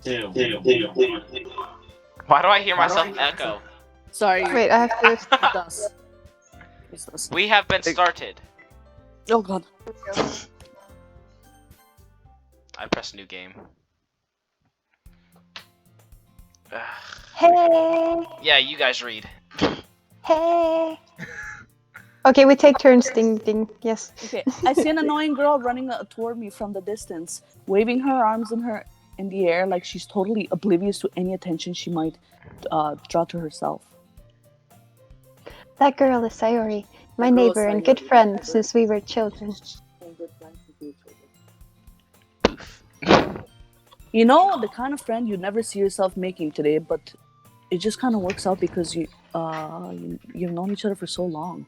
Why do I hear myself echo? Sorry. Wait, I have to. It does. It does. We have been started. Oh god. I pressed new game. Ugh. Hey, Yeah, you guys read. hey. Okay, we take turns. Ding, ding. Yes. Okay, I see an annoying girl running toward me from the distance, waving her arms in the air like she's totally oblivious to any attention she might draw to herself. That girl is Sayori, my girl is neighbor and good Sayori. friend since we were children. You know, the kind of friend you never see yourself making today, but it just kind of works out because you've known each other for so long.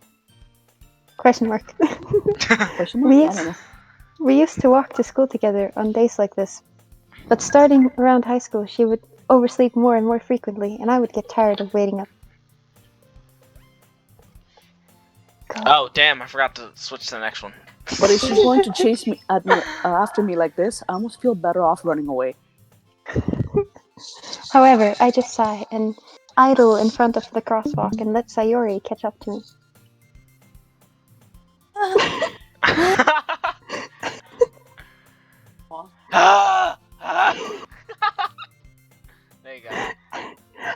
Question mark. Question mark? I don't know. We used to walk to school together on days like this. But starting around high school, she would oversleep more and more frequently, and I would get tired of waiting up. God. Oh, damn, I forgot to switch to the next one. But if she's going to chase me after me like this, I almost feel better off running away. However, I just sigh and idle in front of the crosswalk and let Sayori catch up to me. There you go.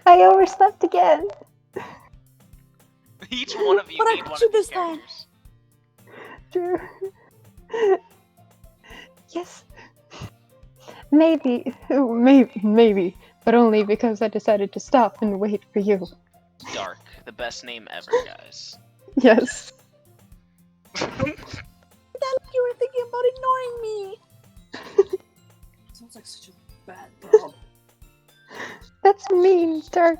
I overslept again. Each one of you But I need got one you of these this time. characters. True. Yes. Maybe, but only because I decided to stop and wait for you. Dark, the best name ever, guys. Yes. You were thinking about ignoring me. Sounds like such a bad problem. That's mean, Dark.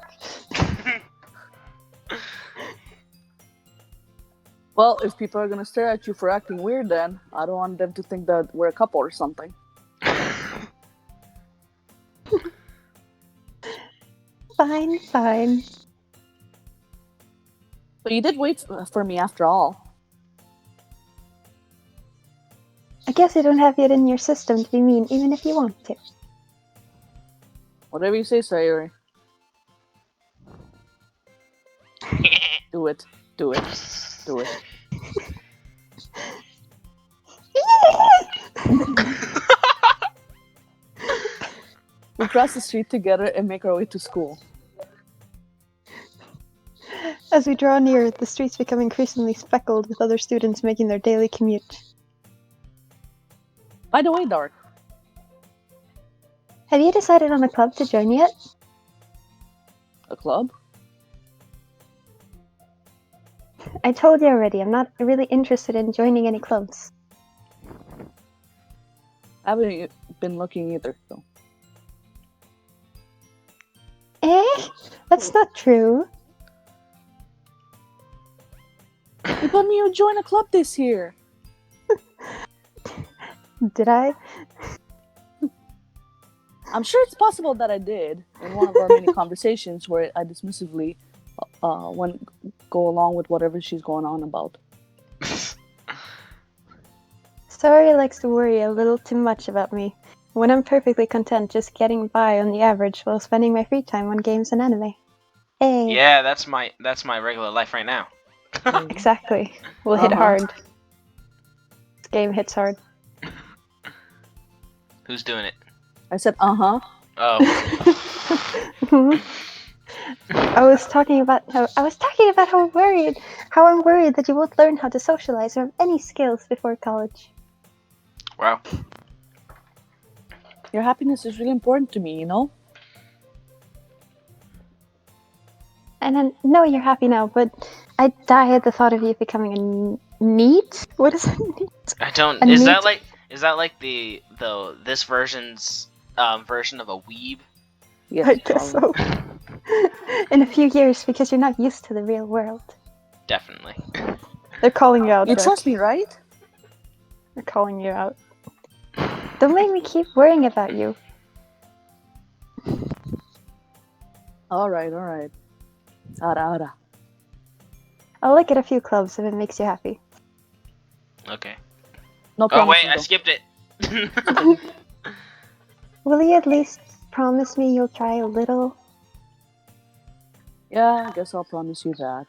Well, if people are gonna stare at you for acting weird, then I don't want them to think that we're a couple or something. Fine, fine. But you did wait for me after all. I guess you don't have it in your system to be mean, even if you want to. Whatever you say, Sayori. Do it. Do it. Do it. We cross the street together and make our way to school. As we draw near, the streets become increasingly speckled with other students making their daily commute. By the way, Dark, Have you decided on a club to join yet? a club? I told you already, I'm not really interested in joining any clubs. I haven't been looking either, though. Eh? That's not true. You told me you'd join a club this year. Did I? I'm sure it's possible that I did in one of our many conversations where I dismissively go along with whatever she's going on about. Sayori likes to worry a little too much about me, when I'm perfectly content just getting by on the average while spending my free time on games and anime. Hey. Yeah, that's my regular life right now. Exactly. We'll hit hard. This game hits hard. Who's doing it? I said, uh-huh. Oh. I was talking about how I'm worried that you won't learn how to socialize or have any skills before college. Wow. Your happiness is really important to me, you know? And I know you're happy now, but I die at the thought of you becoming a NEET? What is a NEET? I don't. Is that like the this version's version of a weeb? Yes, I guess so. In a few years, because you're not used to the real world. Definitely. They're calling you out. You Rick. trust me, right? They're calling you out. Don't make me keep worrying about you. Alright. Ara. I'll look at a few clubs if it makes you happy. Okay. No Oh promises, wait, I though. skipped it. Will you at least promise me you'll try a little? Yeah, I guess I'll promise you that.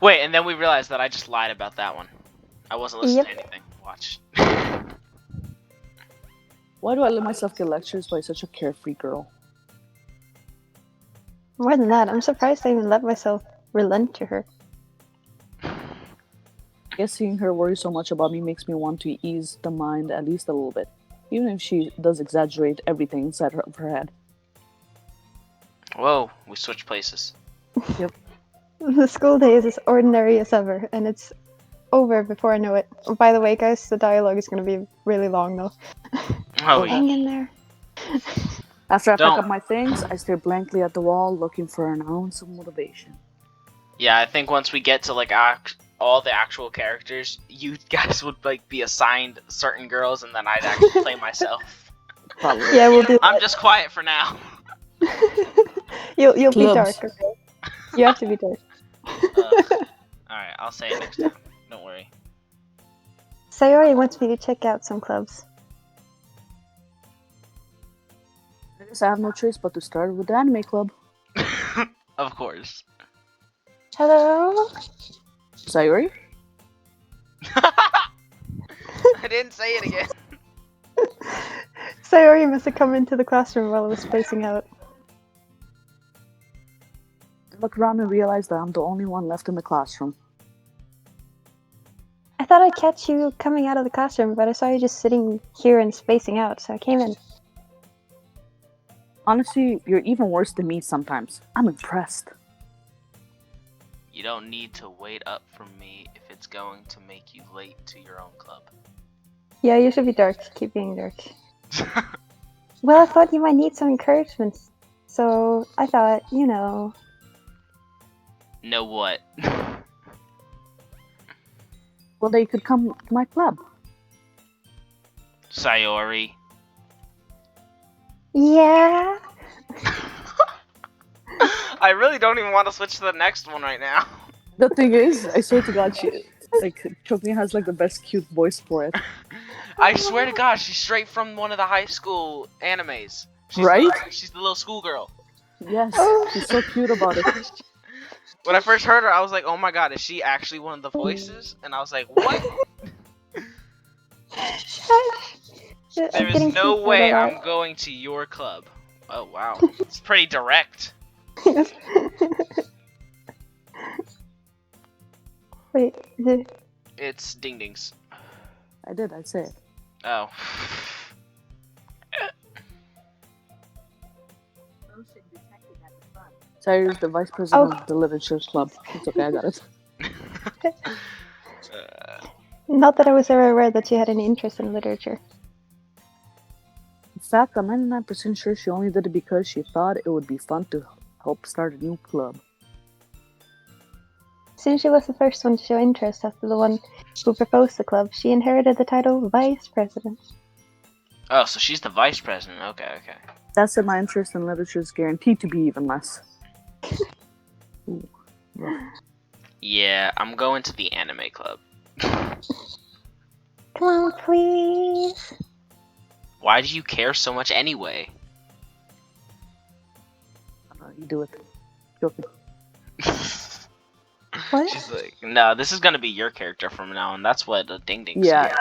Wait, and then we realized that I just lied about that one. I wasn't listening to Yep. anything. Watch. Why do I let myself get lectures by such a carefree girl? More than that, I'm surprised I even let myself relent to her. I guess seeing her worry so much about me makes me want to ease the mind at least a little bit, even if she does exaggerate everything inside of her head. Whoa, we switched places. Yep. The school day is as ordinary as ever, and it's over before I know it. Oh, by the way, guys, the dialogue is going to be really long, though. Oh, Hang in there. After I pack Don't. up my things, I stare blankly at the wall, looking for an ounce of motivation. Yeah, I think once we get to like all the actual characters, you guys would like be assigned certain girls, and then I'd actually play myself. Probably. Yeah, we'll do I'm that. just quiet for now. You'll be Clubs. dark, okay? You have to be dark. Alright, I'll say it next time. Don't worry. Sayori wants me to check out some clubs. I guess I have no choice but to start with the anime club. Of course. Hello? Sayori? I didn't say it again. Sayori must have come into the classroom while I was spacing out. I look around and realize that I'm the only one left in the classroom. I thought I'd catch you coming out of the classroom, but I saw you just sitting here and spacing out, so I came in. Honestly, you're even worse than me sometimes. I'm impressed. You don't need to wait up for me if it's going to make you late to your own club. Yeah, you should be dark. Keep being dark. Well, I thought you might need some encouragement. So I thought, you know. Know what? Well, they could come to my club. Sayori. Yeah. I really don't even want to switch to the next one right now. The thing is, I swear to God, Chokmi has like the best cute voice for it. I swear to God, she's straight from one of the high school animes. She's Right? She's the little schoolgirl. Yes, she's so cute about it. When I first heard her, I was like, oh my God, is she actually one of the voices? And I was like, what? There is no way I'm going to your club. Oh wow, it's pretty direct. Wait, It's Ding Ding's. I'd say it. Oh. Sayori's the vice president of the Literature Club. It's okay, I got it. not that I was ever aware that she had any interest in literature. In fact, I'm 99% sure she only did it because she thought it would be fun to help start a new club. Since she was the first one to show interest after the one who proposed the club, she inherited the title Vice President. Oh, so she's the vice president. Okay, okay. That said, my interest in literature is guaranteed to be even less. Ooh, rough. Yeah, I'm going to the anime club. Come on, please. Why do you care so much anyway? You do it. Joking. What? She's like, no, this is gonna be your character from now on. That's what Ding Ding Yeah. said.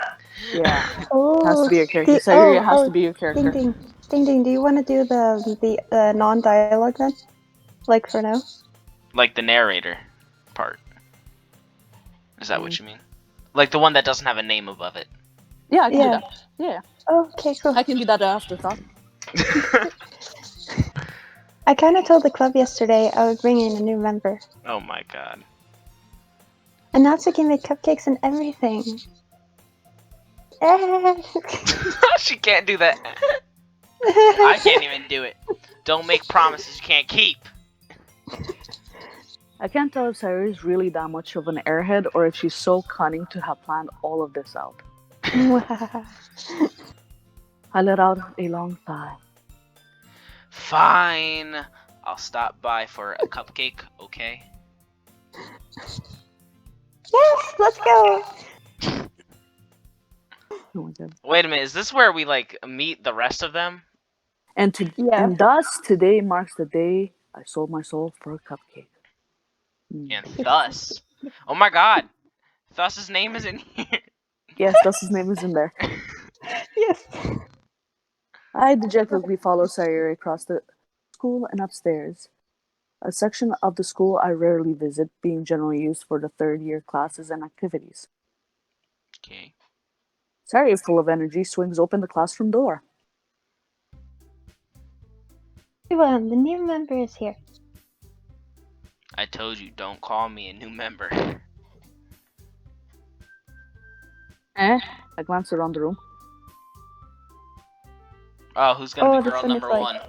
Yeah. Oh, Has to be your character. Sayori has to be your character. Ding Ding. Ding Ding, do you want to do the non-dialogue then? Like for now? Like the narrator part. Is that what you mean? Like the one that doesn't have a name above it. Yeah, I can do that. Yeah. Okay, cool. I can be that afterthought. I kind of told the club yesterday I would bring in a new member. Oh my God. And Natsu can make cupcakes and everything. She can't do that. I can't even do it. Don't make promises you can't keep. I can't tell if Sayori's really that much of an airhead or if she's so cunning to have planned all of this out. I let out a long sigh. Fine. I'll stop by for a cupcake, okay? Yes, let's go. Oh my god. Wait a minute, is this where we like meet the rest of them? And Yeah. and thus today marks the day I sold my soul for a cupcake. And thus, oh my god, Thus's name is in here. Yes, Thus's name is in there. Yes. I dejectedly follow Sayuri across the school and upstairs. A section of the school I rarely visit, being generally used for the third-year classes and activities. Okay. Sayuri, full of energy, swings open the classroom door. Everyone, the new member is here. I told you, don't call me a new member. I glanced around the room. Oh, who's gonna be this girl one is number like-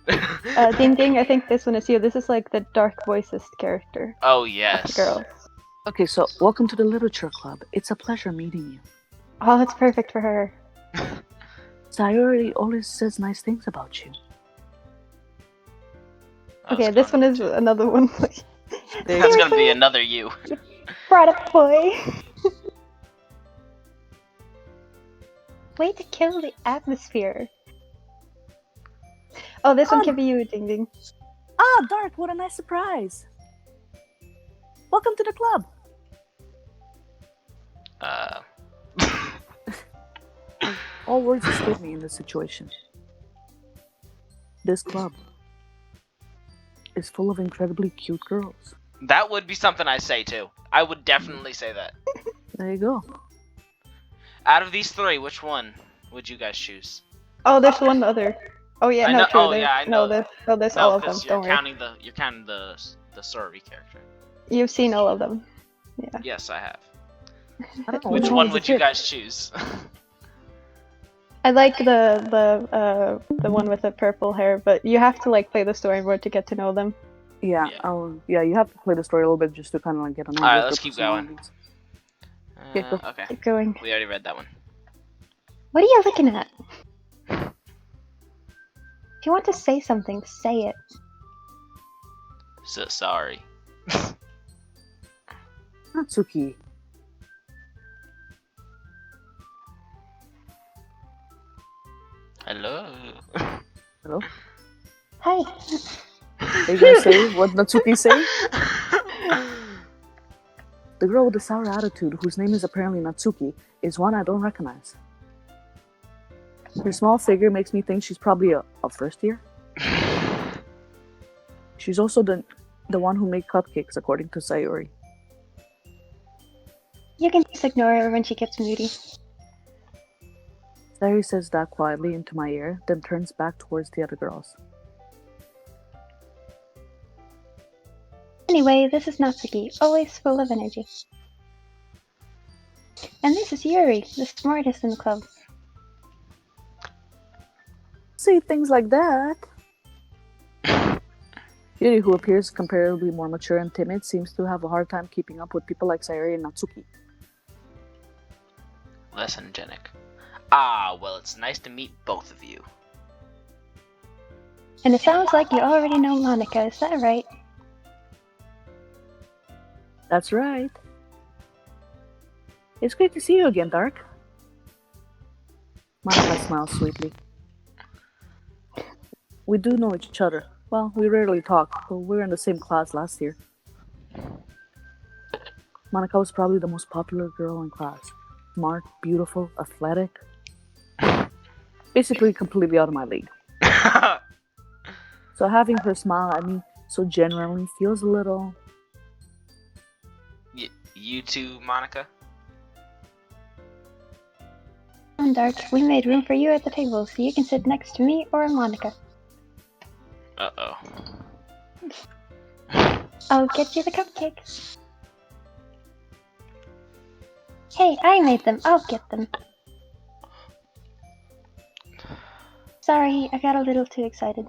one? Ding Ding, I think this one is you. This is like the dark voicest character. Oh of the yes. girls. Okay, so welcome to the Literature Club. It's a pleasure meeting you. Oh, that's perfect for her. Sayuri always says nice things about you. Okay, this one is another one. That's gonna be another you. Brought up boy. Way to kill the atmosphere. Oh, this one can be you, Ding Ding. Ah, Dark, what a nice surprise. Welcome to the club. All words escape me in this situation. This club is full of incredibly cute girls. That would be something I say too. I would definitely say that. There you go. Out of these three, which one would you guys choose? Oh, there's one other. Oh yeah, I no, know- true. oh, There's, yeah, I know. there's No, all of them. because you're Don't worry. counting the Survey character. You've seen all of them. Yeah. Yes, I have. I don't know, Which when I one was a would you kid- guys choose? I like the one with the purple hair, but you have to like play the storyboard to get to know them. Yeah, Yeah. you have to play the story a little bit just to kind of like get an idea. Alright, of let's the keep going. personalities. Yeah, go. Okay, Keep going. we already read that one. What are you looking at? If you want to say something, say it. So sorry. Natsuki. Hello. Hello? Hi. Are you gonna say what Natsuki say? The girl with the sour attitude, whose name is apparently Natsuki, is one I don't recognize. Her small figure makes me think she's probably a first year. She's also the one who made cupcakes, according to Sayuri. You can just ignore her when she gets moody. Sayuri says that quietly into my ear, then turns back towards the other girls. Anyway, this is Natsuki, always full of energy. And this is Yuri, the smartest in the club. Say things like that. Yuri, who appears comparatively more mature and timid, seems to have a hard time keeping up with people like Sayuri and Natsuki. Less energetic. Ah, well, it's nice to meet both of you. And it sounds like you already know Monica, is that right? That's right. It's great to see you again, Dark. Monica smiles sweetly. We do know each other. Well, we rarely talk, but we were in the same class last year. Monica was probably the most popular girl in class. Smart, beautiful, athletic. Basically completely out of my league. So having her smile at me so genuinely feels a little... You too, Monica? Come on, Dark, we made room for you at the table, so you can sit next to me or Monica. Uh-oh. I'll get you the cupcakes. Hey, I made them. I'll get them. Sorry, I got a little too excited.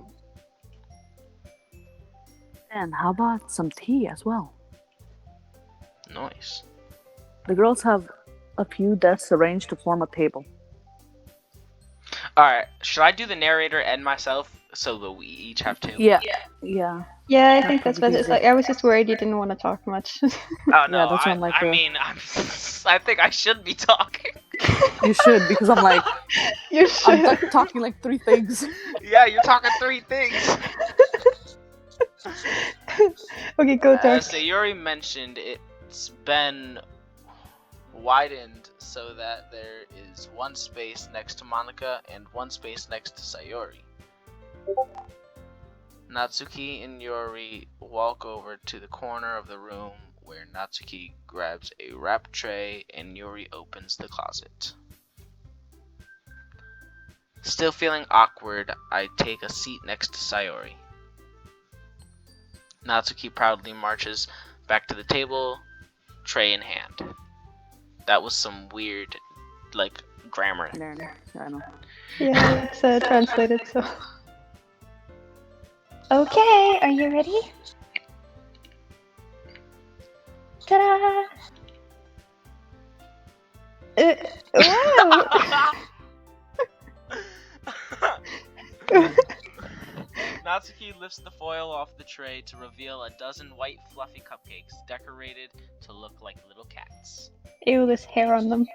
And how about some tea as well? Nice. The girls have a few desks arranged to form a table. Alright, should I do the narrator and myself so that we each have two? Yeah. Yeah, I think that's probably better. Like, I was just worried you didn't want to talk much. Oh no, that's what I'm like, I mean, I think I should be talking. You should, because I'm like, You I'm should. talking like 3 things. Yeah, you're talking 3 things. Okay, go talk. Sayuri mentioned it's been widened so that there is one space next to Monica and one space next to Sayuri. Natsuki and Yuri walk over to the corner of the room where Natsuki grabs a wrap tray and Yuri opens the closet. Still feeling awkward, I take a seat next to Sayuri. Natsuki proudly marches back to the table, tray in hand. That was some weird, like, grammar. Yeah, I know. Yeah, it's translated, so. Okay, are you ready? Ta-da! Wow! Natsuki lifts the foil off the tray to reveal a dozen white fluffy cupcakes decorated to look like little cats. Ew, there's hair on them.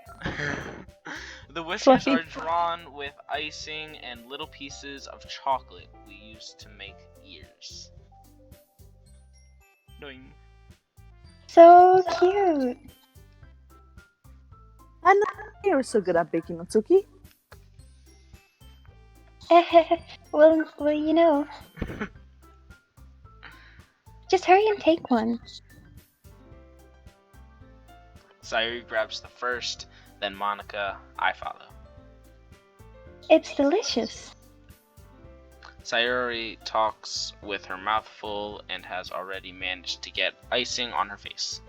The wishes Fluffy. are drawn with icing and little pieces of chocolate we used to make ears. Doing. So cute. I know you're so good at baking, Natsuki. well, you know. Just hurry and take one. Sayuri grabs the first, then Monica, I follow. It's delicious. Sayuri talks with her mouth full and has already managed to get icing on her face.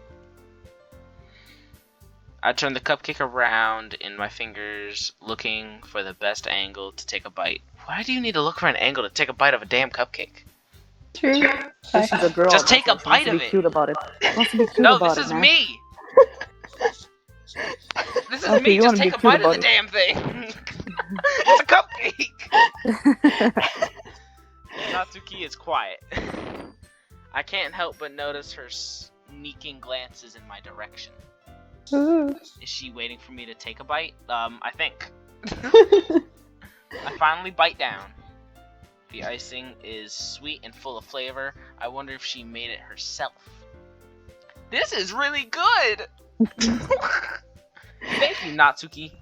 I turn the cupcake around in my fingers, looking for the best angle to take a bite. Why do you need to look for an angle to take a bite of a damn cupcake? True. This is a girl. Just take a that's why bite she wants to of be it. Cute about it. Wants to be cute No, about this it, is man. me! This is Okay, me, you just wanna be take a cute bite of about the it. damn thing! It's a cupcake! Natsuki is quiet. I can't help but notice her sneaking glances in my direction. Ooh. Is she waiting for me to take a bite? I think. I finally bite down. The icing is sweet and full of flavor. I wonder if she made it herself. This is really good! Thank you, Natsuki.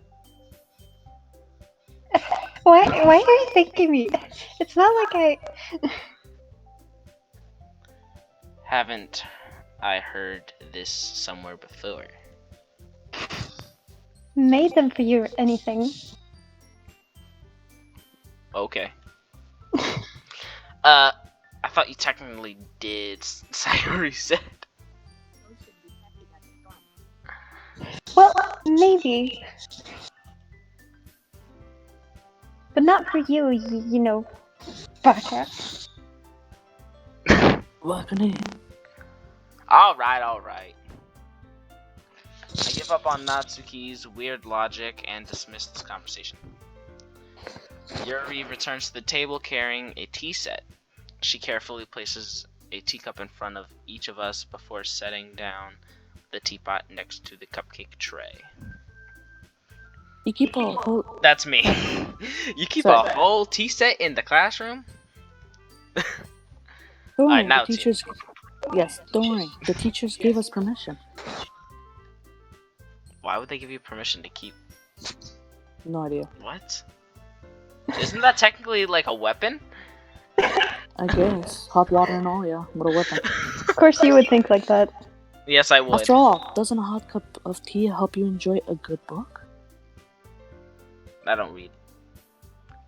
Why are you thanking me? It's not like I... Haven't I heard this somewhere before? made them for you or anything. Okay. I thought you technically did. Sayuri said. Well, maybe. But not for you, you know, baka. Alright. I give up on Natsuki's weird logic and dismiss this conversation. Yuri returns to the table carrying a tea set. She carefully places a teacup in front of each of us before setting down the teapot next to the cupcake tray. You keep a whole. That's me. You keep Sorry. a whole tea set in the classroom? Don't Alright, worry, now the it's you. teachers. Yes, don't worry. The teachers gave us permission. Why would they give you permission to keep... No idea. What? Isn't that technically like a weapon? I guess hot water and all, yeah, but a weapon. Of course you would think like that. Yes, I would. After all, doesn't a hot cup of tea help you enjoy a good book? I don't read.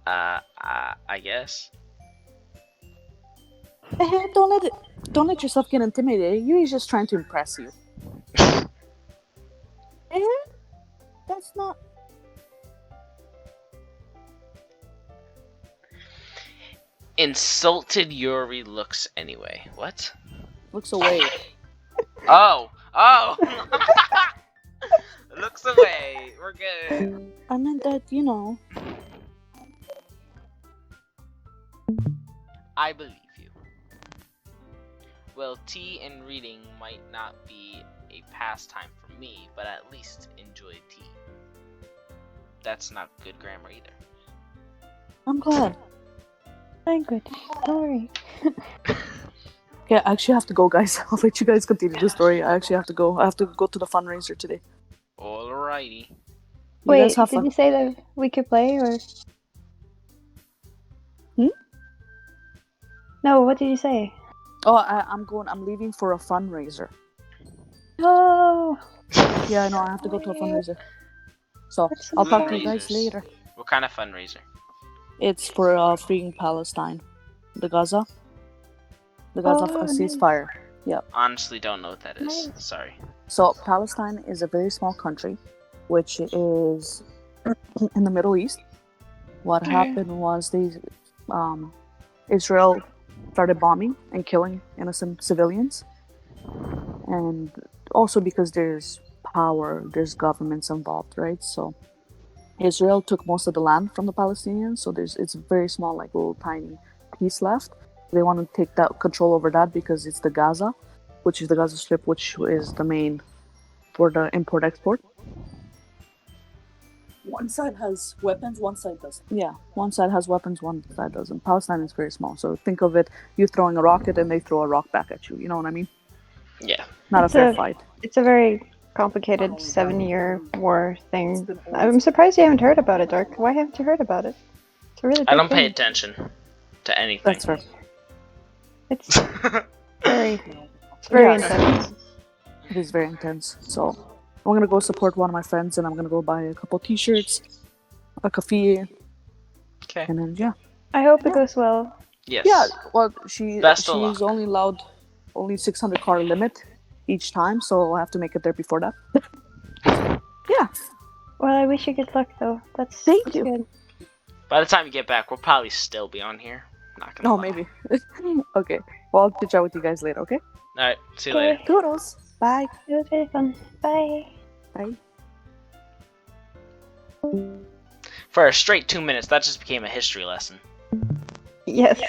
I guess. Don't let yourself get intimidated. Yuri's just trying to impress you. That's not. Insulted Yuri looks anyway. What? Looks away. Oh! Looks away. We're good. I meant that, you know. I believe you. Well, tea and reading might not be a pastime for me, but at least enjoy tea. that's not good grammar either. I'm glad. Language. Sorry. Okay, I actually have to go, guys. I'll let you guys continue the story. I actually have to go. I have to go to the fundraiser today. Alrighty. You Wait, guys have did fun. you say that we could play or? No, what did you say? Oh, I'm going. I'm leaving for a fundraiser. Oh, Yeah, I know. I have to go to a fundraiser. So that's so I'll talk to you sad. guys later. What kind of fundraiser? It's for freeing Palestine, the Gaza Oh, nice. ceasefire. Yep. Honestly, don't know what that is. Nice. Sorry. So Palestine is a very small country, which is in the Middle East. What happened was Israel started bombing and killing innocent civilians, and also because there's power, there's governments involved, right? So Israel took most of the land from the Palestinians, so it's a very small, like little tiny piece left. They want to take that control over that because it's the Gaza, which is the Gaza Strip, which is the main for the import-export. One side has weapons, one side doesn't. Yeah, one side has weapons, one side doesn't. Palestine is very small, so think of it, you throwing a rocket and they throw a rock back at you. You know what I mean? Yeah. Not It's a fair a- fight. It's a very complicated 7-year war thing. I'm surprised you haven't heard about it, Dark. Why haven't you heard about it? It's a really big I don't pay thing. attention to anything. That's fair. It's very Yeah. intense. It is very intense. So I'm gonna go support one of my friends, and I'm gonna go buy a couple T-shirts, a coffee, Okay. and then yeah. I hope it goes well. Yes. Yeah. Well, Best of she's luck. only allowed 600 car limit each time, so I have to make it there before that. Yeah. Well, I wish you good luck, though. That's Thank you. good. By the time you get back, we'll probably still be on here. Not gonna No, lie. maybe. Okay. Well, I'll chit chat with you guys later. Okay. Alright, see you later. Okay. Toodles. Bye. It was very fun. Bye. Bye. For a straight 2 minutes, that just became a history lesson. Yes.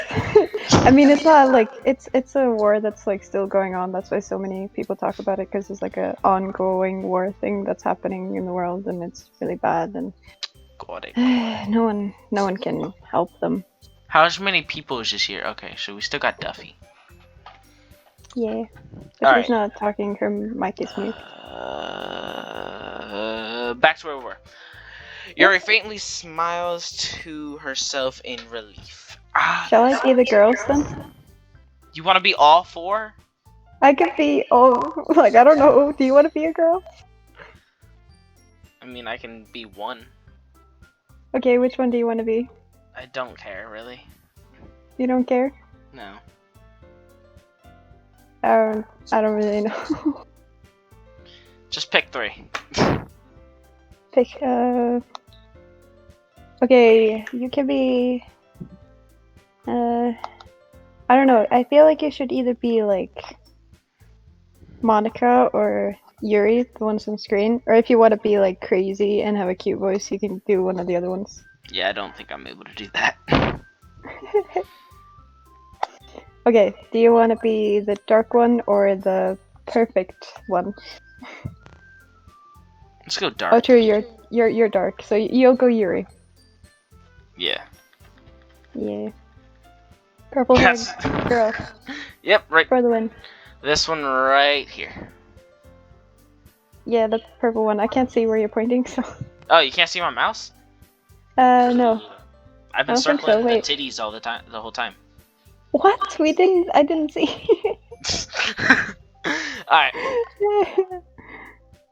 I mean, it's not like it's a war that's like still going on. That's why so many people talk about it, because it's like a ongoing war thing that's happening in the world, and it's really bad, and Got it. no one can help them. How many people is just here? Okay, so we still got Duffy. Yeah. But Alright. she's not talking. Her mic is mute. Back to where we were. Yuri faintly smiles to herself in relief. Shall I be the girls then? You want to be all four? I could be. Oh, like I don't know. Do you want to be a girl? I mean, I can be one. Okay, which one do you want to be? I don't care, really. You don't care? No. I don't really know. Just pick three. Pick. Okay, you can be. I don't know. I feel like you should either be like Monica or Yuri, the ones on screen, or if you want to be like crazy and have a cute voice, you can do one of the other ones. Yeah, I don't think I'm able to do that. Okay, do you want to be the dark one or the perfect one? Let's go dark. Oh, true. You're dark, so you'll go Yuri. Yeah. Yeah. Purple haired Yes. girl Yep, right. for the win. This one right here. Yeah, that's the purple one. I can't see where you're pointing, so. Oh, you can't see my mouse? No. I've been I don't think circling so, wait. the titties all the time, the whole time. What? I didn't see. Alright.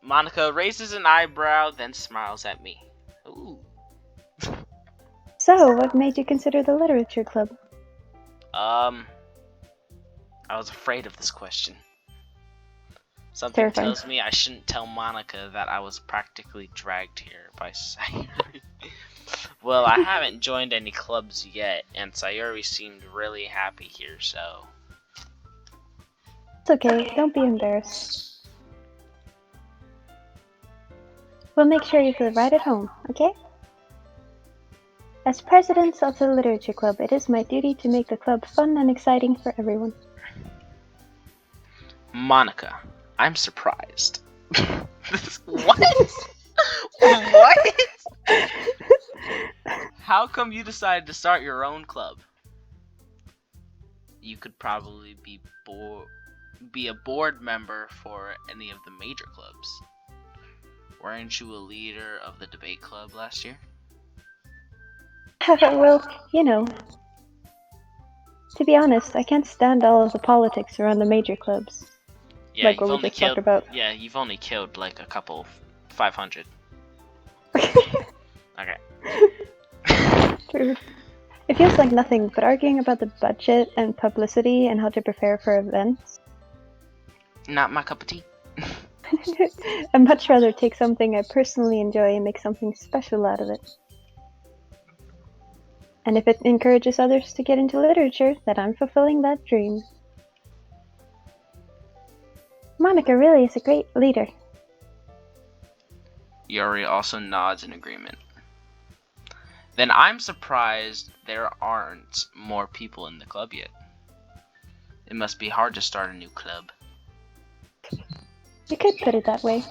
Monica raises an eyebrow, then smiles at me. Ooh. So, what made you consider the literature club? I was afraid of this question. Something Terrifying. tells me I shouldn't tell Monica that I was practically dragged here by Sayuri. Well, I haven't joined any clubs yet, and Sayuri seemed really happy here, so... It's okay, don't be embarrassed. We'll make sure you feel right at home, okay? As president of the literature club, it is my duty to make the club fun and exciting for everyone. Monica, I'm surprised. What? What? How come you decided to start your own club? You could probably be a board member for any of the major clubs. Weren't you a leader of the debate club last year? Well, to be honest, I can't stand all of the politics around the major clubs. Yeah, Like what we just talked about. Yeah, you've only killed like a couple 500. Okay. True. It feels like nothing, but arguing about the budget and publicity and how to prepare for events. Not my cup of tea. I'd much rather take something I personally enjoy and make something special out of it. And if it encourages others to get into literature, then I'm fulfilling that dream. Monica really is a great leader. Yuri also nods in agreement. Then I'm surprised there aren't more people in the club yet. It must be hard to start a new club. You could put it that way.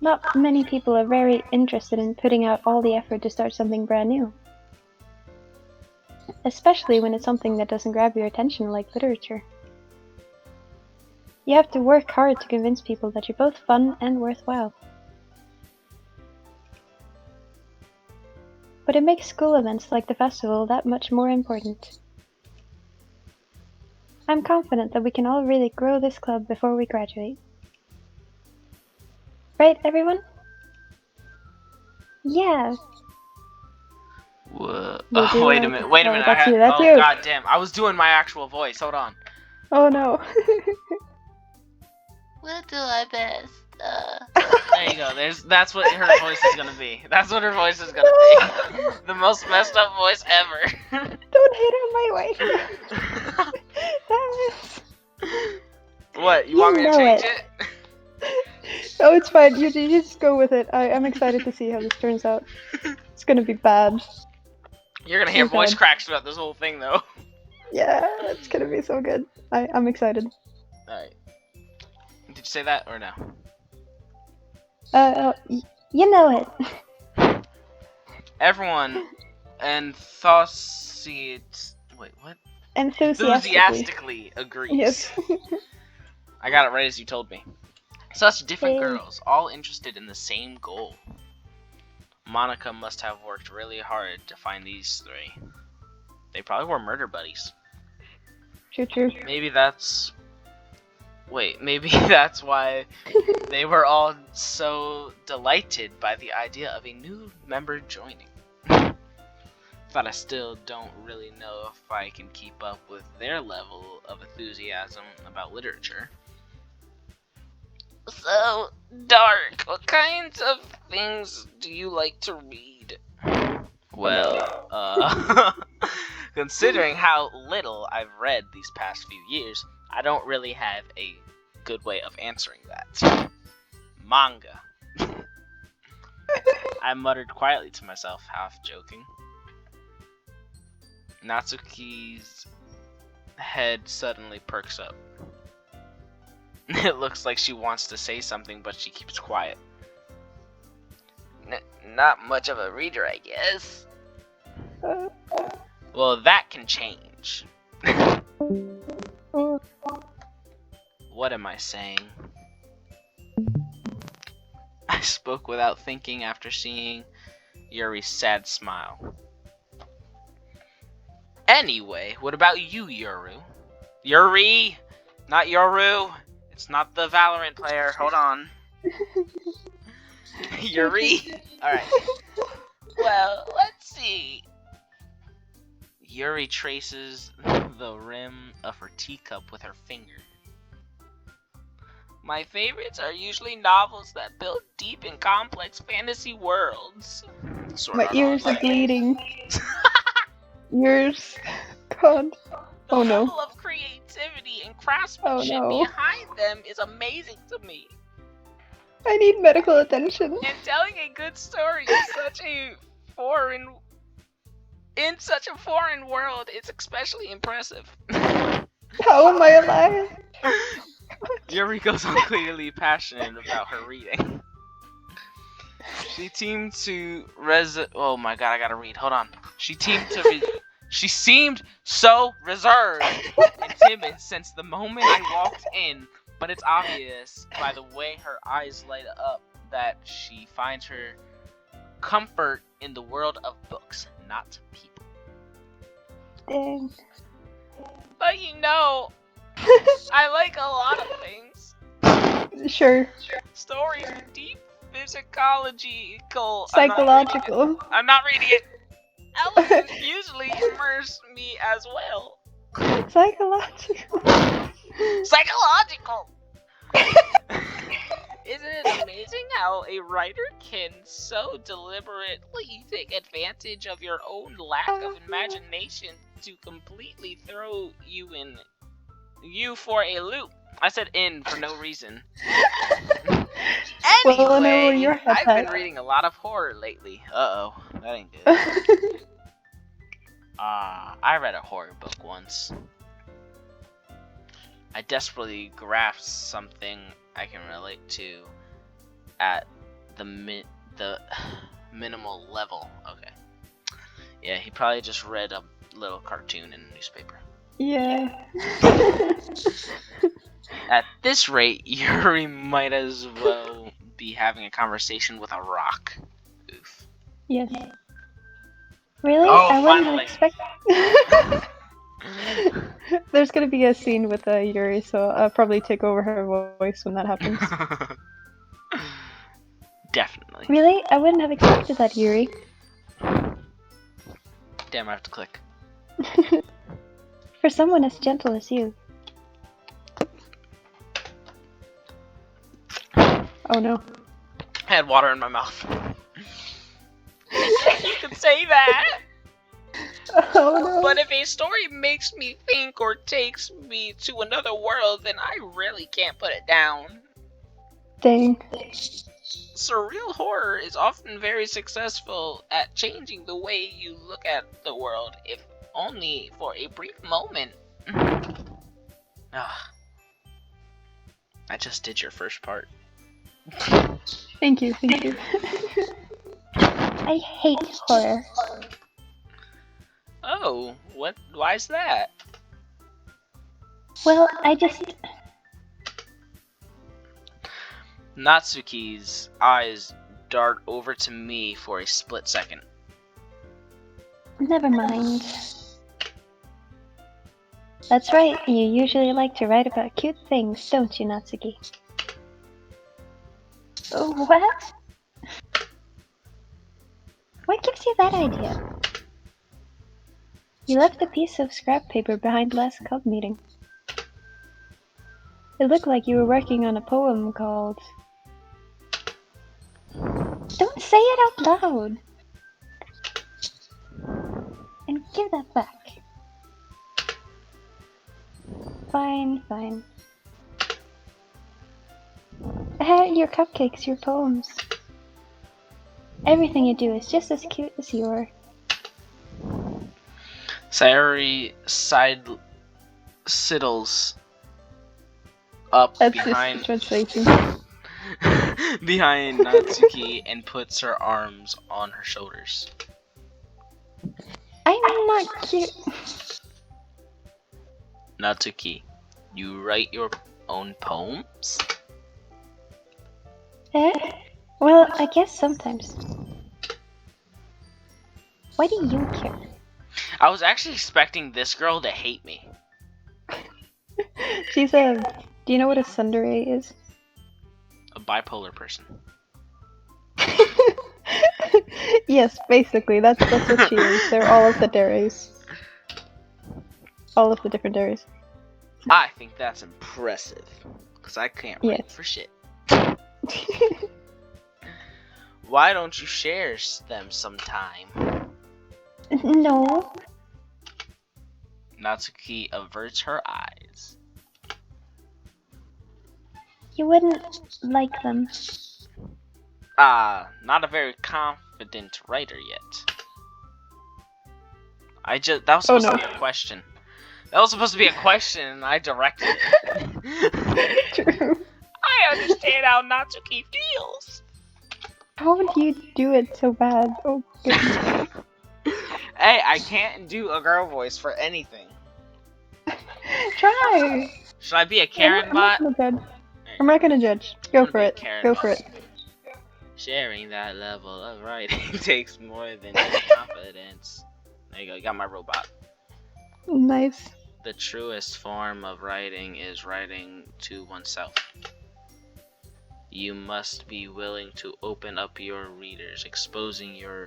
Not many people are very interested in putting out all the effort to start something brand new. Especially when it's something that doesn't grab your attention like literature. You have to work hard to convince people that you're both fun and worthwhile. But it makes school events like the festival that much more important. I'm confident that we can all really grow this club before we graduate. Right, everyone? Yeah. Whoa. We'll do Wait a it. minute. Oh, that's you, that's you. God damn. I was doing my actual voice. Hold on. Oh no. We'll do our best. There you go. That's what her voice is gonna be. That's what her voice is gonna be. The most messed up voice ever. Don't hate on my wife. Damn it. What? You want me to know change it. it? Oh, it's fine. You just go with it. I'm excited to see how this turns out. It's gonna be bad. You're gonna hear Oh, voice God. cracks throughout this whole thing, though. Yeah, it's gonna be so good. I'm excited. Alright. Did you say that or no? You know it. Everyone enthusiastically agrees. Yes. I got it right as you told me. Such different Yay. girls, all interested in the same goal. Monica must have worked really hard to find these three. They probably were murder buddies. True. Maybe that's why they were all so delighted by the idea of a new member joining. But I still don't really know if I can keep up with their level of enthusiasm about literature. So, Dark, what kinds of things do you like to read? Well, considering how little I've read these past few years, I don't really have a good way of answering that. Manga. I muttered quietly to myself, half joking. Natsuki's head suddenly perks up. It looks like she wants to say something, but she keeps quiet. Not much of a reader, I guess. Well, that can change. What am I saying? I spoke without thinking after seeing Yuri's sad smile. Anyway, what about you, Yoru? Yuri! Not Yoru! It's not the Valorant player, hold on. Yuri! Alright. Well, let's see. Yuri traces the rim of her teacup with her finger. My favorites are usually novels that build deep and complex fantasy worlds. My ears are bleeding. Ears. God. The Oh no. level of creativity and craftsmanship Oh, no. behind them is amazing to me. I need medical attention. And telling a good story in such a foreign world is especially impressive. How am I alive? Yuri goes on clearly passionate about her reading. She seemed to oh my god, I gotta read. Hold on. She seemed so reserved and timid since the moment I walked in, but it's obvious by the way her eyes light up that she finds her comfort in the world of books, not people. Dang. But you know, I like a lot of things. Sure. Stories with deep psychological. Psychological. I'm not reading it. Elements usually immerse me as well. Psychological. Psychological! Isn't it amazing how a writer can so deliberately take advantage of your own lack of imagination to completely throw you for a loop? I said in for no reason. Well, I know where Anyway, your head's I've been at. reading a lot of horror lately. Uh-oh, that ain't good. I read a horror book once. I desperately grasped something I can relate to at the minimal level. Okay. Yeah, he probably just read a little cartoon in a newspaper. Yeah. At this rate, Yuri might as well be having a conversation with a rock. Oof. Yes. Really? Oh, I wouldn't finally. have expected. There's gonna be a scene with Yuri, so I'll probably take over her voice when that happens. Definitely. Really? I wouldn't have expected that, Yuri. Damn, I have to click. For someone as gentle as you. Oh no. I had water in my mouth. You could say that. Oh no. But if a story makes me think or takes me to another world, then I really can't put it down. Dang. Surreal horror is often very successful at changing the way you look at the world, if only for a brief moment. I just did your first part. Thank you, thank you. I hate horror. Oh, what? Why's that? Well, I just... Natsuki's eyes dart over to me for a split second. Never mind. That's right, you usually like to write about cute things, don't you, Natsuki? What? What gives you that idea? You left a piece of scrap paper behind last club meeting. It looked like you were working on a poem called... Don't say it out loud! And give that back. Fine, fine. Your cupcakes, your poems. Everything you do is just as cute as you are. Sayuri sidles up That's behind just translation. behind Natsuki and puts her arms on her shoulders. I'm not cute. Natsuki, you write your own poems? Well, I guess sometimes. Why do you care? I was actually expecting this girl to hate me. She's a... Do you know what a tsundere is? A bipolar person. Yes, basically, that's what she is. They're all of the deres. All of the different deres. I think that's impressive, because I can't write Yes. for shit. Why don't you share them sometime? No. Natsuki averts her eyes. You wouldn't like them. Not a very confident writer yet. That was supposed to be a question. That was supposed to be a question, and I directed it. True. I understand how Natsuki feels. How would you do it so bad? Oh goodness. Hey, I can't do a girl voice for anything. Try. Should I be a I'm Karen not bot? gonna judge. I'm not gonna judge. Go wanna for be a it. Karen Go bot. for it. Sharing that level of writing takes more than just confidence. There you go, you got my robot. Nice. The truest form of writing is writing to oneself. You must be willing to open up your readers, exposing your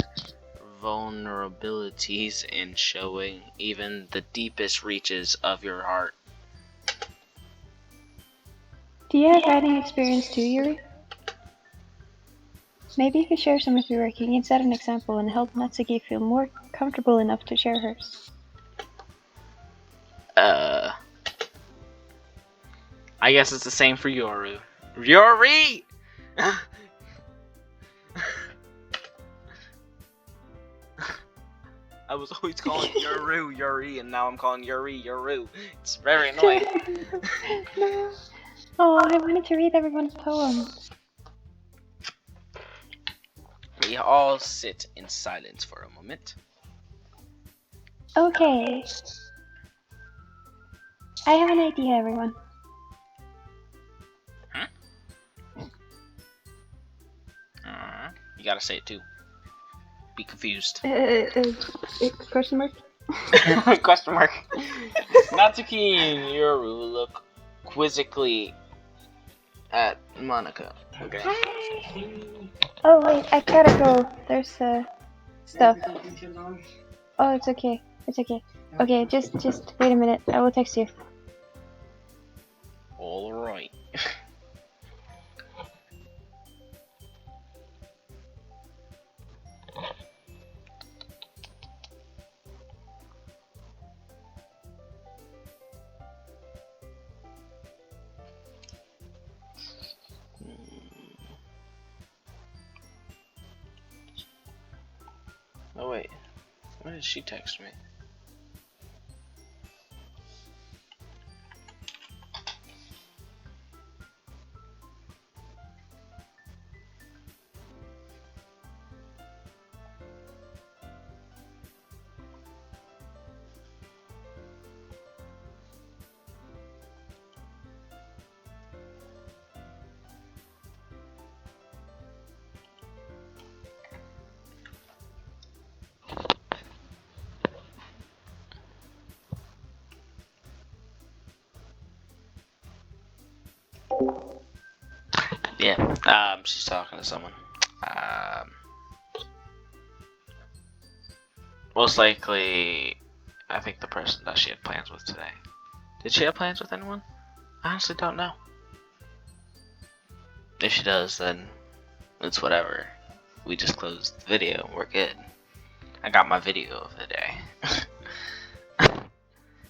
vulnerabilities and showing even the deepest reaches of your heart. Do you have writing experience too, Yuri? Maybe you could share some of your work. You can set an example and help Natsuki feel more comfortable enough to share hers. I guess it's the same for Yoru. Yuri! I was always calling Yoru Yuri, and now I'm calling Yuri Yoru. It's very annoying. No. Oh, I wanted to read everyone's poems. We all sit in silence for a moment. Okay. I have an idea, everyone. You gotta say it too. Be confused. Question mark? Question mark. Natsuki and Yoru look quizzically at Monica. Okay. Hi. Oh wait, I gotta go. There's stuff. Oh, it's okay. It's okay. Okay, just wait a minute. I will text you. All right. Oh wait, why did she text me? Yeah, she's talking to someone. Most likely, I think the person that she had plans with today. Did she have plans with anyone? I honestly don't know. If she does, then it's whatever. We just closed the video. We're good. I got my video of the day.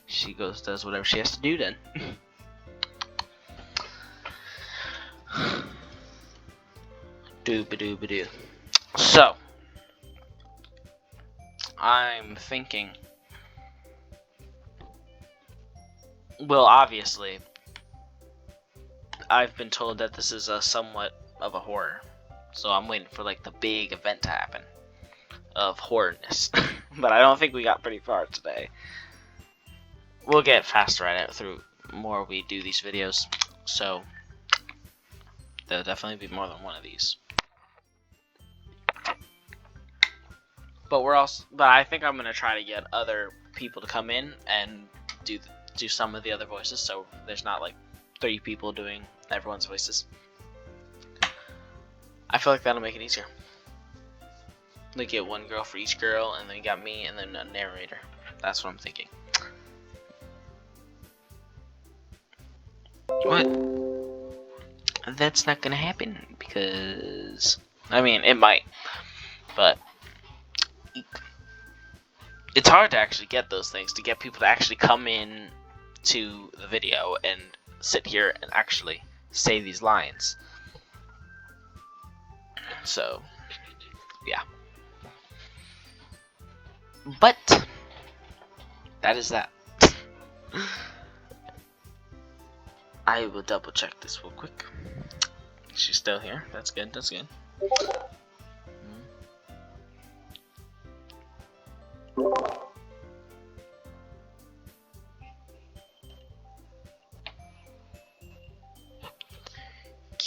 She does whatever she has to do then. Doo-ba-doo-ba-doo. So, I'm thinking. Well, obviously, I've been told that this is a somewhat of a horror. So I'm waiting for like the big event to happen of horrorness. But I don't think we got pretty far today. We'll get faster at it through more we do these videos. So there'll definitely be more than one of these. But I think I'm gonna try to get other people to come in and do some of the other voices, so there's not like 3 people doing everyone's voices. I feel like that'll make it easier. Like get one girl for each girl, and then you got me, and then a narrator. That's what I'm thinking. What? That's not gonna happen because I mean it might, but it's hard to actually get those things, to get people to actually come in to the video and sit here and actually say these lines. So, yeah. But that is that. I will double check this real quick. She's still here. That's good. That's good.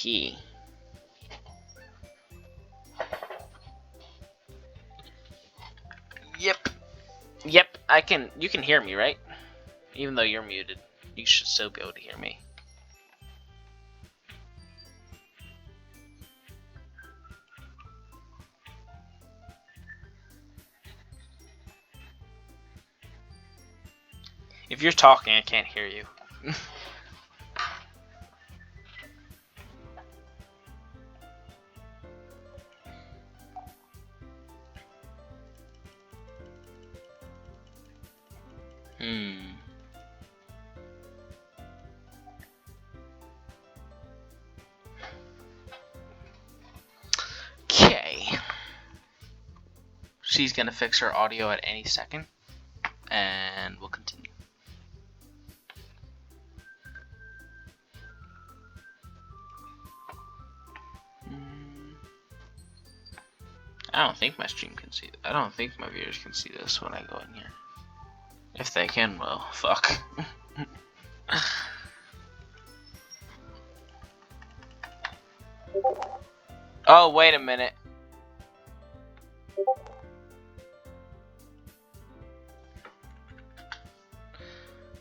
key. Yep, I can. You can hear me, right? Even though you're muted, you should still be able to hear me. If you're talking, I can't hear you. Okay. She's gonna fix her audio at any second, and we'll continue. I don't think my stream can see it. I don't think my viewers can see this when I go in here. If they can, well, fuck. Oh, wait a minute.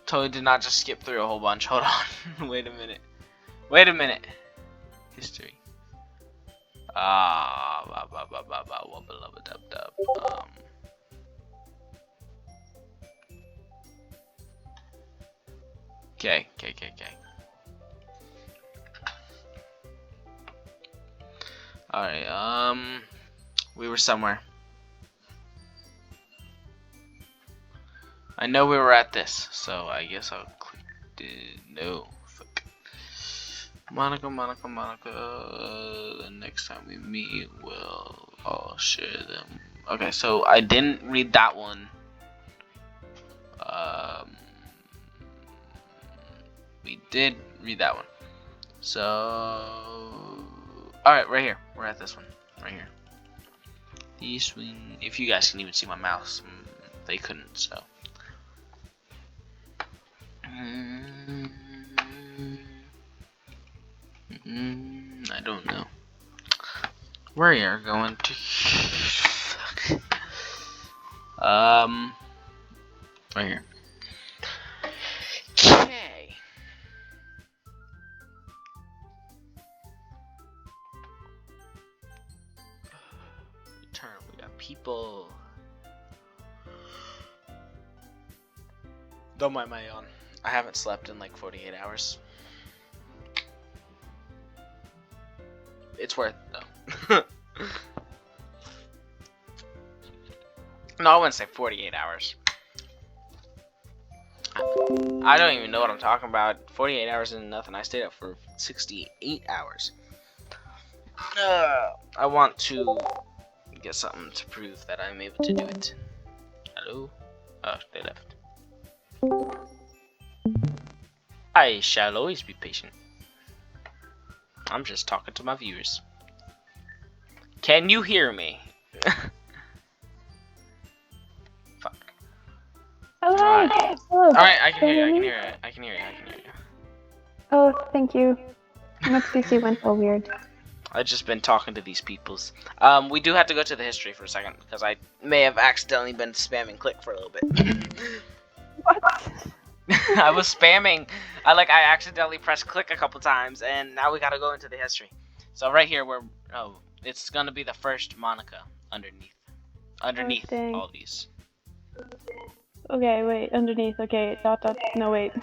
Totally did not just skip through a whole bunch. Hold on. Wait a minute. Wait a minute. History. Okay. Alright, we were somewhere. I know we were at this, so I guess I'll click no. Fuck. Monica. The next time we meet, we'll all share them. Okay, so I didn't read that one. We did read that one. So, alright, right here. We're at this one. Right here. This one. If you guys can even see my mouse, they couldn't, so. I don't know. We are going to. Right here. Okay. Return. We got people. Don't mind my yawn. I haven't slept in like 48 hours. It's worth it though. No, I wouldn't say 48 hours. I don't even know what I'm talking about. 48 hours isn't nothing. I stayed up for 68 hours. I want to get something to prove that I'm able to do it. Hello? Oh, they left. I shall always be patient. I'm just talking to my viewers. Can you hear me? Fuck. Hello. Alright. Hello. Alright, I can hear you. I can hear you. Oh, thank you. My PC went all weird. I've just been talking to these peoples. We do have to go to the history for a second because I may have accidentally been spamming click for a little bit. What? I was spamming. I accidentally pressed click a couple times, and now we gotta go into the history. So right here, it's gonna be the first Monica underneath dang. all these. Okay, wait, underneath. Okay, dot. No, wait.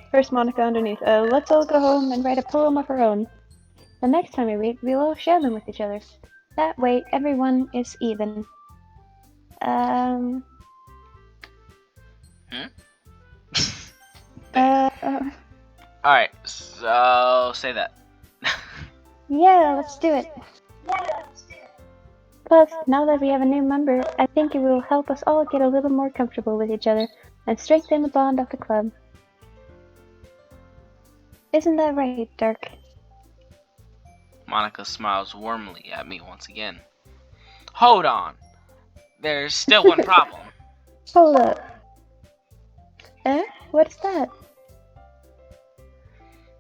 First Monica underneath. Let's all go home and write a poem of our own. The next time we read, we'll all share them with each other. That way, everyone is even. Alright, so say that. Yeah, let's do it. Plus, now that we have a new member, I think it will help us all get a little more comfortable with each other and strengthen the bond of the club. Isn't that right, Dirk? Monica smiles warmly at me once again. Hold on. There's still one problem. Hold up. What's that?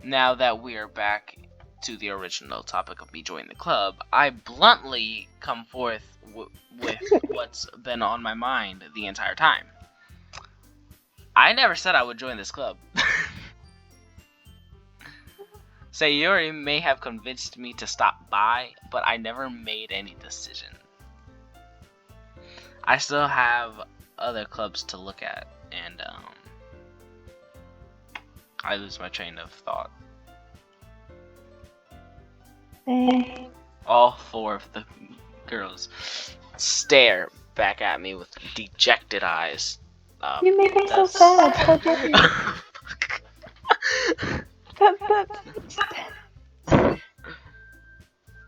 Now that we are back to the original topic of me joining the club, I bluntly come forth with what's been on my mind the entire time. I never said I would join this club. Sayuri may have convinced me to stop by, but I never made any decision. I still have other clubs to look at, and I lose my train of thought. All 4 of the girls stare back at me with dejected eyes. You make me so sad. How dare you?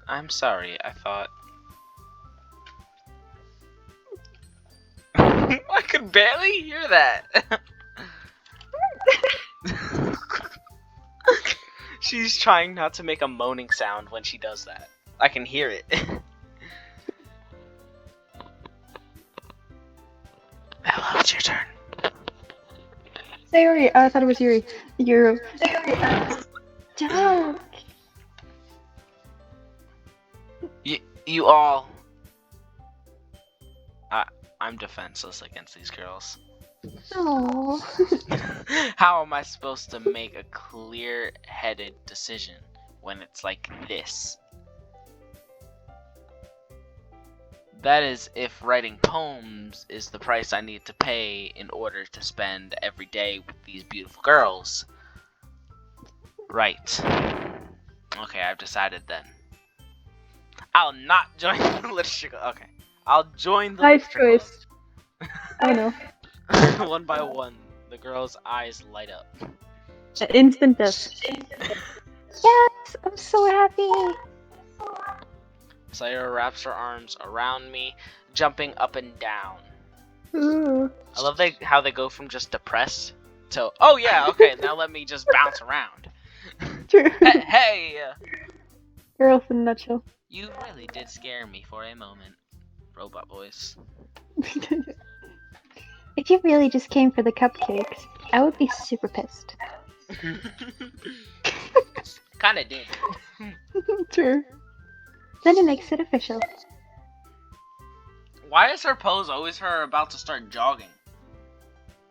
I'm sorry, I thought... I could barely hear that! She's trying not to make a moaning sound when she does that. I can hear it. Hello, it's your turn. Sayuri. Oh, I thought it was Yuri. Yuri. Dog. You all... I'm defenseless against these girls. Oh. How am I supposed to make a clear-headed decision when it's like this? That is, if writing poems is the price I need to pay in order to spend every day with these beautiful girls. Right. Okay, I've decided then. I'll not join the literature club. Okay. I'll join the Nice literature choice. I know. club. One by one, the girls' eyes light up. Instant death. Yes, I'm so happy. Sayuri wraps her arms around me, jumping up and down. Ooh. I love how they go from just depressed to, oh yeah, okay, now let me just bounce around. True. Hey! Girls in a nutshell. You really did scare me for a moment, robot voice. If you really just came for the cupcakes, I would be super pissed. Kinda did. True. Then it makes it official. Why is her pose always her about to start jogging?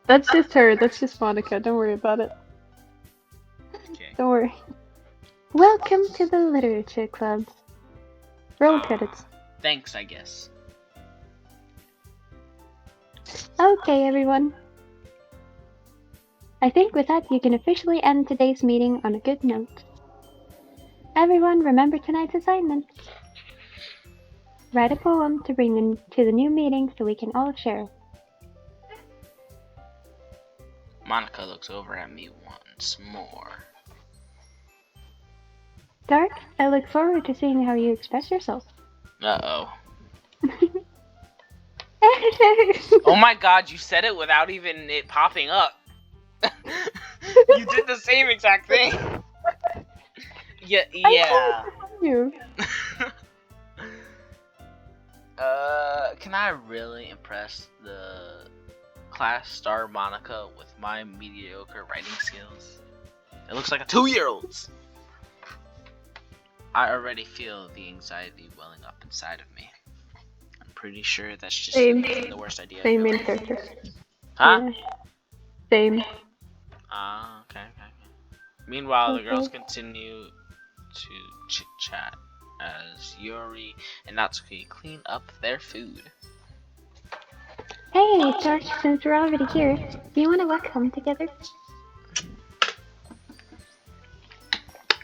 That's just her. That's just Monica. Don't worry about it. Okay. Don't worry. Welcome to the Literature Club. Roll credits. Thanks, I guess. Okay, everyone. I think with that, you can officially end today's meeting on a good note. Everyone, remember tonight's assignment. Write a poem to bring to the new meeting so we can all share. Monica looks over at me once more. Dark, I look forward to seeing how you express yourself. Uh-oh. Oh my god, you said it without even it popping up. You did the same exact thing. Yeah. You. Can I really impress the class star Monica with my mediocre writing skills? It looks like a 2-year-old's. I already feel the anxiety welling up inside of me. I'm pretty sure that's just the worst idea. Same main character. Huh? Yeah. Same. Okay. Meanwhile, the girls continue to chit-chat as Yuri and Natsuki clean up their food. Hey, Dark, since we're already here, do you want to walk home together?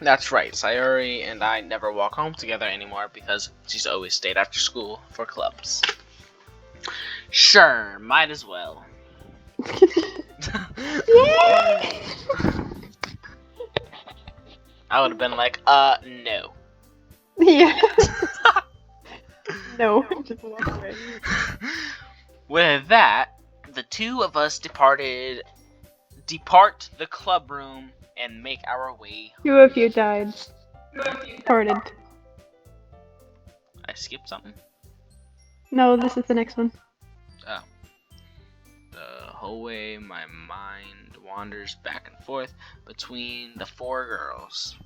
That's right, Sayuri and I never walk home together anymore because she's always stayed after school for clubs. Sure, might as well. Yay! I would have been like, no. Yeah. No, just walk away. With that, the two of us depart the club room and make our way. 2 of you died. Parted. I skipped something. No, this is the next one. Oh. The whole way my mind wanders back and forth between the 4 girls.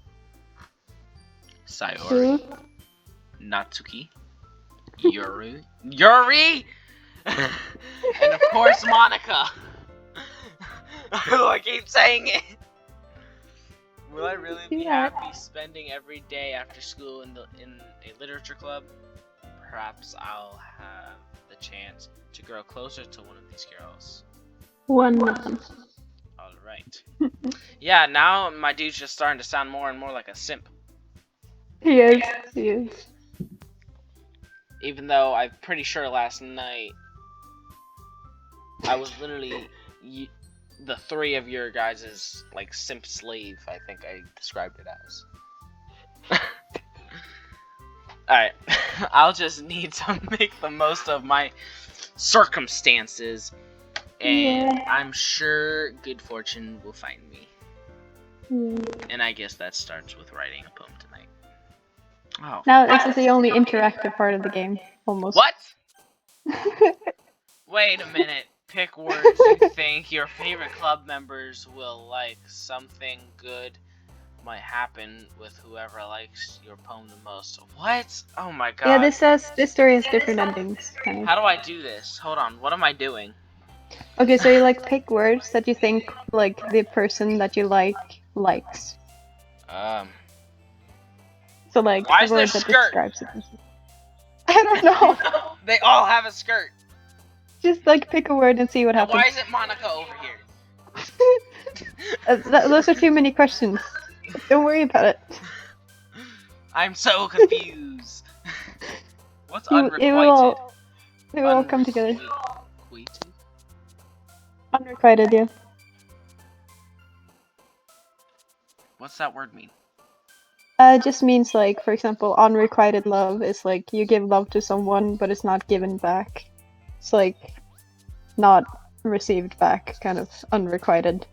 Sayori, Natsuki, Yuri, Yuri, and of course Monica. I keep saying it. Will I really be happy spending every day after school in a literature club? Perhaps I'll have the chance to grow closer to one of these girls. One of them. Alright. Yeah, now my dude's just starting to sound more and more like a simp. He is. He is. Even though I'm pretty sure last night I was literally the three of your guys' like simp slave, I think I described it as. Alright, I'll just need to make the most of my circumstances, and I'm sure good fortune will find me. And I guess that starts with writing a poem tonight. Oh. Now this is the only interactive part of the game, almost. What? Wait a minute. Pick words you think your favorite club members will like. Something good might happen with whoever likes your poem the most. What? Oh my god. Yeah, this story has different endings, kind of. How do I do this? Hold on. What am I doing? Okay, so you like pick words that you think like the person that you likes. So like Why the is there word that skirt? describes it. I don't know. They all have a skirt. Just like pick a word and see what Now, happens. why isn't Monica over here? Those are too many questions. Don't worry about it. I'm so confused. What's unrequited? It will all come together. Unrequited, yeah. What's that word mean? It just means like, for example, unrequited love is like you give love to someone, but it's not given back. It's like not received back, kind of unrequited.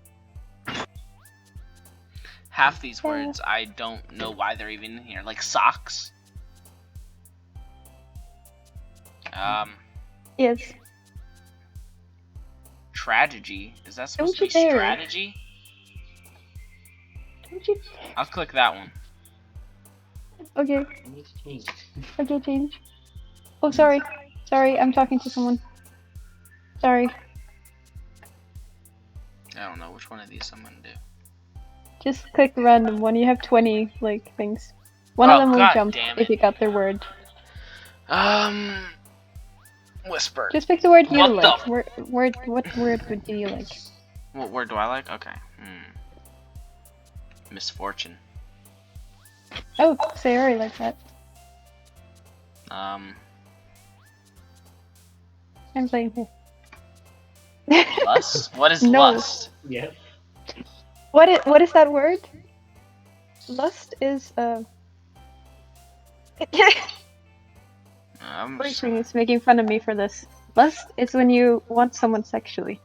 Half these words, I don't know why they're even in here. Like socks. Yes. Tragedy. Is that supposed Don't to be you dare. strategy? Don't you? I'll click that one. Okay. Okay, change. Oh, sorry. Sorry, I'm talking to someone. Sorry. I don't know which one of these I'm gonna do. Just click the random one. You have 20 like things. One of them will God jump damn if it. you got their word. Whisper. Just pick the word you What like. the- What word would you like? What word do I like? Okay. Misfortune. Oh, Sayori like that. Um, I'm playing here. lust? What is No. lust? Yeah. What is that word? Lust is It's making fun of me for this. Lust is when you want someone sexually.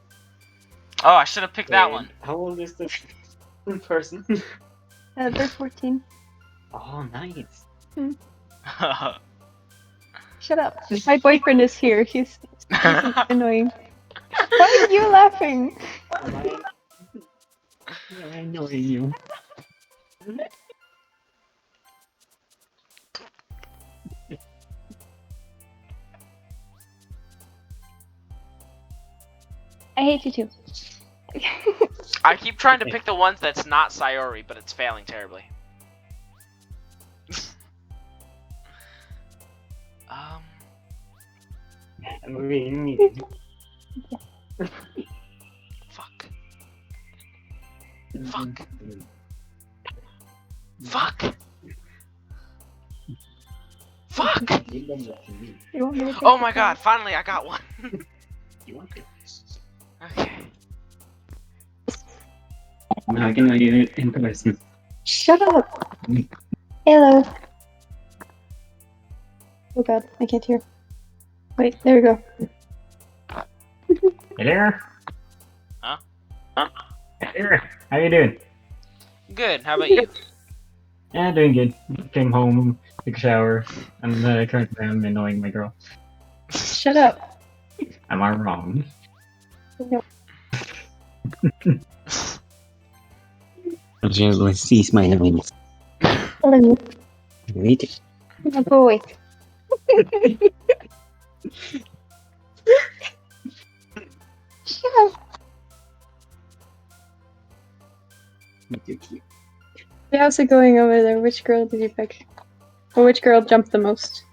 Oh, I should have picked that Wait, one. How old is this person? They're 14. Oh, nice. Shut up. My boyfriend is here. He's annoying. Why are you laughing? Am I annoying you? I hate you too. I keep trying to pick the ones that's not Sayori, but it's failing terribly. I'm being mean. Fuck. Fuck. Fuck. Fuck. You done that to me. You want me to take Oh the my car? god, finally I got one. You want to? Okay. No, I can know you in person. Shut up! Hello. Oh god, I can't hear. Wait, there we go. Hey there. Huh? Hey there. How you doing? Good, how about you? Yeah, doing good. Came home, took a shower, and currently I'm annoying my girl. Shut up. Am I wrong? No. She sees my annoyance. Hello. Meeting. Oh boy. How's it going over there? Which girl did you pick? Or which girl jumped the most?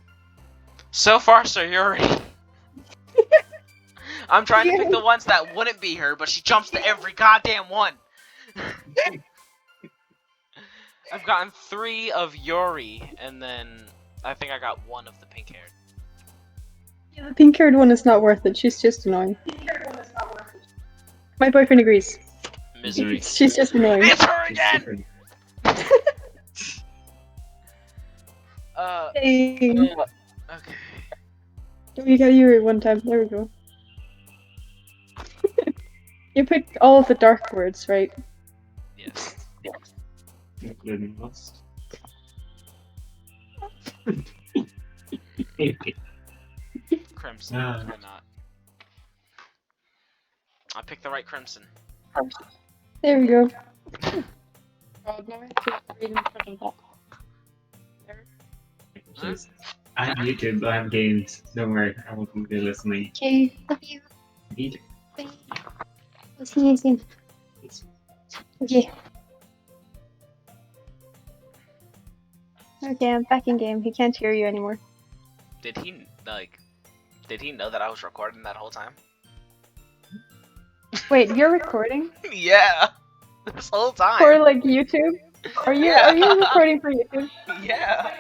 So far, Sayuri. I'm trying to pick the ones that wouldn't be her, but she jumps to every goddamn one. I've gotten 3 of Yuri, and then I think I got 1 of the pink-haired. Yeah, the pink-haired one is not worth it. She's just annoying. My boyfriend agrees. Misery. She's just annoying. It's her again! Dang. Okay. We got Yuri one time. There we go. You picked all of the dark words, right? Yes. Including us. Crimson, Ah. or not. I picked the right crimson. There we go. God, now I have to read in front of that. There. Jeez. I have YouTube, I have games. Don't worry, I will come be listening. Okay, love you. Eat. Bye. We'll see you soon. Okay. Okay, I'm back in game. He can't hear you anymore. Did he know that I was recording that whole time? Wait, you're recording? Yeah! This whole time! For like YouTube? Are you recording for YouTube? Yeah!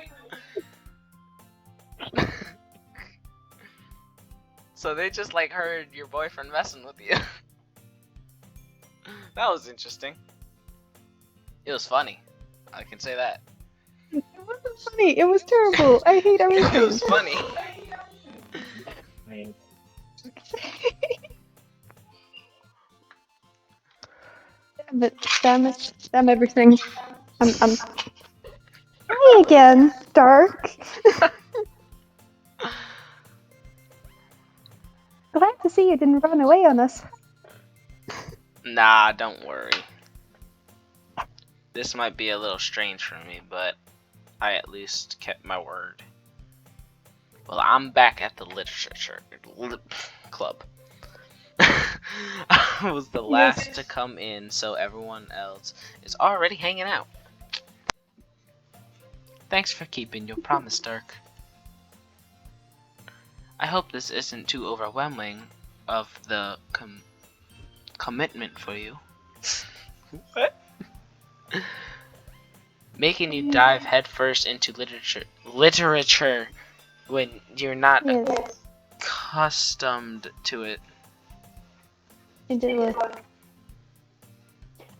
So they just like heard your boyfriend messing with you. That was interesting. It was funny. I can say that. It wasn't funny. It was terrible. I hate everything. It was funny. Damn it. Damn it. Damn everything. I'm Hi again, Dark. Glad to see you didn't run away on us. Nah, don't worry. This might be a little strange for me, but I at least kept my word. Well, I'm back at the literature club. I was the last to come in, so everyone else is already hanging out. Thanks for keeping your promise, Dirk. I hope this isn't too overwhelming of the commitment for you. What? Making you dive headfirst into literature when you're not Yes. accustomed to it.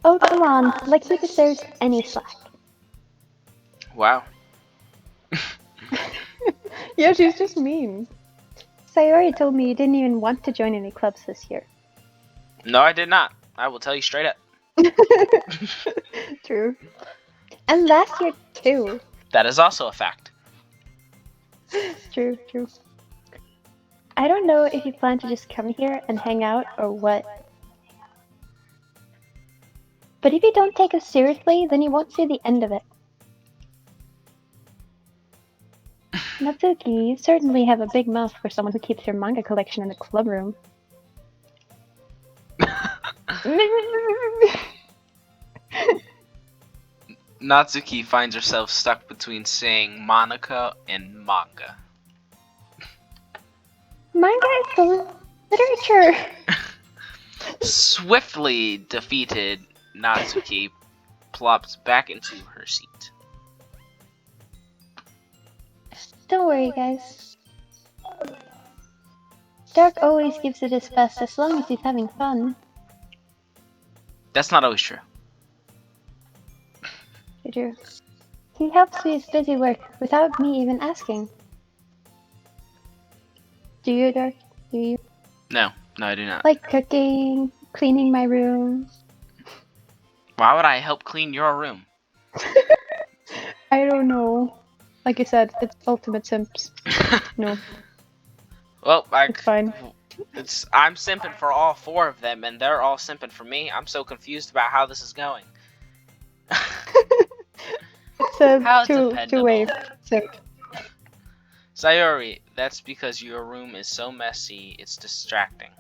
Oh, come on, like he deserves any slack. Wow. Yeah, she's just mean. Sayori told me you didn't even want to join any clubs this year. No, I did not. I will tell you straight up. True. And last year, too. That is also a fact. True. I don't know if you plan to just come here and hang out or what. But if you don't take us seriously, then you won't see the end of it. Natsuki, you certainly have a big mouth for someone who keeps your manga collection in the club room. Natsuki finds herself stuck between saying Monica and manga. Manga is the literature! Swiftly defeated, Natsuki plops back into her seat. Don't worry, guys. Dark always gives it his best as long as he's having fun. That's not always true. True. He helps with his busy work without me even asking. Do you, Dark? Do you? No, I do not. Like cooking, cleaning my room. Why would I help clean your room? I don't know. Like I said, it's ultimate simps. No, Well, it's fine. I'm simping for all 4 of them, and they're all simping for me. I'm so confused about how this is going. It's It's a How two dependable. way sync. Sayori, that's because your room is so messy, it's distracting.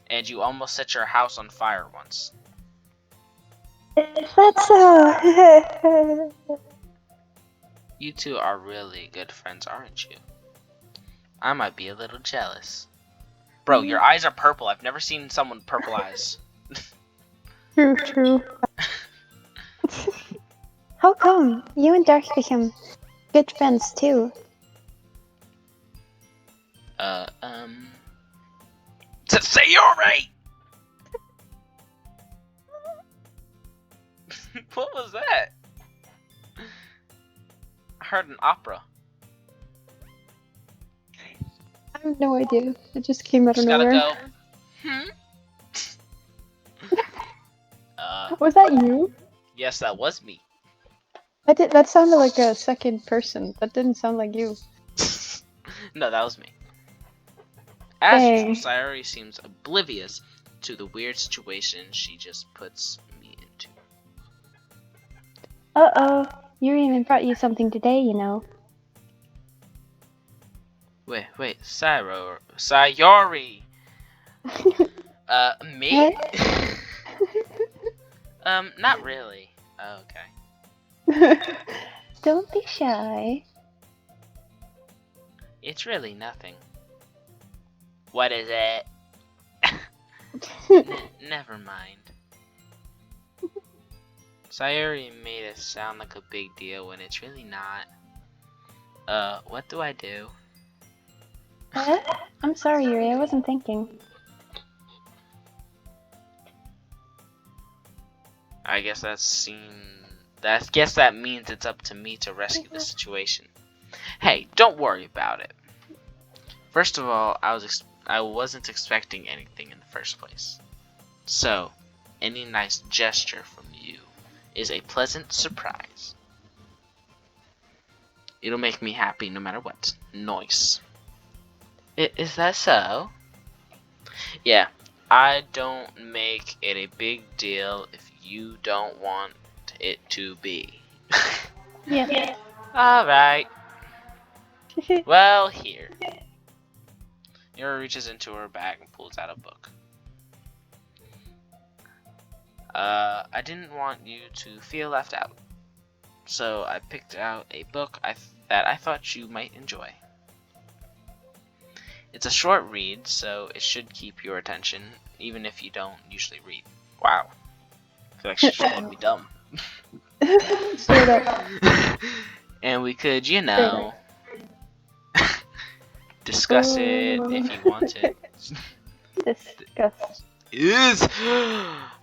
And you almost set your house on fire once. Is that so? You two are really good friends, aren't you? I might be a little jealous. Bro, your eyes are purple. I've never seen someone purple eyes. True. How come? You and Dark become good friends too. Sayori! What was that? I heard an opera. I have no idea. It just came out of Just gotta nowhere. go. Was that you? Yes, that was me. That sounded like a second person. That didn't sound like you. No, that was me. As Dang. usual, Sayori seems oblivious to the weird situation she just puts me into. Uh-oh. Yuri even brought you something today, you know. Wait, Sayori! Me? Not really. Oh, okay. Don't be shy. It's really nothing. What is it? Never mind. Sayori made it sound like a big deal when it's really not. What do I do? What? I'm sorry, Yuri. I wasn't thinking. I guess that means it's up to me to rescue the situation. Hey, don't worry about it. First of all, I wasn't expecting anything in the first place. So, any nice gesture from you is a pleasant surprise. It'll make me happy no matter what. Nice. Is that so? Yeah, I don't make it a big deal if you don't want it to be. Yeah. Alright. Well, here. Yuri reaches into her bag and pulls out a book. I didn't want you to feel left out, so I picked out a book that I thought you might enjoy. It's a short read, so it should keep your attention, even if you don't usually read. Wow. I feel like she just called me dumb. Straight up. And we could, discuss it if you wanted. Disgust.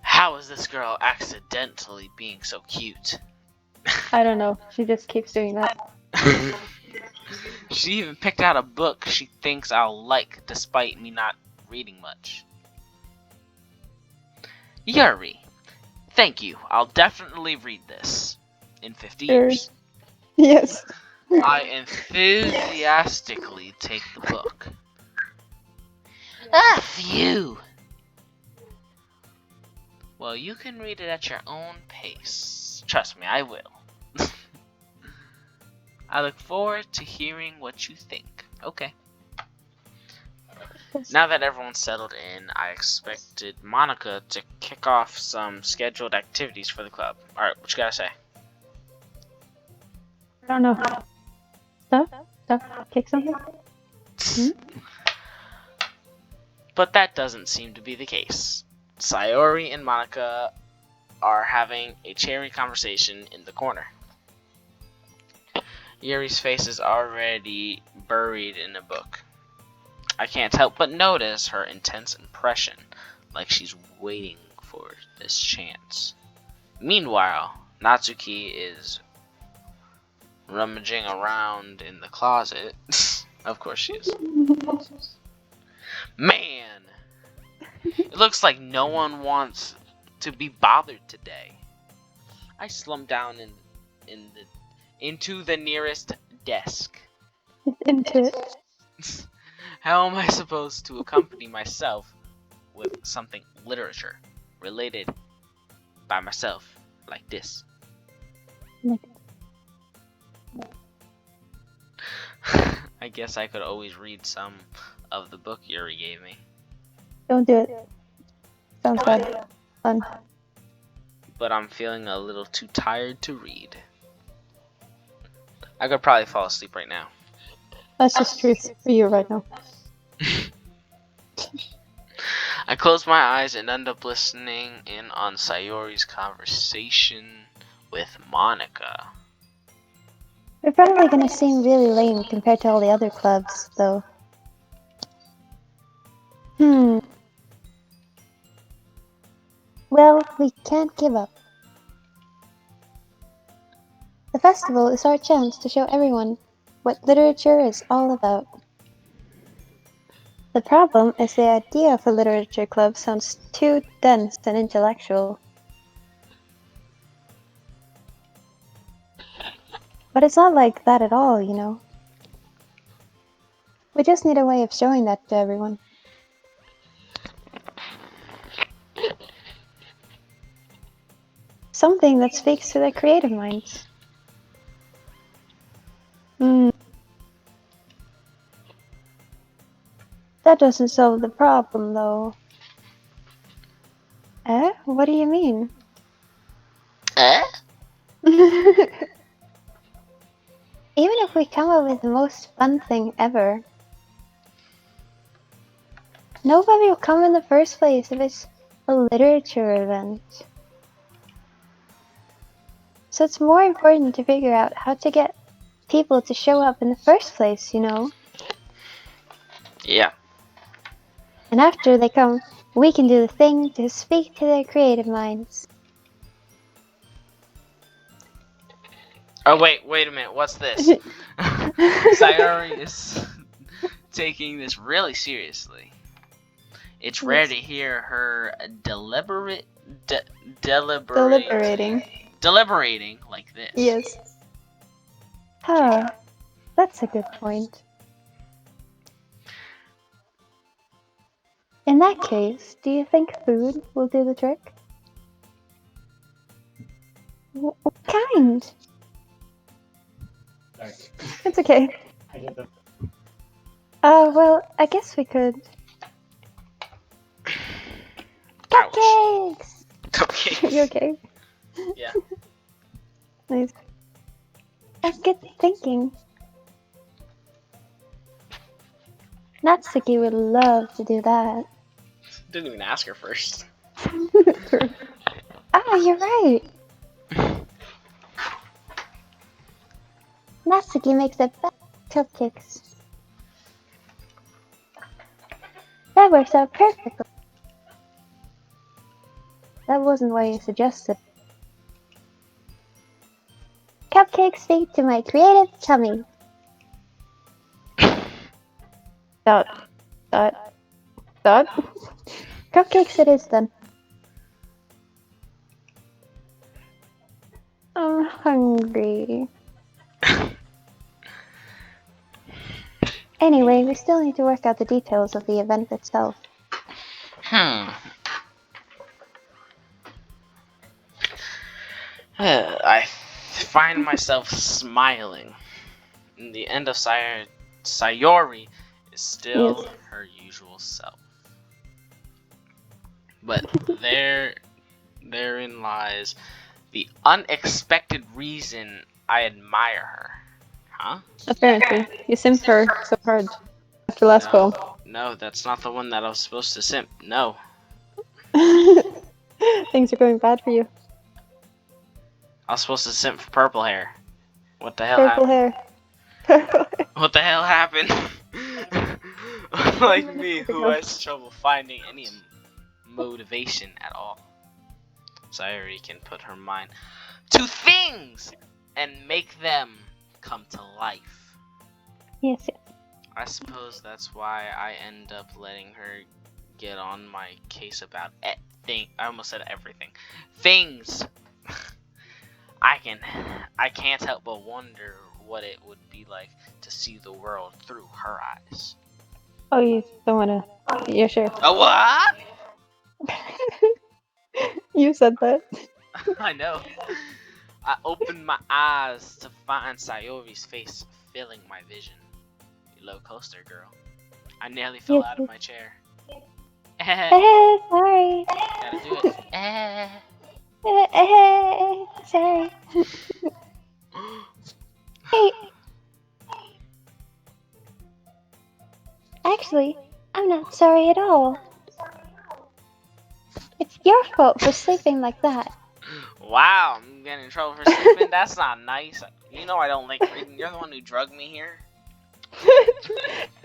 How is this girl accidentally being so cute? I don't know. She just keeps doing that. She even picked out a book she thinks I'll like, despite me not reading much. Yuri, thank you. I'll definitely read this in 50 years. Yes. I enthusiastically take the book. Ah, phew! Well, you can read it at your own pace. Trust me, I will. I look forward to hearing what you think. Okay. Now that everyone's settled in, I expected Monica to kick off some scheduled activities for the club. Alright, what you gotta say? I don't know. Stuff? Kick something? But that doesn't seem to be the case. Sayori and Monica are having a cheery conversation in the corner. Yuri's face is already buried in a book. I can't help but notice her intense impression, like she's waiting for this chance. Meanwhile, Natsuki is rummaging around in the closet. Of course she is. Man! It looks like no one wants to be bothered today. I slumped down into the nearest desk. Into it. How am I supposed to accompany myself with something literature related by myself like this? Like, I guess I could always read some of the book Yuri gave me. don't do it. Sounds bad. Fun. But I'm feeling a little too tired to read. I could probably fall asleep right now. That's just truth for you right now. I close my eyes and end up listening in on Sayori's conversation with Monica. We're probably gonna seem really lame compared to all the other clubs, though. Well, we can't give up. The festival is our chance to show everyone what literature is all about. The problem is the idea of a literature club sounds too dense and intellectual. But it's not like that at all, you know. We just need a way of showing that to everyone. Something that speaks to their creative minds. That doesn't solve the problem, though. Eh? What do you mean? Even if we come up with the most fun thing ever, nobody will come in the first place if it's a literature event. So it's more important to figure out how to get people to show up in the first place, you know? Yeah. And after they come, we can do the thing to speak to their creative minds. Oh, wait a minute. What's this? Sayori is taking this really seriously. It's rare to hear her deliberating like this. Yes. Huh. That's a good point. In that case, do you think food will do the trick? What kind? Sorry. It's okay. I did that. Well, I guess we could. Ouch. Cupcakes! Cupcakes. You okay? Yeah. Nice. That's good thinking. Natsuki would love to do that. Didn't even ask her first. Ah, you're right. Natsuki makes the best cupcakes. That works out perfectly. That wasn't what you suggested. Cupcakes speak to my creative tummy. Dot. Cupcakes it is then. I'm hungry. Anyway, we still need to work out the details of the event itself. I find myself smiling. And the end of Sayori is still her usual self. But therein lies the unexpected reason I admire her. Huh? Apparently, you simped her so hard after last poem. No, that's not the one that I was supposed to simp. No. Things are going bad for you. I was supposed to simp for purple hair. What the hell Purple happened? hair. What the hell happened? Like me, who has trouble finding any motivation at all. Sayori can put her mind to things and make them come to life. Yes. I suppose that's why I end up letting her get on my case about I almost said everything. Things. I can't help but wonder what it would be like to see the world through her eyes. Oh, you don't wanna. Yeah, sure. Oh, what? You said that. I know. I opened my eyes to find Sayori's face filling my vision. You low coaster, girl. I nearly fell out of my chair. Sorry. Gotta do it. Sorry. Hey. Actually, I'm not sorry at all. It's your fault for sleeping like that. Wow, I'm getting in trouble for sleeping? That's not nice. You know I don't like reading. You're the one who drugged me here.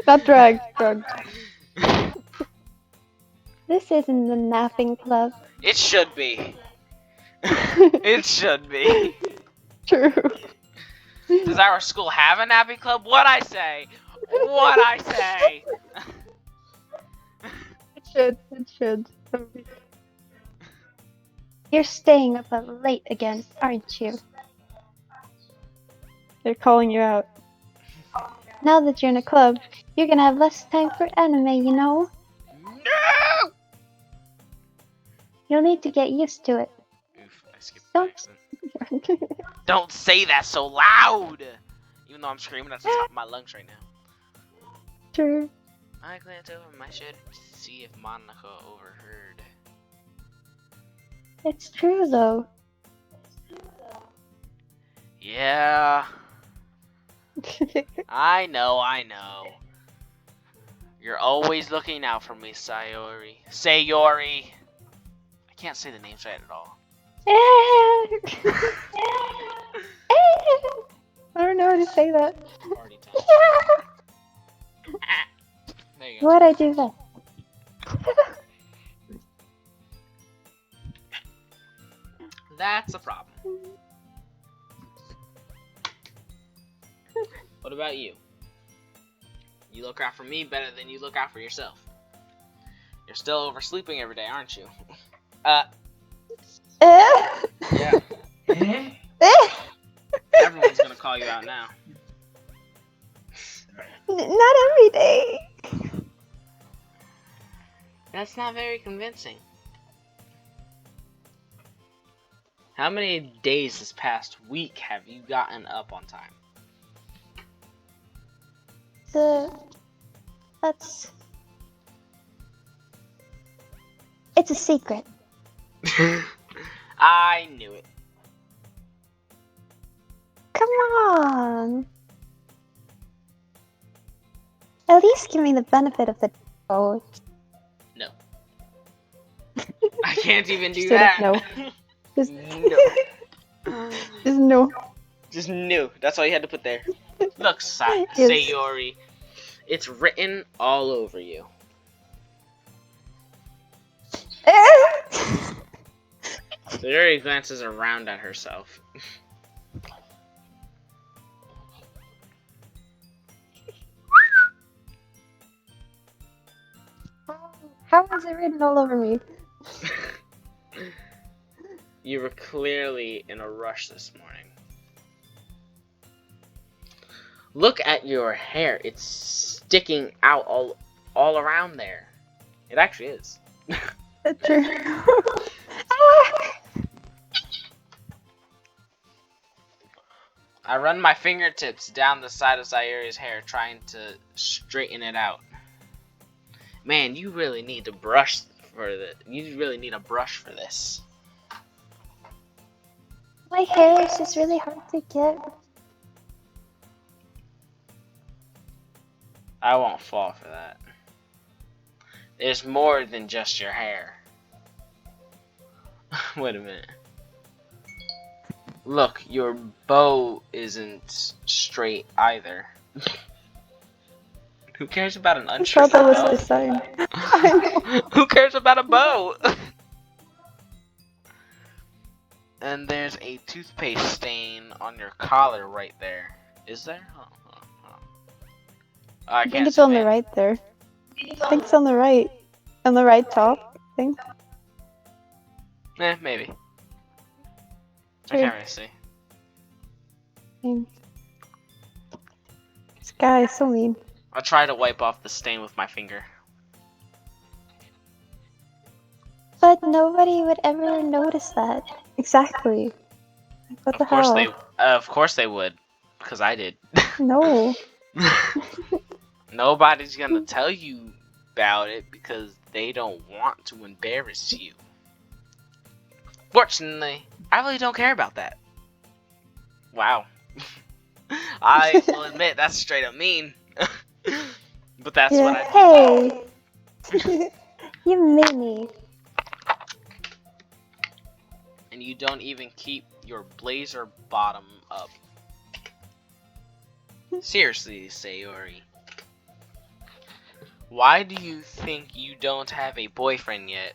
Not drugged. Drugged. This isn't the napping club. It should be. It should be. True. Does our school have a napping club? What'd I say? What'd I say? It should. It should. You're staying up late again, aren't you? They're calling you out. Now that you're in a club, you're gonna have less time for anime, you know? No! You'll need to get used to it. Oof, I skipped the accent. Don't say that so loud! Even though I'm screaming at the top of my lungs right now. True. I glanced over my shoulder to see if Monica overheard. It's true though. Yeah, I know. You're always looking out for me, Sayori. Sayori! I can't say the names right at all. I don't know how to say that. Party time. There you go. What'd I do then? That's a problem. What about you? You look out for me better than you look out for yourself. You're still oversleeping every day, aren't you? Yeah. Everyone's gonna call you out now. Not every day. That's not very convincing. How many days this past week have you gotten up on time? It's a secret. I knew it. Come on. At least give me the benefit of the doubt. No. I can't even do Straight that. up no. Just No. Just no. Just no. That's all you had to put there. Look, Yes. Sayori. It's written all over you. Sayori glances around at herself. How is it written all over me? You were clearly in a rush this morning. Look at your hair. It's sticking out all around there. It actually is. That's true. I run my fingertips down the side of Sayori's hair, trying to straighten it out. Man, you really need to brush for this. You really need a brush for this. My hair is just really hard to get. I won't fall for that. There's more than just your hair. Wait a minute. Look, your bow isn't straight either. Who cares about an I unstraight thought that bow? was design. Who cares about a bow? And there's a toothpaste stain on your collar right there. Is there? Oh. I I can't think it's zoom on the in. right there. I think it's on the right. On the right top, I think. Maybe. I True. can't really see. This guy is so mean. I'll try to wipe off the stain with my finger. But nobody would ever notice that. Exactly. What the Of course hell? of course they would, because I did. No. Nobody's gonna tell you about it because they don't want to embarrass you. Fortunately, I really don't care about that. Wow. I will admit that's straight up mean. But that's what I do. Hey, you meanie. And you don't even keep your blazer bottom up. Seriously, Sayori. Why do you think you don't have a boyfriend yet?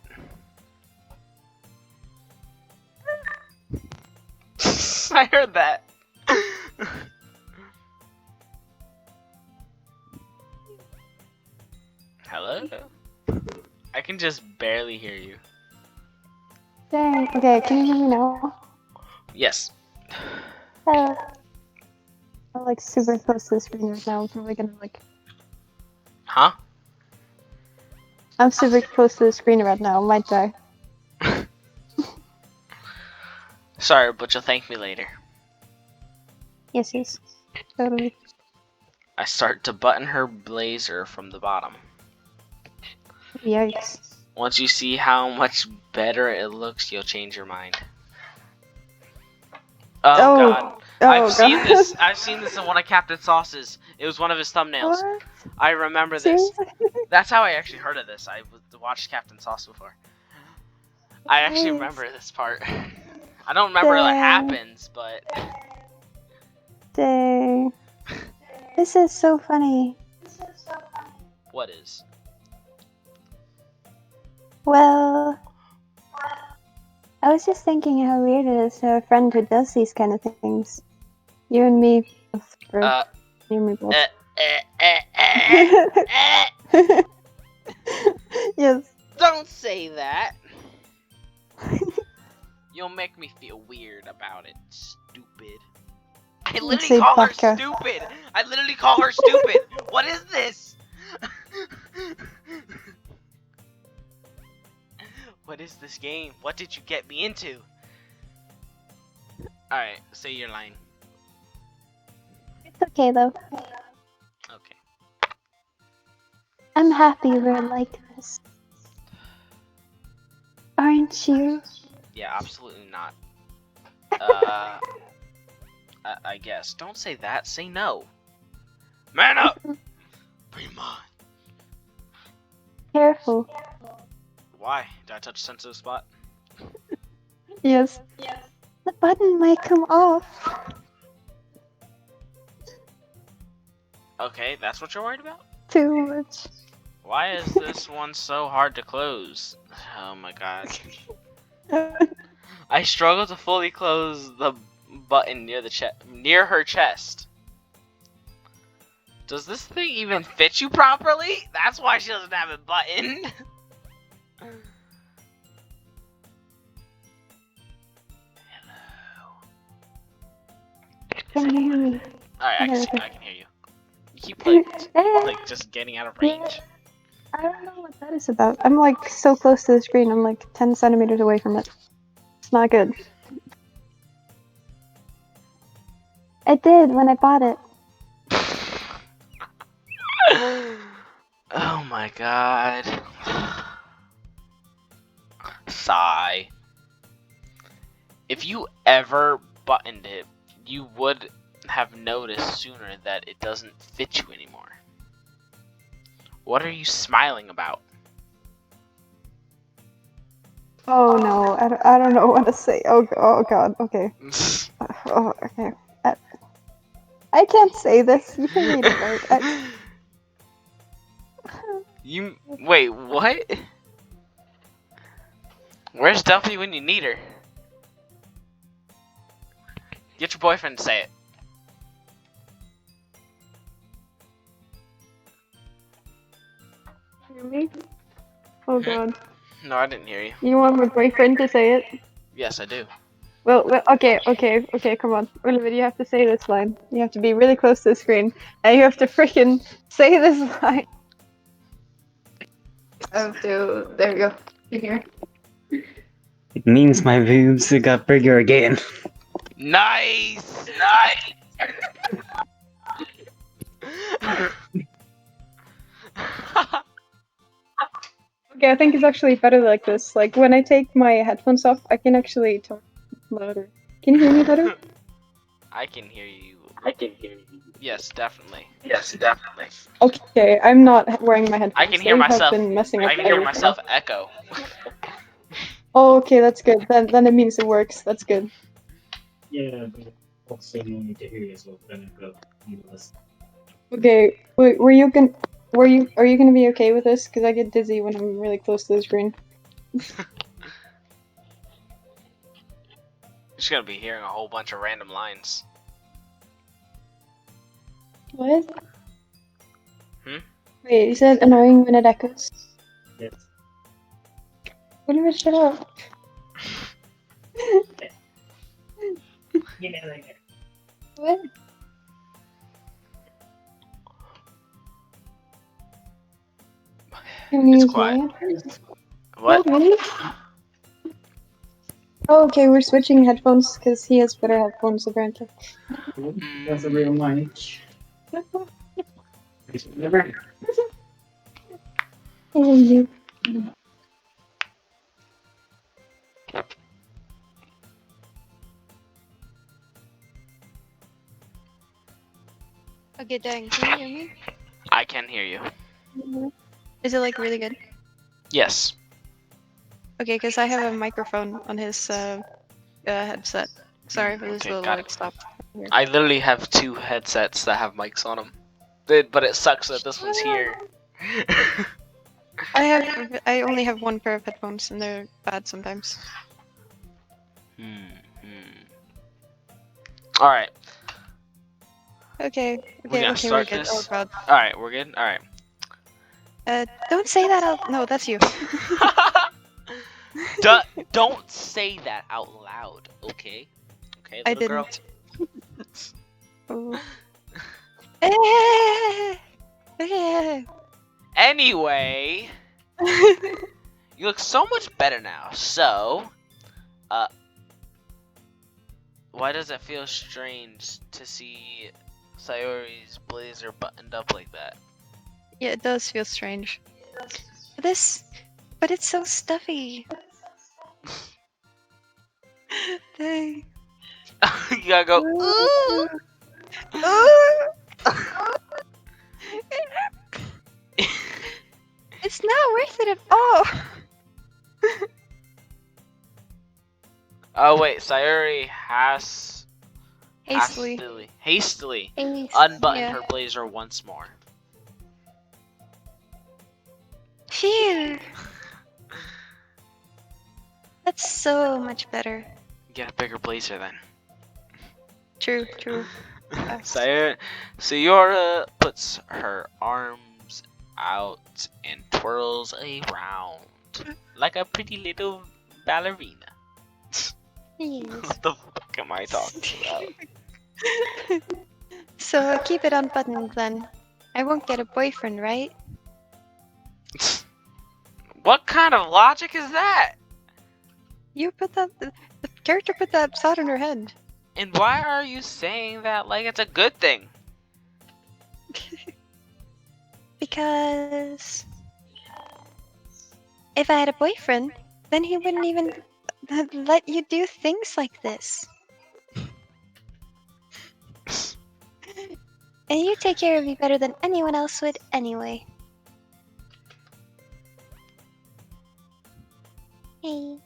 I heard that. Hello? I can just barely hear you. Dang. Okay, can you hear me now? Yes. I'm like super close to the screen right now. I'm probably gonna like. Huh? I'm super close to the screen right now. Might die. Sorry, but you'll thank me later. Yes, yes. Totally. I start to button her blazer from the bottom. Yikes. Once you see how much better it looks, you'll change your mind. Oh god. I've seen this. I've seen this in one of Captain Sauce's. It was one of his thumbnails. What? I remember this. Seriously? That's how I actually heard of this. I watched Captain Sauce before. I actually Nice. remember this part. I don't remember what happens, but Dang. This is so funny. what is? Well, I was just thinking how weird it is to have a friend who does these kind of things. You and me both. Or you and me both. Yes. Don't say that. You'll make me feel weird about it, stupid. I literally say call her baka. stupid. I literally call her stupid. What is this? What is this game? What did you get me into? Alright, say your line. It's okay though. Okay. I'm happy we're like this. Aren't you? Yeah, absolutely not. I guess. Don't say that. Say no. Man up! Be mine. Careful. Why? Did I touch a sensitive spot? Yes. The button might come off. Okay, that's what you're worried about? Too much. Why is this one so hard to close? Oh my god. I struggle to fully close the button near her chest. Does this thing even fit you properly? That's why she doesn't have a button. Can you hear me? Alright, Okay. I can hear you. You keep like just getting out of range. I don't know what that is about. I'm like so close to the screen. I'm like 10 centimeters away from it. It's not good. I did when I bought it. Oh my god. Sigh. If you ever buttoned it, you would have noticed sooner that it doesn't fit you anymore. What are you smiling about? Oh no, I don't know what to say. Oh god, okay. Oh, okay. I can't say this. You can read it, right? You wait, what? Where's Duffy when you need her? Get your boyfriend to say it. Hear me? Oh god. No, I didn't hear you. You want my boyfriend to say it? Yes, I do. Well, okay, come on. Olivia, you have to say this line. You have to be really close to the screen, and you have to freaking say this line. There you go. You hear? It means my boobs got bigger again. Nice. Okay, I think it's actually better like this. Like when I take my headphones off, I can actually talk louder. Can you hear me better? I can hear you. Yes, definitely. Okay, I'm not wearing my headphones. I can hear They myself. have been messing up I can hear everything. myself echo. Oh, okay, that's good. Then it means it works. That's good. Yeah, but also you need to hear you as well. Then I go. Okay, wait, are you gonna be okay with this? Because I get dizzy when I'm really close to the screen. Just gonna be hearing a whole bunch of random lines. What? Hmm? Wait, you said annoying when it echoes? Yes. Whatever, shut up. You know, like, What? Can we It's use my quiet. headphones? What? Oh, really? Oh, okay, we're switching headphones because he has better headphones apparently. that's a real mic. Never. Oh, you. Okay, dang. Can you hear me? I can hear you. Is it like really good? Yes. Okay, because I have a microphone on his headset. Sorry for this Okay, little got like it. stop. I literally have 2 headsets that have mics on them. But it sucks that this one's here. I only have one pair of headphones and they're bad sometimes. Alright, Okay, we're okay, gonna we're start good. Oh this. god. Alright, we're good? Alright. Don't say that out. No, that's you. Don't say that out loud, okay? Okay, I little girl? didn't. Oh. Eh, eh. Anyway, you look so much better now. So, why does it feel strange to see Sayori's blazer buttoned up like that? Yeah, it does feel strange. But it's so stuffy. Dang. You gotta go, ooh! It's not worth it at all. Oh wait, Sayori Hastily. hastily Ace. unbuttoned Yeah. her blazer once more. Phew. That's so much better. Get a bigger blazer then. True, true. Facts. Sayora puts her arms out and twirls around like a pretty little ballerina. Yes. What the fuck am I talking about? So keep it unbuttoned then. I won't get a boyfriend, right? What kind of logic is that? You put that. The character put that thought in her head. And why are you saying that like it's a good thing? Because if I had a boyfriend, then he wouldn't even let you do things like this. And you take care of me better than anyone else would anyway. Hey.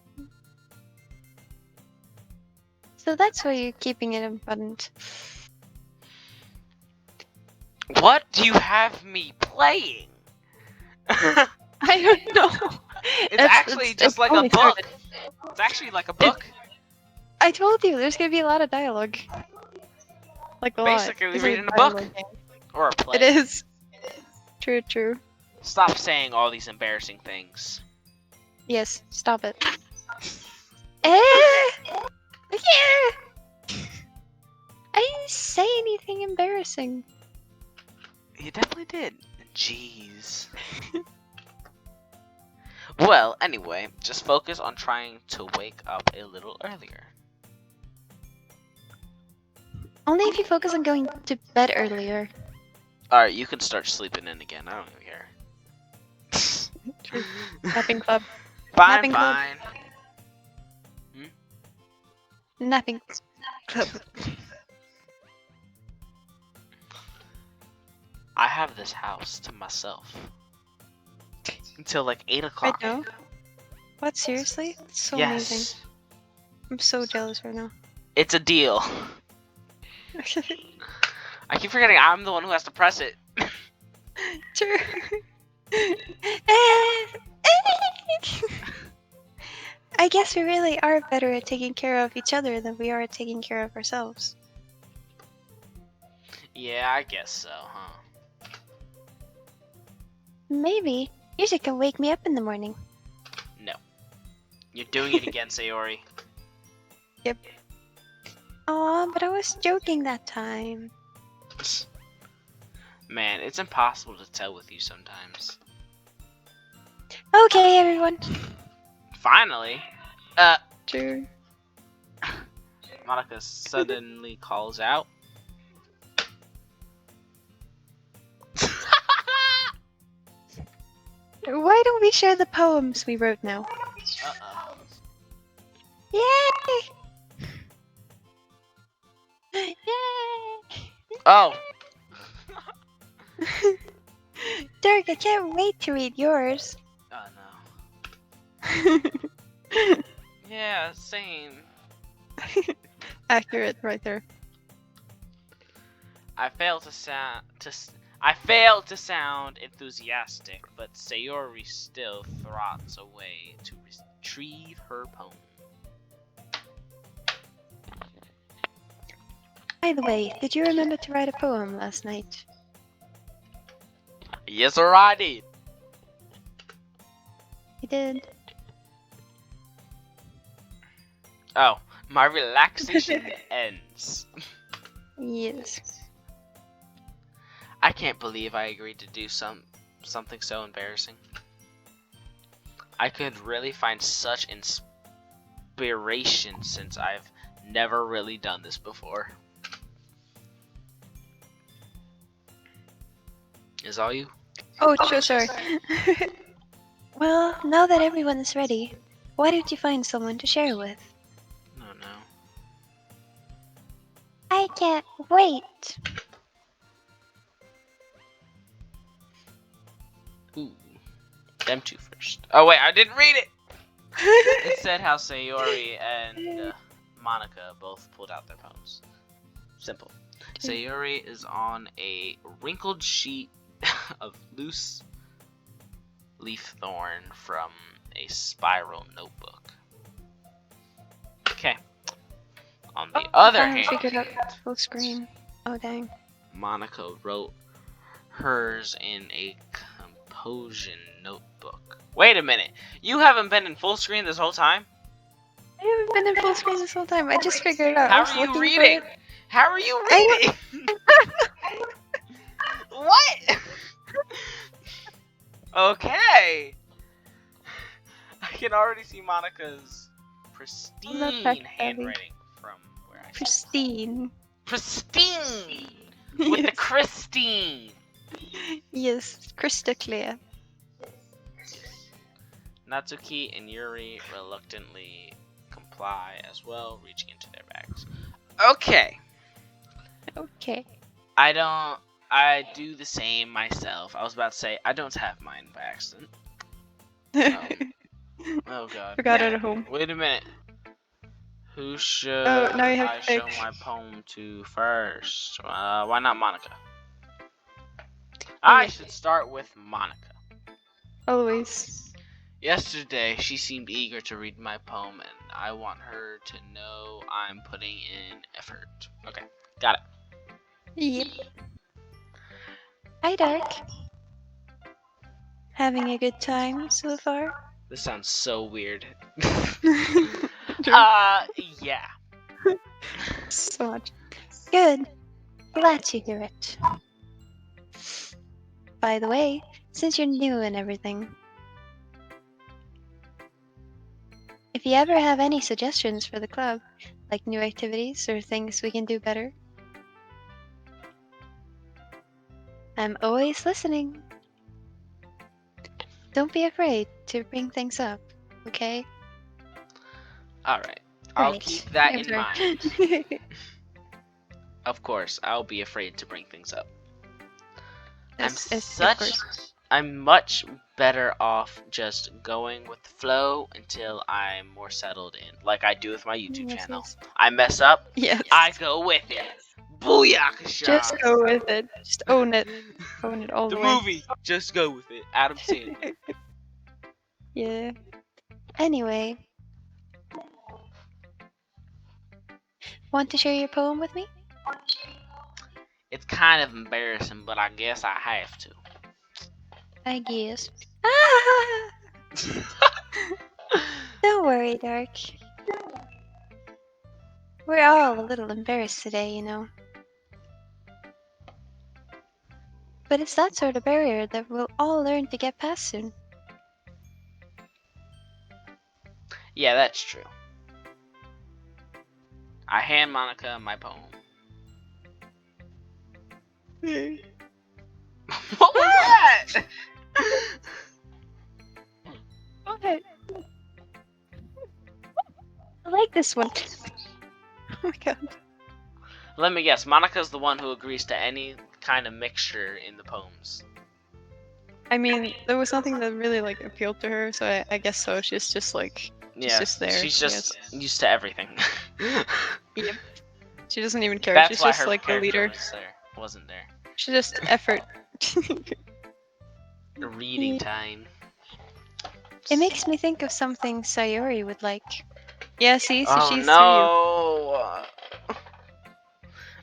So that's why you're keeping it unbuttoned. What do you have me playing? I don't know. It's actually just like a only book. started. It's actually like a book. I told you, there's gonna be a lot of dialogue. Like a lot. Basically This is reading a book. dialogue game. Or a play. It is. True, true. Stop saying all these embarrassing things. Yes, stop it. Yeah. I didn't say anything embarrassing. You definitely did. Jeez. Well, anyway, just focus on trying to wake up a little earlier. Only if you focus on going to bed earlier. Alright, you can start sleeping in again. I don't even care. True. Napping club. Fine, Napping club. fine. Napping club. I have this house to myself. Until like 8 Right o'clock. now? What, seriously? That's so amazing. Yes. I'm so jealous right now. It's a deal. I keep forgetting I'm the one who has to press it. True. I guess we really are better at taking care of each other than we are at taking care of ourselves. Yeah, I guess so, huh? Maybe. You should come wake me up in the morning. No. You're doing it again, Sayori. Yep. Aw, but I was joking that time. Man, it's impossible to tell with you sometimes. Okay, everyone. Finally. True. Monica suddenly calls out. Why don't we share the poems we wrote now? Uh-oh. Yay! Yay! Oh! Dirk, I can't wait to read yours. Oh no. Yeah, same. Accurate, right there. I failed to sound enthusiastic, but Sayori still throts away to retrieve her poem. By the way, did you remember to write a poem last night? Yes, sir, I did. You did. Oh, my relaxation ends. Yes. I can't believe I agreed to do something so embarrassing. I could really find such inspiration since I've never really done this before. Is all you? Oh, sure, sorry. Well, now that everyone is ready, why don't you find someone to share with? No, no. I can't wait. Ooh. Them two first. Oh wait, I didn't read it! It said how Sayori and Monica both pulled out their poems. Simple. Sayori is on a wrinkled sheet of loose leaf thorn from a spiral notebook. Okay. On the other I hand, figured out full screen. Oh, dang. Monica wrote hers in a composition notebook. Wait a minute. You haven't been in full screen this whole time? I haven't been in full screen this whole time. I just figured it out. I How was are you looking for reading? it. How are you I reading? What? Okay. I can already see Monica's I'm not pristine tech savvy. handwriting from where I sit. Pristine. Pristine! With the Yes. Christine! Yes, crystal clear. Natsuki and Yuri reluctantly comply as well, reaching into their bags. Okay. Okay. I do the same myself. I was about to say, I don't have mine by accident. Oh god. Forgot it at home. Wait a minute. Who should Oh, now you have I to show pick. my poem to first? Why not Monica? I Okay. should start with Monica. Always. Yesterday, she seemed eager to read my poem, and I want her to know I'm putting in effort. Okay, got it. Yep. Hi, Dirk. Having a good time so far? This sounds so weird. True. Yeah. So much. Good. Glad to hear it. By the way, since you're new and everything, if you ever have any suggestions for the club, like new activities or things we can do better, I'm always listening. Don't be afraid to bring things up, okay? Alright. I'll Right. keep that I'm in sorry. mind. Of course, I'll be afraid to bring things up. Of course. I'm much better off just going with the flow until I'm more settled in, like I do with my YouTube Yes, channel. yes. I mess up, Yes. I go with it. Booyakasha! Just go with it. Just own it. Own it all The the way. movie, just go with it. Adam Sandler. Yeah. Anyway. Want to share your poem with me? It's kind of embarrassing, but I guess I have to. I guess. Ah! Don't worry, Dark. We're all a little embarrassed today, you know. But it's that sort of barrier that we'll all learn to get past soon. Yeah, that's true. I hand Monica my poem. What was that? Okay. I like this one. Oh my god. Let me guess, Monica's the one who agrees to any kind of mixture in the poems. I mean, there was nothing that really like appealed to her, so I guess so. She's just like, Yeah, just there. she's I just guess. used to everything. Yep. She doesn't even care. That's She's why just her like the character leader. wasn't there. She's just effort. Reading time. It makes me think of something Sayori would like. Yeah, see, so Oh she's through you. no!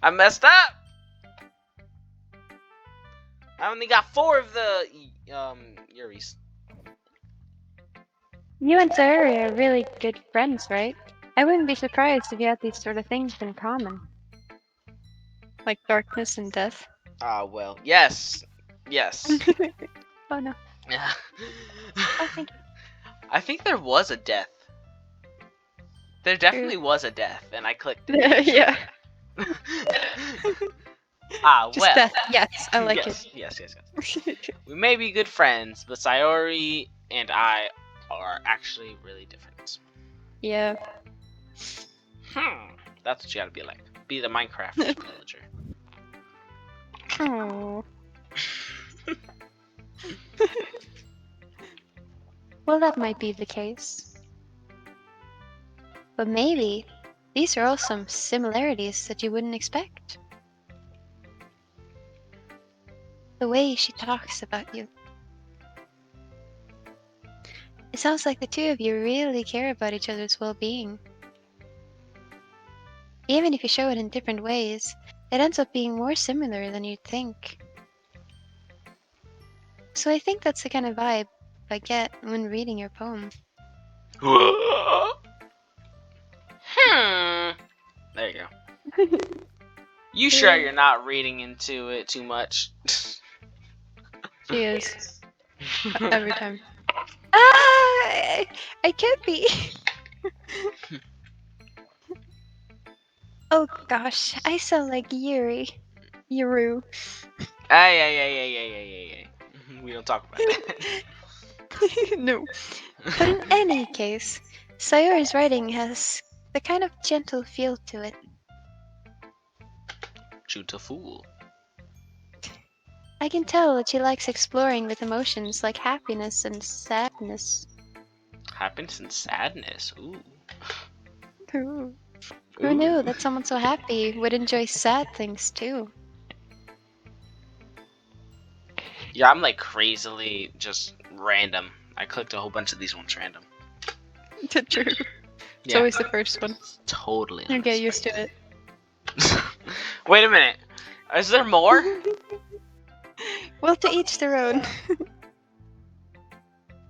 I messed up. I only got 4 of the Yuris. You and Sayori are really good friends, right? I wouldn't be surprised if you had these sort of things in common. Like darkness and death. Ah, well, yes, yes. Oh no. Yeah. Oh, thank you. I think there was a death. There definitely was a death, and I clicked it. Yeah. Ah, Just well. death. Yes, I like yes. it. We may be good friends, but Sayori and I are actually really different. Yeah. That's what you gotta be like. Be the Minecraft villager. Oh. Well, that might be the case. But maybe these are all some similarities that you wouldn't expect. The way she talks about you. It sounds like the two of you really care about each other's well-being. Even if you show it in different ways, it ends up being more similar than you'd think. So I think that's the kind of vibe I get when reading your poem. There you go. You sure you're not reading into it too much? She is. Every time. Ah! I can't be. Oh gosh, I sound like Yuri. Yuru. Ay. We don't talk about that. No. But in any case, Sayori's writing has the kind of gentle feel to it. Shoot a fool. I can tell that she likes exploring with emotions like happiness and sadness. Happiness and sadness. Ooh. Ooh. Who knew that someone so happy would enjoy sad things too? Yeah, I'm like crazily just random. I clicked a whole bunch of these ones random. True. It's Yeah. always the first one. Totally. You get used to it. Wait a minute. Is there more? Well, to each their own.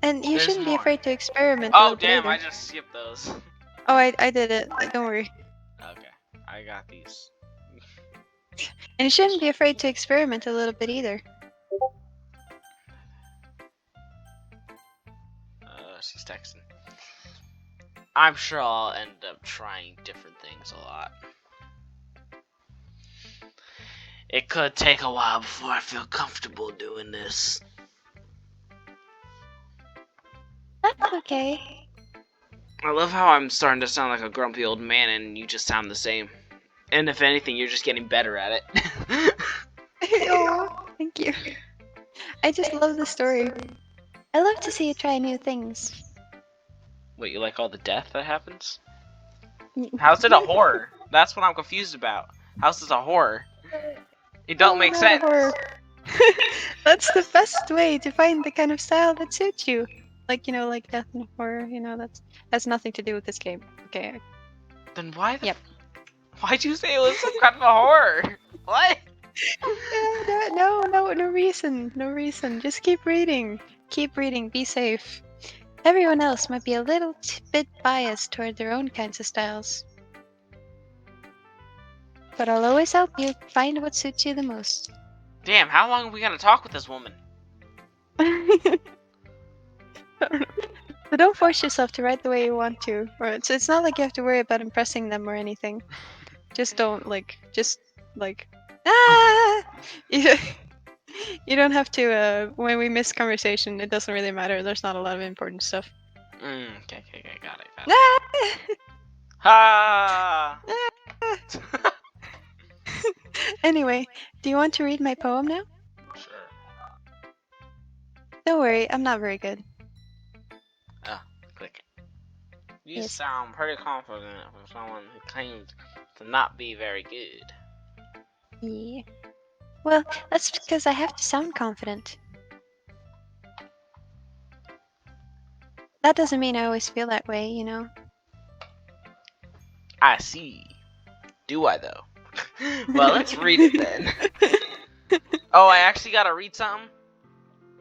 And you There's shouldn't be more. afraid to experiment a Oh little bit damn! either. I just skipped those. Oh, I did it. Don't worry. Okay, I got these. And you shouldn't be afraid to experiment a little bit either. She's texting. I'm sure I'll end up trying different things a lot. It could take a while before I feel comfortable doing this. That's okay. I love how I'm starting to sound like a grumpy old man and you just sound the same. And if anything, you're just getting better at it. Oh, thank you. I just love the story. I love to see you try new things. Wait, you like all the death that happens? How's it a horror? That's what I'm confused about. How's this a horror? It don't make not a sense. horror. That's the best way to find the kind of style that suits you. Like, you know, like death and horror, you know, that's has nothing to do with this game. Okay. Then why the Yep. why'd you say it was some kind of a horror? What? No reason. No reason. Just keep reading. Keep reading. Be safe. Everyone else might be a little bit biased toward their own kinds of styles. But I'll always help you find what suits you the most. Damn, how long are we gonna talk with this woman? So don't force yourself to write the way you want to. Or it's not like you have to worry about impressing them or anything. Just don't ah. You, you don't have to. When we miss conversation, it doesn't really matter. There's not a lot of important stuff. Okay, got it. Ah! Ha! Anyway, do you want to read my poem now? Sure. Don't worry, I'm not very good. Click. You Yes. sound pretty confident for someone who claims to not be very good. Yeah. Well, that's because I have to sound confident. That doesn't mean I always feel that way, you know? I see. Do I though? Well, let's read it then. Oh, I actually gotta read something?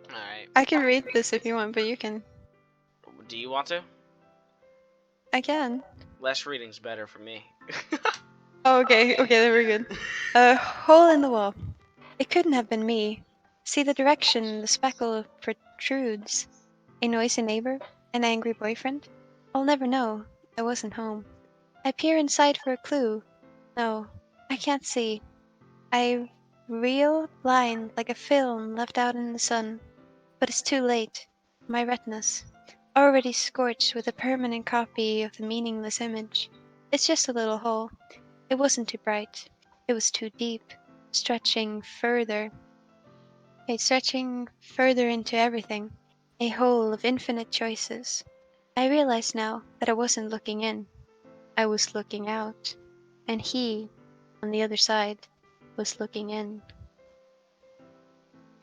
Alright. I can read this if you want, but you can. Do you want to? I can. Less reading's better for me. Oh, okay, then we're good. A hole in the wall. It couldn't have been me. See the direction the speckle protrudes. A noisy neighbor? An angry boyfriend? I'll never know. I wasn't home. I peer inside for a clue. No, I can't see. I reel blind like a film left out in the sun. But it's too late. My retinas, already scorched with a permanent copy of the meaningless image. It's just a little hole. It wasn't too bright. It was too deep, stretching further. Stretching further into everything. A hole of infinite choices. I realize now that I wasn't looking in. I was looking out. And he, on the other side, was looking in.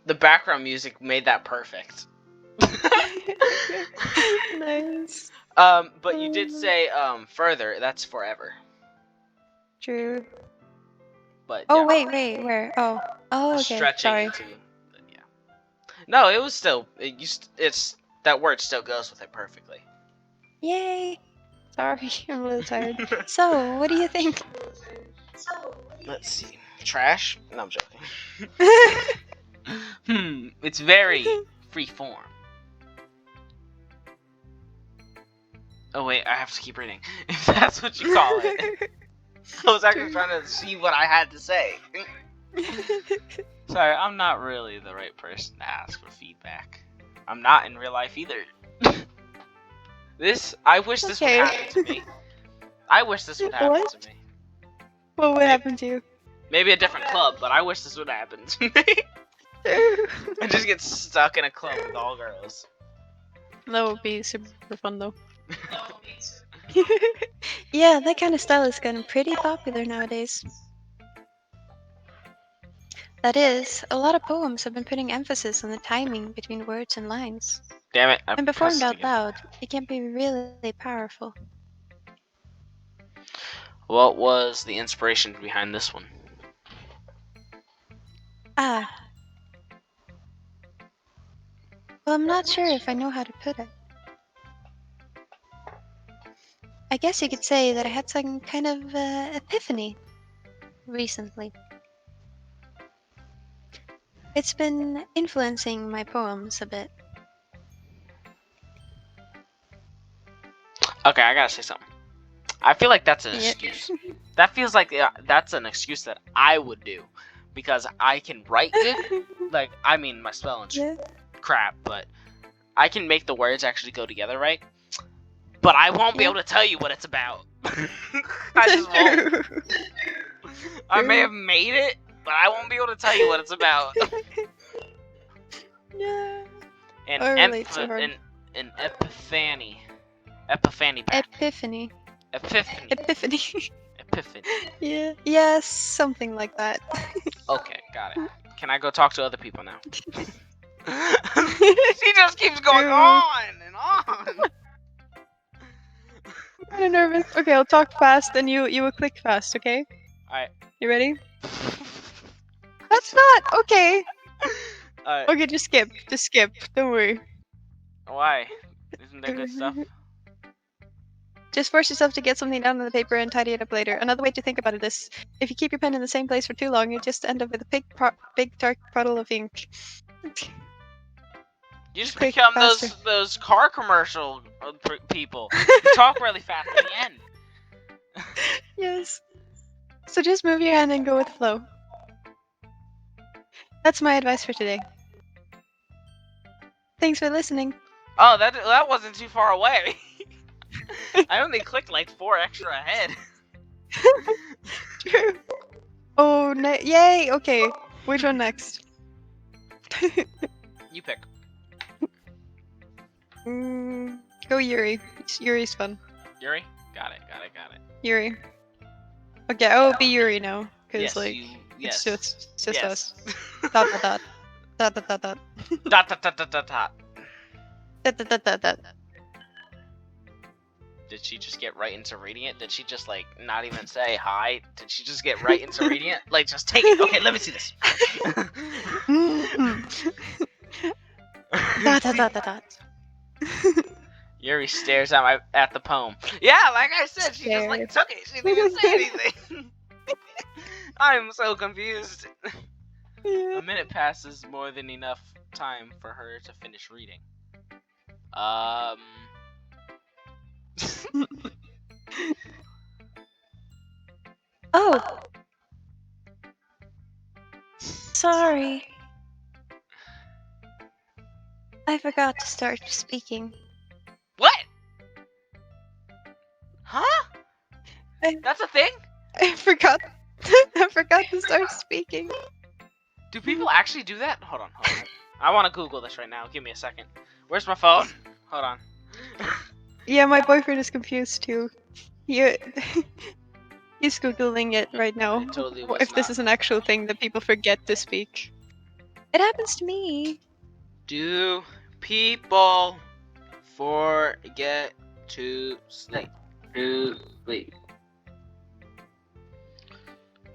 The background music made that perfect. Nice. But you did say further. That's forever. True. But Oh, yeah. wait, where? Oh, okay, Stretching sorry. into. Yeah. No, it was still. It's that word still goes with it perfectly. Yay! Sorry, I'm a little tired. So, what do you think? Let's see. Trash? No, I'm joking. It's very free form. Oh wait, I have to keep reading. If that's what you call it. I was actually trying to see what I had to say. Sorry, I'm not really the right person to ask for feedback. I'm not in real life either. I wish this would happen to me. I wish this would happen What? to me. What would happen to you? Maybe a different club, but I wish this would happen to me. I just get stuck in a club with all girls. That would be super fun though. Yeah, that kind of style is getting pretty popular nowadays. That is, a lot of poems have been putting emphasis on the timing between words and lines. Damn it, I When pressed performed it out again. loud, it can be really powerful. What was the inspiration behind this one? Ah. Well, I'm not sure if I know how to put it. I guess you could say that I had some kind of epiphany recently. It's been influencing my poems a bit. Okay, I gotta say something. I feel like that's an Yeah. excuse. That feels like that's an excuse that I would do. because I can write it. Like, I mean, my spelling's Yeah. crap, but I can make the words actually go together right. But I won't be Yeah. able to tell you what it's about. I just won't. True. I may have made it, but I won't be able to tell you what it's about. Yeah. An I relate to her. an epiphany. Epiphany pack. Epiphany. Epiphany. Epiphany. Epiphany. Yeah. Yes, something like that. Okay, got it. Can I go talk to other people now? She just keeps going True. on and on. I'm kind of nervous. Okay, I'll talk fast, and you will click fast. Okay. Alright. You ready? That's not okay. Alright. Okay, just skip. Just skip. Don't worry. Why? Isn't there good stuff? Just force yourself to get something down on the paper and tidy it up later. Another way to think about it is, if you keep your pen in the same place for too long, you just end up with a big dark puddle of ink. You just Quick, become faster. those car commercial people. You talk really fast at the end. Yes. So just move your hand and go with the flow. That's my advice for today. Thanks for listening. Oh, that wasn't too far away. I only clicked like 4 extra ahead. True. Oh, yay! Okay, which one next? You pick. Go Yuri. Yuri's fun. Yuri? Got it. Yuri. Okay, I will be Yuri now, cause Yes, like yes. it's just Yes. us. Dot dot dot. Dot dot dot dot. Dot dot dot dot dot dot. Dot dot dot dot dot. Did she just get right into reading it? Did she just like not even say hi? Did she just get right into reading it? Like just take it. Okay, let me see this. Dot dot dot dot dot. Yuri stares at the poem. Yeah, like I said, she just like took it. She didn't even say anything. I'm so confused. Yeah. A minute passes, more than enough time for her to finish reading. Oh. Sorry. I forgot to start speaking. What? Huh? I- That's a thing? I forgot. I forgot to start speaking. Do people actually do that? Hold on. I want to Google this right now. Give me a second. Where's my phone? Hold on. Yeah, my boyfriend is confused too. He, he's googling it right now. It totally was If this not. is an actual thing that people forget to speak. It happens to me. Do people forget to sleep?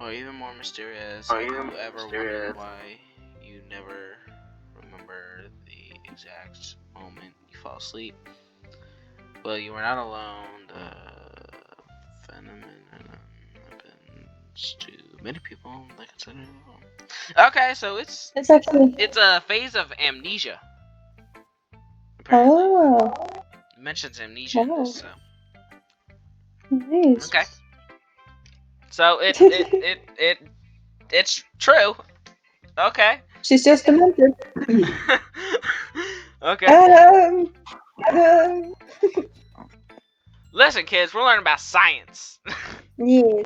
Or even more mysterious, have you ever wondered why you never remember the exact moment you fall asleep? Well, you were not alone. The phenomenon happens to many people. Like I said. Okay, so it's actually. a phase of amnesia. Apparently. Oh, It mentions amnesia in this, so. nice. Okay. So it's true. Okay. She's just demented. Okay. Um, Listen, kids, we're learning about science. yeah.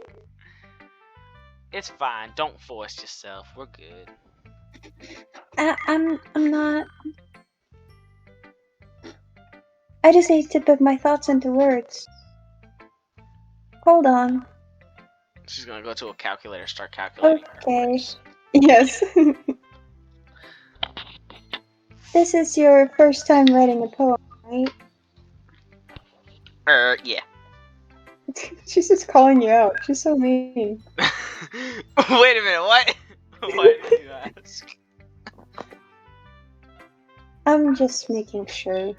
It's fine. Don't force yourself. We're good. I'm not. I just need to put my thoughts into words. Hold on. She's gonna go to a calculator, start calculating. her Okay. words. Yes. This is your first time writing a poem, right? Yeah. She's just calling you out. She's so mean. Wait a minute. What? What did you ask? I'm just making sure.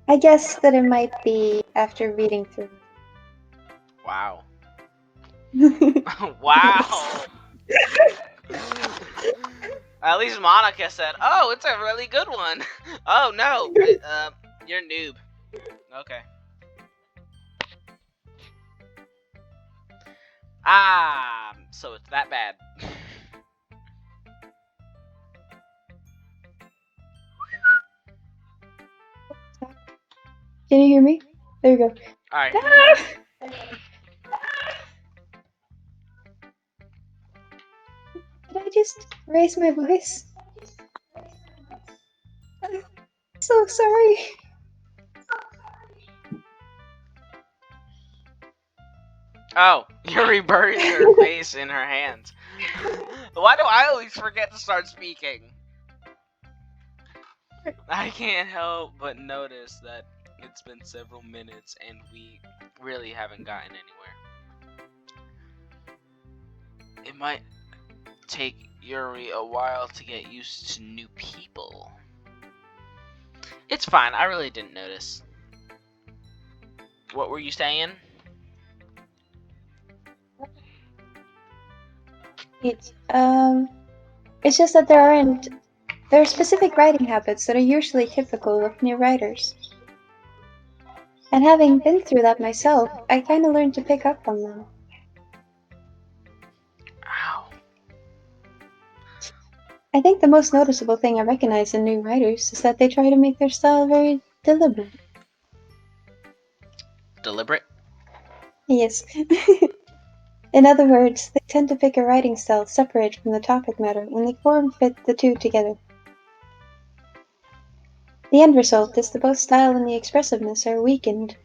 I guess that it might be after reading through. Wow. Wow. At least Monica said, "Oh, it's a really good one." Oh no, you're a noob. Okay. So it's that bad. Can you hear me? There you go. Alright. Did I just raise my voice? I'm so sorry. Oh, Yuri buries her face in her hands. Why do I always forget to start speaking? I can't help but notice that it's been several minutes and we really haven't gotten anywhere. It might take Yuri a while to get used to new people. It's fine, I really didn't notice. What were you saying? It's just that there are specific writing habits that are usually typical of new writers. And having been through that myself, I kind of learned to pick up on them. Ow. I think the most noticeable thing I recognize in new writers is that they try to make their style very deliberate. Deliberate? Yes. In other words, they tend to pick a writing style separate from the topic matter when they form fit the two together. The end result is that both style and the expressiveness are weakened.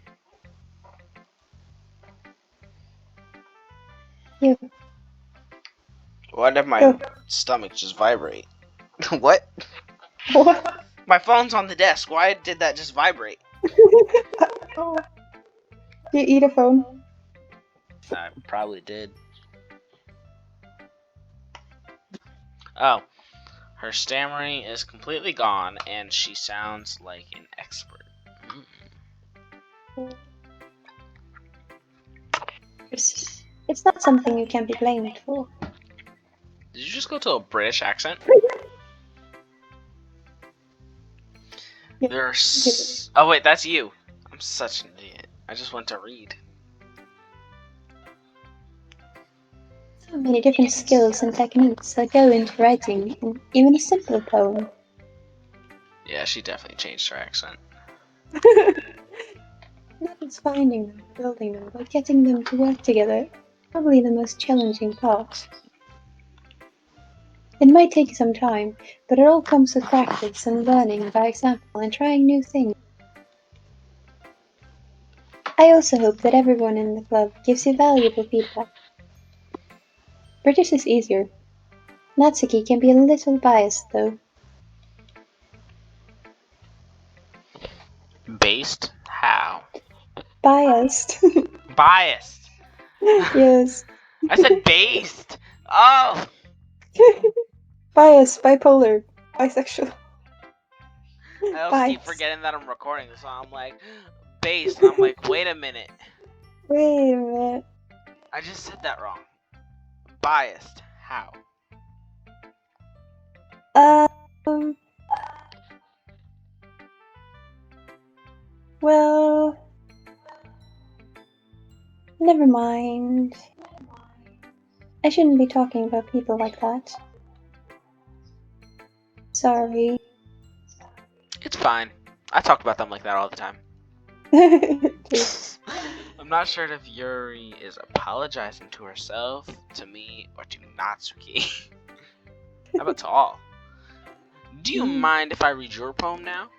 Why did my Go. stomach just vibrate? What? What? My phone's on the desk. Why did that just vibrate? Oh. Do you eat a phone? I probably did. Oh. Her stammering is completely gone and she sounds like an expert. It's not something you can be blamed for. Did you just go to a British accent? Yeah. There's. Oh wait, that's you. I'm such an idiot. I just want to read. So many different skills and techniques that go into writing even a simple poem. Yeah, she definitely changed her accent. Not just finding them, building them, but getting them to work together. Probably the most challenging part. It might take some time, but it all comes with practice and learning by example and trying new things. I also hope that everyone in the club gives you valuable feedback. British is easier. Natsuki can be a little biased though. Based? How? Biased? Biased. Yes. I said based. Oh. Biased, bipolar, bisexual. I also keep Biased. forgetting that I'm recording this, so I'm like, based, and I'm like, wait a minute. Wait a minute. I just said that wrong. Biased. How? Well, never mind. I shouldn't be talking about people like that. Sorry. It's fine. I talk about them like that all the time. I'm not sure if Yuri is apologizing to herself, to me, or to Natsuki. How about to all? Do you mind if I read your poem now?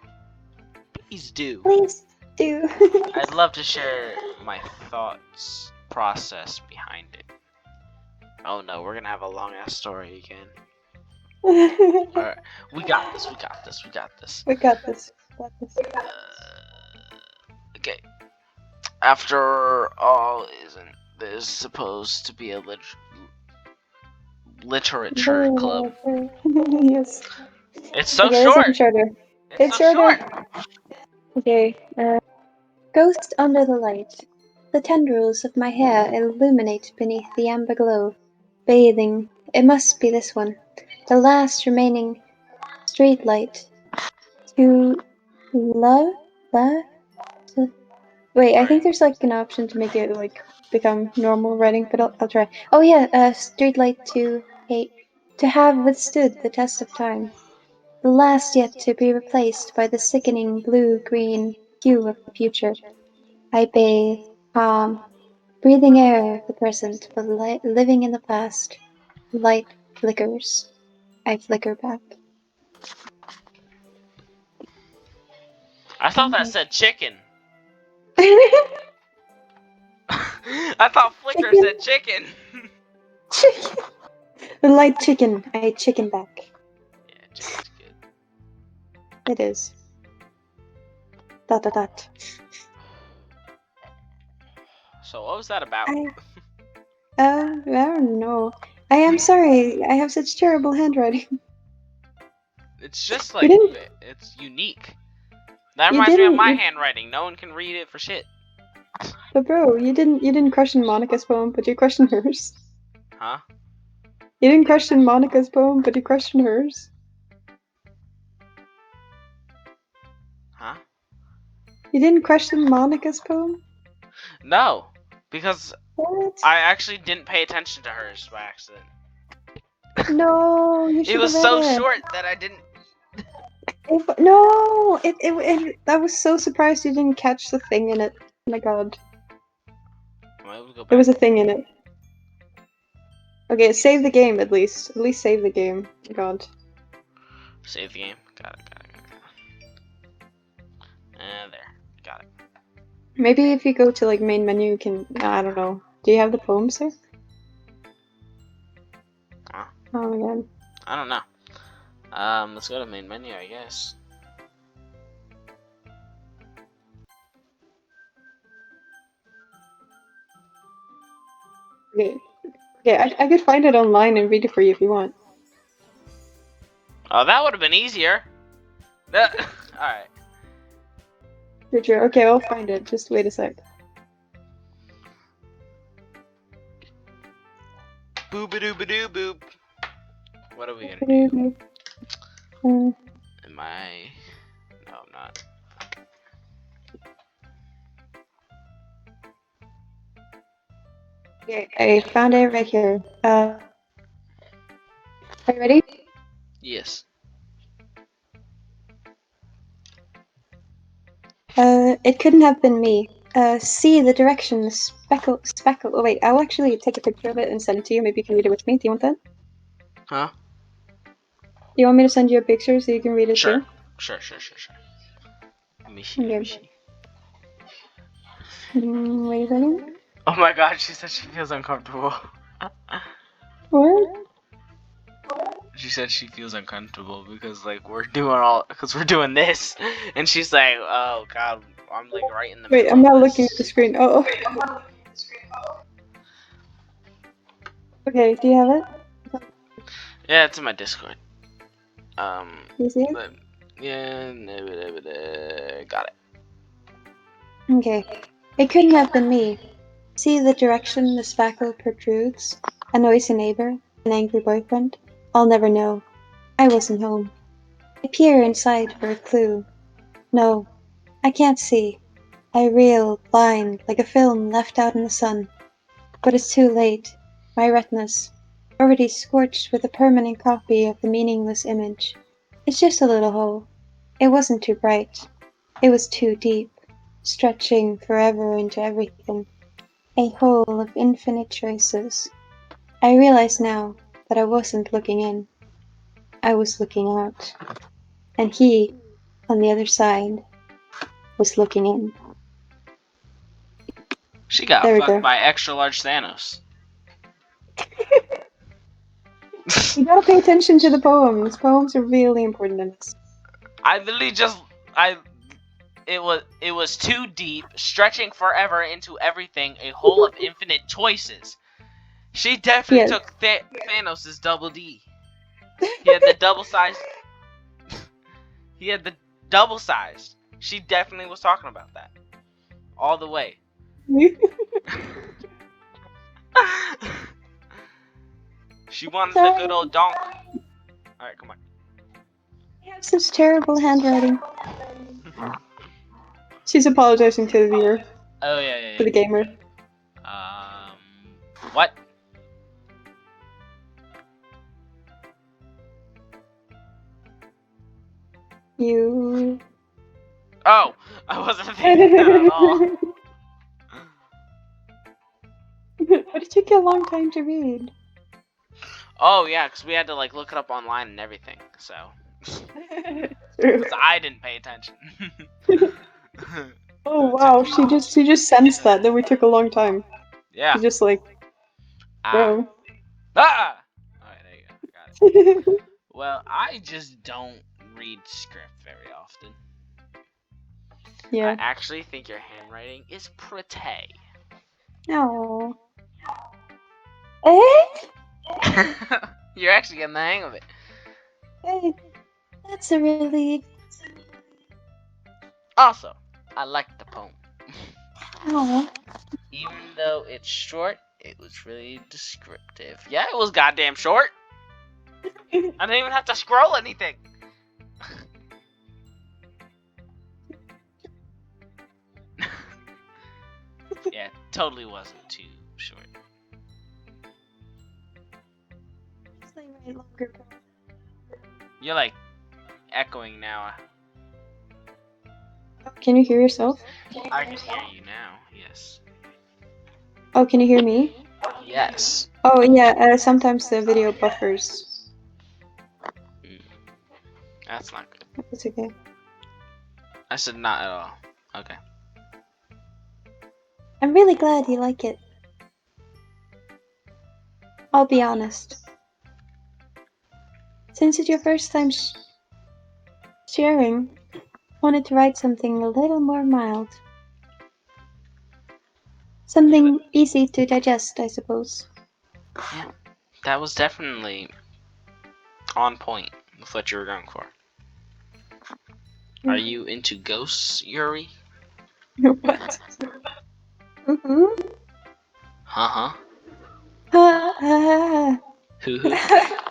Please do. Please do. I'd love to share my thoughts process behind it. Oh no, we're gonna have a long ass story again. Alright, we got this. We got this. Okay. After all, isn't this supposed to be a literature club? Yes. It's so Okay, short. it's shorter. It's so short. Okay. Ghost under the light. The tendrils of my hair illuminate beneath the amber glow. Bathing. It must be this one. The last remaining street light. To love? Wait, I Alright. think there's like an option to make it like become normal writing, but I'll try. Oh yeah, streetlight to have withstood the test of time, the last yet to be replaced by the sickening blue-green hue of the future. I bathe, calm, breathing air of the present, but living in the past. Light flickers. I flicker back. I thought that Okay. said chicken. I thought flicker Chicken. said chicken. Chicken. The light chicken. I chicken back. Yeah, chicken's good. It is. Dot dot dot. So what was that about? I don't know. I am sorry. I have such terrible handwriting. It's just You like, didn't. it's unique. That You reminds me of didn't. my handwriting. No one can read it for shit. But bro, you didn't question Monica's poem, but you questioned hers. Huh? You didn't question Monica's poem, but you questioned hers. Huh? You didn't question Monica's poem? No, because What? I actually didn't pay attention to hers by accident. No, you It should was have read so it. short that I didn't. No, I was so surprised you didn't catch the thing in it. Oh my god. Well, we'll go There back. was a thing in it. Okay, save the game at least. At least save the game. God. Save the game. Got it. And there. Got it. Maybe if you go to like main menu, you can. I don't know. Do you have the poems there? Huh? Oh my god. I don't know. Let's go to main menu, I guess. Okay. Okay, I could find it online and read it for you if you want. Oh, that would have been easier. Alright. Sure. Okay, I'll find it. Just wait a sec. Boop-a-doop-a-doo boop. What are we gonna do? Am I... No, I'm not. Okay, I found it right here. Are you ready? Yes. It couldn't have been me. See the direction, speckle. Oh wait, I'll actually take a picture of it and send it to you. Maybe you can read it with me. Do you want that? Huh? Do you want me to send you a picture so you can read it Sure. too? Sure. Let me see. Okay. Wait a second. Oh my god, she said she feels uncomfortable. What? She said she feels uncomfortable because like we're doing this, and she's like, oh god, I'm like right in the Wait, middle I'm of not this. looking at the screen. Oh. Okay, do you have it? Yeah, it's in my Discord. Do you see it? But yeah, got it. Okay. It couldn't have been me. See the direction the spackle protrudes? A noisy neighbor? An angry boyfriend? I'll never know. I wasn't home. I peer inside for a clue. No, I can't see. I reel, blind, like a film left out in the sun. But it's too late. My retinas, already scorched with a permanent copy of the meaningless image. It's just a little hole. It wasn't too bright. It was too deep, stretching forever into everything. A hole of infinite choices. I realize now that I wasn't looking in. I was looking out. And he, on the other side, was looking in. She got There we fucked go. by extra large Thanos. You gotta pay attention to the poems. Poems are really important in this. I literally it was too deep, stretching forever into everything, a hole of infinite choices. She definitely Yes. took Thanos' double D. He had the double sized. He had the double sized. She definitely was talking about that. All the way. She wanted the good old donkey. Alright, come on. I have such terrible handwriting. She's apologizing to the viewer. Oh yeah. For the gamer. What? You. Oh, I wasn't thinking that at all. What did you get a long time to read? Oh yeah, because we had to like look it up online and everything. So, True. because I didn't pay attention. Oh It wow, took you- she just sensed that we took a long time. Yeah. She's just like, bro. Ah. Alright, there you go. Got it. Well, I just don't read script very often. Yeah. I actually think your handwriting is pretty. No. Eh? You're actually getting the hang of it. Hey, that's a really. Also, I like the poem. Oh, Even though it's short, it was really descriptive. Yeah, it was goddamn short. I didn't even have to scroll anything. Yeah, totally wasn't too short. write longer. You're like echoing now. Can you hear yourself? I can hear you now. Yes. Oh, can you hear me? Yes. Oh yeah, sometimes the video buffers. That's not good. It's okay. I said not at all. Okay. I'm really glad you like it. I'll be honest. Since it's your first time sharing, I wanted to write something a little more mild. Something easy to digest, I suppose. Yeah, that was definitely on point with what you were going for. Are you into ghosts, Yuri? What? Mm-hmm. Huh? Ha ha Hoo. ha.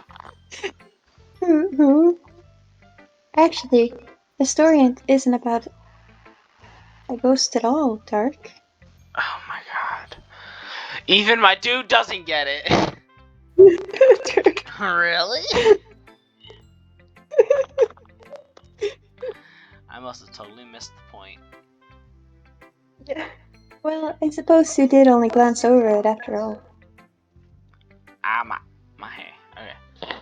Actually, the story isn't about a ghost at all, Dark. Oh my god. Even my dude doesn't get it. Really? I must have totally missed the point. Yeah. Well, I suppose you did only glance over it after all. Ah, my hair. Okay.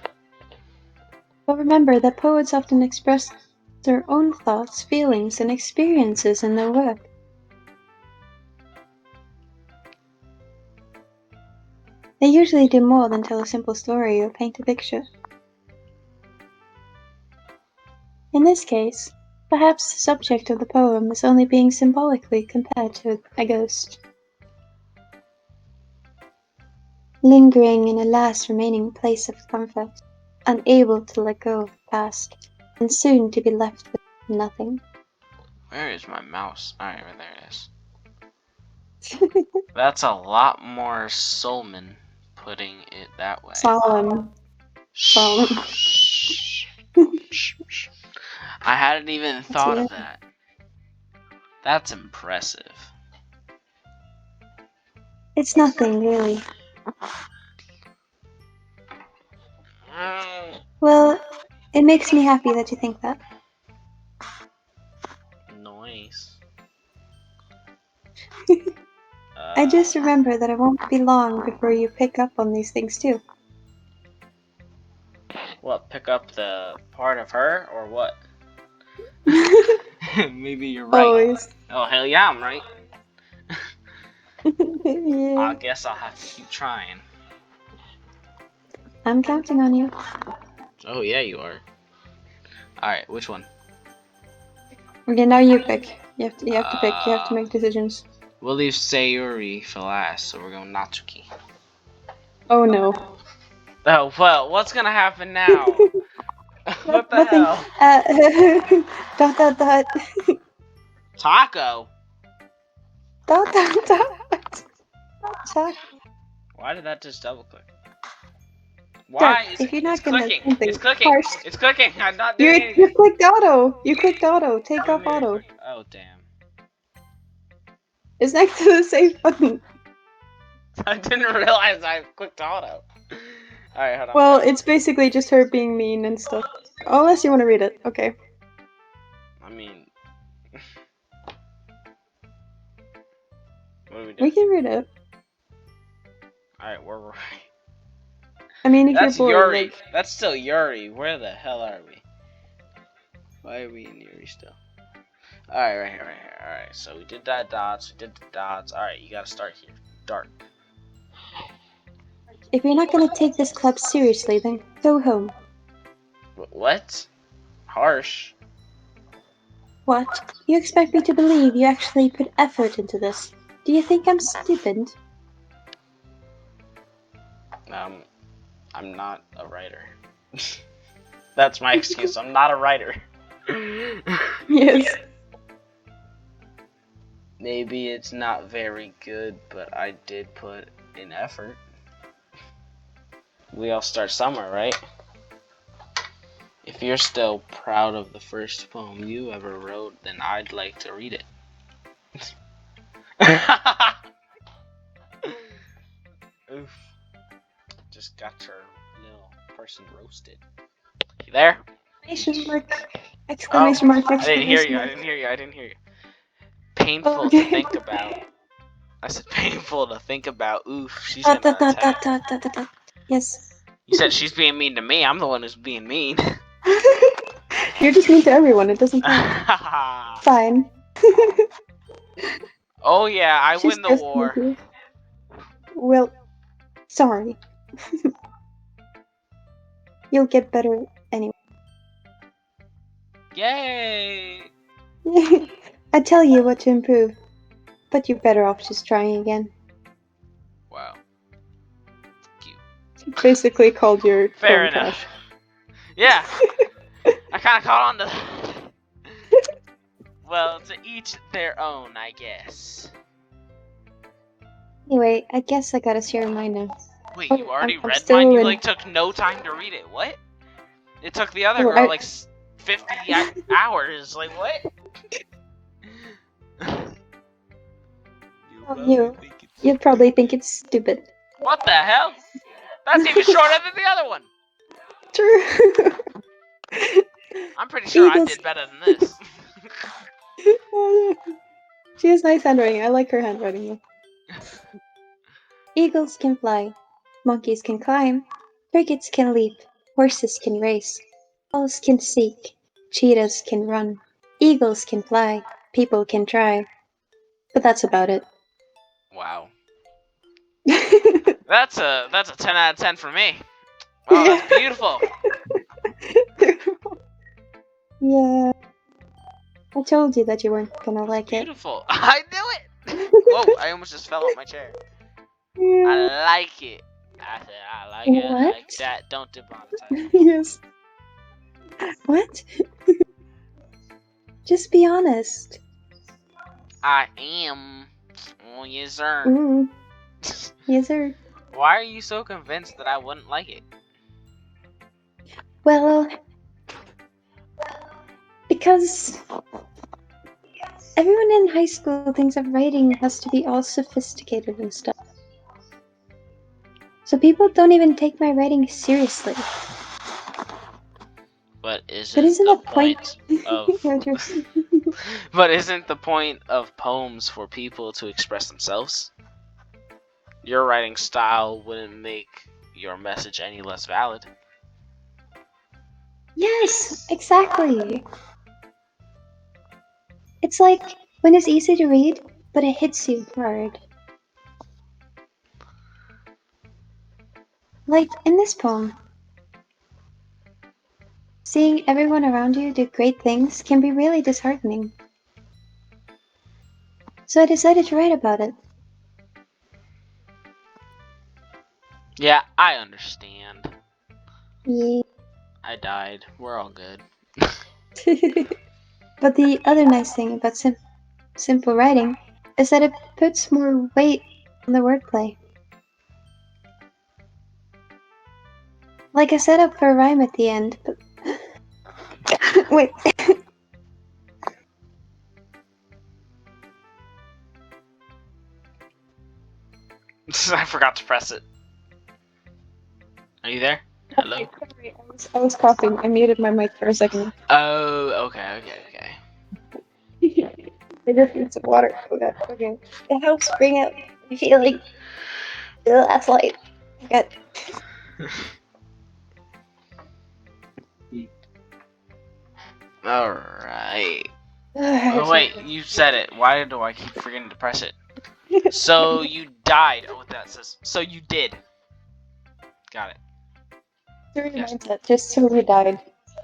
But remember that poets often express their own thoughts, feelings, and experiences in their work. They usually do more than tell a simple story or paint a picture. In this case, perhaps the subject of the poem is only being symbolically compared to a ghost. Lingering in a last remaining place of comfort, unable to let go of the past, and soon to be left with nothing. Where is my mouse? Alright, right there it is. That's a lot more Solman putting it that way. Solemn. Solemn. I hadn't even thought of that. That's impressive. It's nothing, really. Well, it makes me happy that you think that. Noise. I just remember that it won't be long before you pick up on these things too. What, pick up the part of her, or what? Maybe you're right. Always. Oh, hell yeah, I'm right. Yeah. I guess I'll have to keep trying. I'm counting on you. Oh, yeah, you are. Alright, which one? Okay, now you pick. You have to pick. You have to make decisions. We'll leave Sayuri for last, so we're going Natsuki. Oh no. Oh, well, what's gonna happen now? What the Nothing. hell? Dot dot dot. Taco? Dot dot dot. Dot. Why did that just double click? Dark, Why is if you're it's not gonna clicking? something It's clicking. harsh. It's clicking. I'm not You doing you anything. clicked auto. You clicked auto. Take Let off me auto. click. Oh damn. It's next to the save button. I didn't realize I clicked auto. Alright, hold on. Well, it's basically just her being mean and stuff. Unless you want to read it. Okay. I mean... what are we We doing? can read it. Alright, where were we? I mean, if That's you're bored, Yuri. like... That's still Yuri. Where the hell are we? Why are we in Yuri still? Alright, right here. Alright, so we did that dots. We did the dots. Alright, you gotta start here. Dark. If you're not gonna take this club seriously, then go home. What? Harsh. What? You expect me to believe you actually put effort into this? Do you think I'm stupid? I'm not a writer. That's my excuse. I'm not a writer. Yes. Maybe it's not very good, but I did put in effort. We all start somewhere, right? If you're still proud of the first poem you ever wrote, then I'd like to read it. Oof. Just got your little person roasted. You there? Exclamation mark. Exclamation mark, I didn't hear exclamation you. mark. I didn't hear you. Painful Okay. to think about. I said painful to think about. Oof, she's Dot, gonna dot, dot, attack. dot, dot, dot, dot, dot. Yes. You said she's being mean to me. I'm the one who's being mean. You're just mean to everyone, it doesn't count. Fine. Oh yeah, I She's win the just war. mean to you. Well, sorry. You'll get better anyway. Yay! I tell you what to improve, but you're better off just trying again. Wow. Cute. Basically called your Fair phone enough. trash. Yeah. I kind of caught on to that. Well, to each their own, I guess. Anyway, I guess I gotta share mine now. Wait, Oh, you already I'm read still mine? You in- like took no time to read it. What? It took the other Oh, girl I- like 50 hours. Like what? You'll probably think it's stupid. What the hell? That's even shorter than the other one. True. I'm pretty sure I Eagles- did better than this. She has nice handwriting. I like her handwriting. Eagles can fly, monkeys can climb, crickets can leap, horses can race, owls can seek, cheetahs can run, eagles can fly, people can try. But that's about it. Wow. That's a 10 out of 10 for me. Wow, that's beautiful. Yeah. I told you that you weren't gonna like it. Beautiful. I knew it. Whoa, I almost just fell off my chair. Yeah. I like it. I said I like it. I like What? that. Don't demonetize. Yes. What? Just be honest. I am. Oh yes, sir. Mm. Yes, sir. Why are you so convinced that I wouldn't like it? Well, because everyone in high school thinks that writing has to be all sophisticated and stuff. So people don't even take my writing seriously. But isn't isn't the the point- point of Yeah, just- But isn't the point of poems for people to express themselves? Your writing style wouldn't make your message any less valid. Yes, exactly. It's like when it's easy to read, but it hits you hard. Like in this poem. Seeing everyone around you do great things can be really disheartening. So I decided to write about it. Yeah, I understand. Yeah. I died. We're all good. But the other nice thing about simple writing is that it puts more weight on the wordplay. Like I set up for a rhyme at the end, but wait. I forgot to press it. Are you there? Hello? Okay, sorry, I was coughing. I muted my mic for a second. Oh, okay. I just need some water. Okay. Okay. It helps bring out the feeling. The last light. Good. Alright. Oh, wait, you said it. Why do I keep forgetting to press it? So you died. Oh, that says. So you did. Got it. Mindset. Just so we died.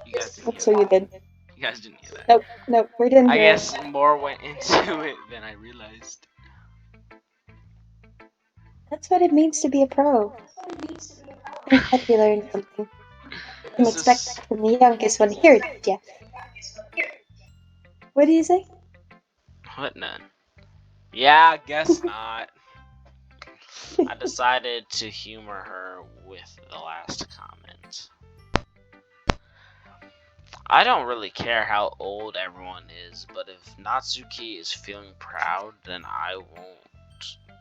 You guys didn't Not hear so you that. did. You guys didn't hear that. Nope. Nope. We didn't I hear guess more went into it than I realized. That's what it means to be a pro. I'm glad you learned something. You can This expect is. that from the youngest one. Here, Jeff. What do you say? What none? Yeah, I guess not. I decided to humor her with the last comment. I don't really care how old everyone is, but if Natsuki is feeling proud, then I won't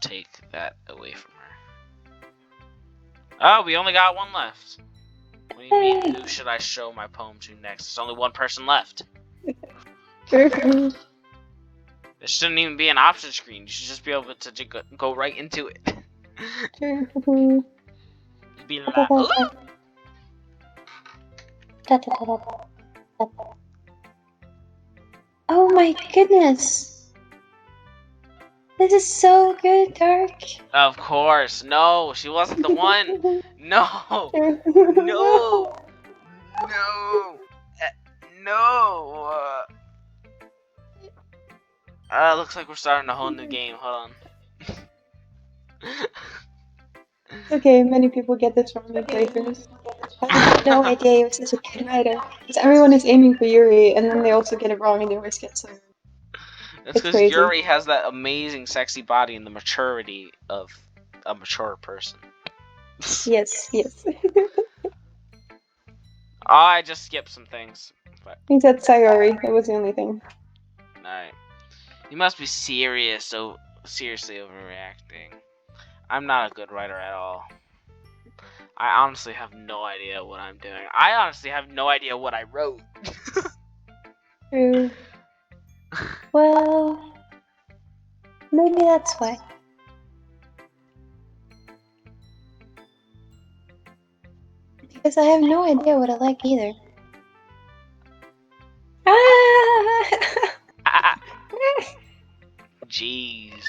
take that away from her. Oh, we only got one left. What do you mean, who should I show my poem to next? There's only one person left. it. There shouldn't even be an option screen. You should just be able to go right into it. Be like, ooh! Oh my goodness. This is so good, Dark. Of course. No, she wasn't the one. No. No. No. No. Looks like we're starting a whole new game. Hold on. Okay, many people get this wrong in playthroughs. I had no idea you were such a good writer. Because everyone is aiming for Yuri, and then they also get it wrong, and they always get so. That's It's because crazy. Yuri has that amazing, sexy body and the maturity of a mature person. Yes, yes. I just skipped some things. But He said Sayori. That was the only thing. alright. You must be seriously overreacting. I'm not a good writer at all. I honestly have no idea what I'm doing. I honestly have no idea what I wrote. True. Well, maybe that's why. Because I have no idea what I like either. Ah! Jeez.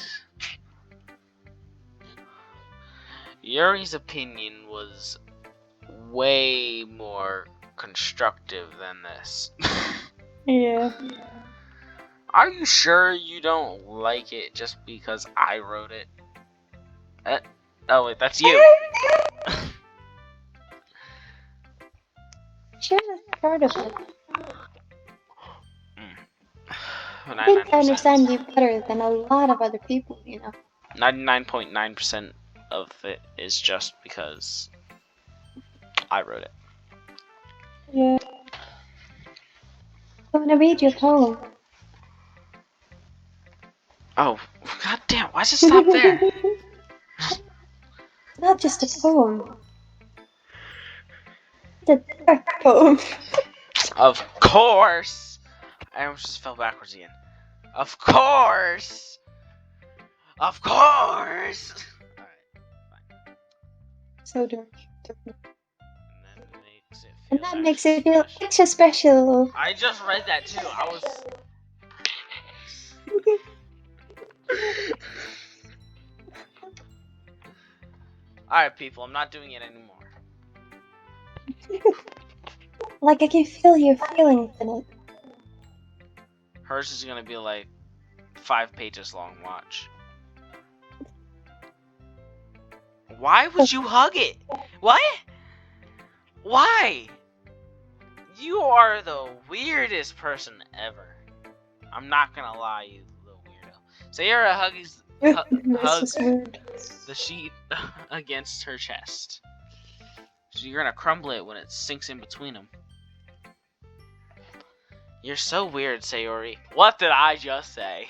Yuri's opinion was way more constructive than this. Yeah. Are you sure you don't like it just because I wrote it? Oh wait, that's you. Sure, that's part of it. I 99%. think I understand you better than a lot of other people, you know. 99.9% of it is just because I wrote it. Yeah. I want to read your poem. Oh, god damn, why'd you stop there? It's not just a poem. It's a dark Poem. Of course! I almost just fell backwards again. Of course! Of course! Alright, So dark. and and that makes it feel extra special. I just read that too. I was. Alright, people, I'm not doing it anymore. Like I can feel your feelings in it. Hers is gonna be like 5 pages long. Watch. Why would you hug it? What? Why? You are the weirdest person ever. I'm not gonna lie, you little weirdo. Sayara hugs That's just weird. the sheet against her chest. So you're gonna crumble it when it sinks in between them. You're so weird, Sayori. What did I just say?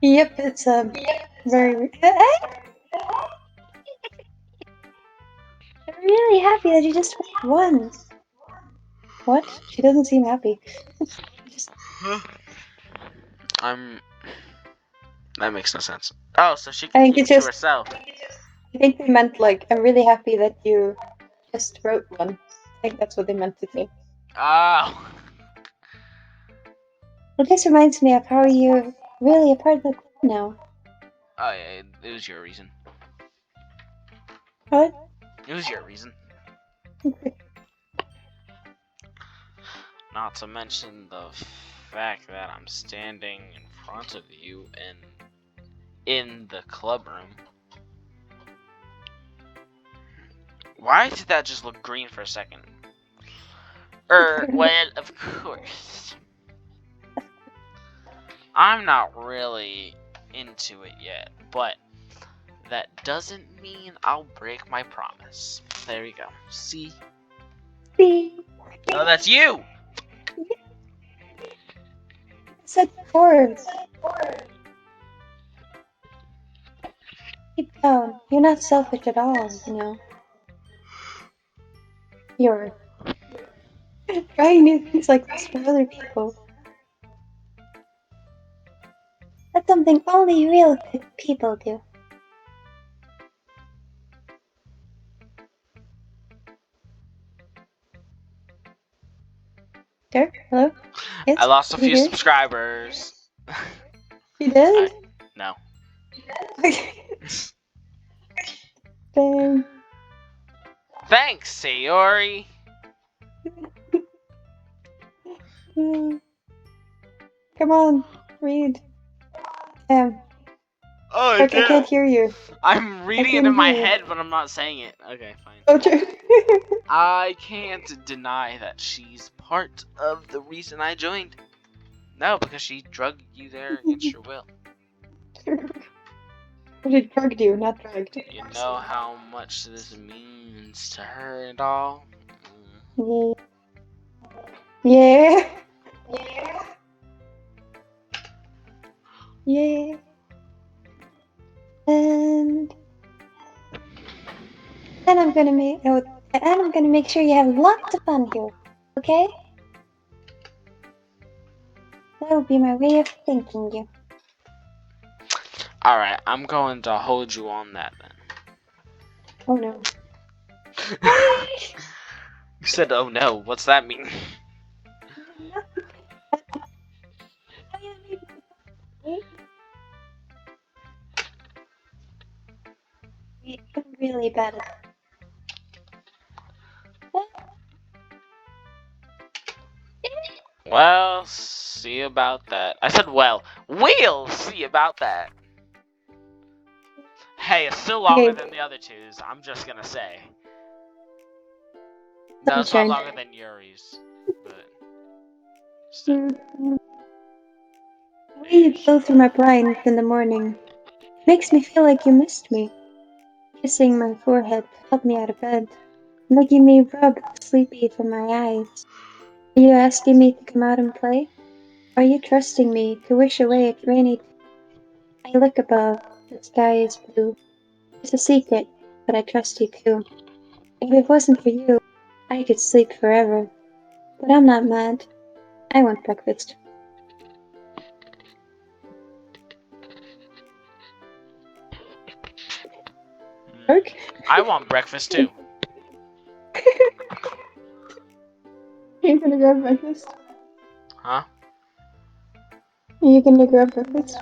Yep, it's very weird. I'm really happy that you just won. What? She doesn't seem happy. Just That makes no sense. Oh, so she I can think keep it's it to just herself. I think they meant like I'm really happy that you just wrote one. I think that's what they meant to say. Oh. Well, this reminds me of how you're really a part of the club now. Oh yeah, it was your reason. What? It was your reason. Not to mention the fact that I'm standing in front of you and in the club room. Why did that just look green for a second? Well, of course. I'm not really into it yet, but that doesn't mean I'll break my promise. There we go. See? See, Oh, that's you! said before. Deep down, you're not selfish at all. You know, you're trying new things like this for other people. That's something only real good people do. Dirk, hello? Yes? I lost a Are you few here? subscribers. You did? No. Dang. Thanks, Sayori. Hmm. Come on, read. Oh, Dirk, I can't hear you. I'm reading it can in my hear you. head, but I'm not saying it. Okay, fine. Oh, true. I can't deny that she's part of the reason I joined. No, because she drugged you there against your will. What did drugged you, not drugged? You know how much this means to her and all. Yeah. Yeah. And then I'm gonna make sure you have lots of fun here. Okay? That would be my way of thanking you. Alright, I'm going to hold you on that then. Oh no. You said, oh no, what's that mean? I'm really bad at Well, see about that. I said, well, we'll see about that. Hey, it's still longer than the other two's, I'm just gonna say. No, it's not Sunshine. longer than Yuri's, but still. The way you blow through my blinds in the morning makes me feel like you missed me. Kissing my forehead to help me out of bed. Making me rub the sleepy from my eyes. Are you asking me to come out and play? Are you trusting me to wish away a rainy day? I look above, the sky is blue. It's a secret, but I trust you too. If it wasn't for you, I could sleep forever. But I'm not mad. I want breakfast. Work? I want breakfast too. Are you gonna grab breakfast? Huh? Are you gonna grab breakfast?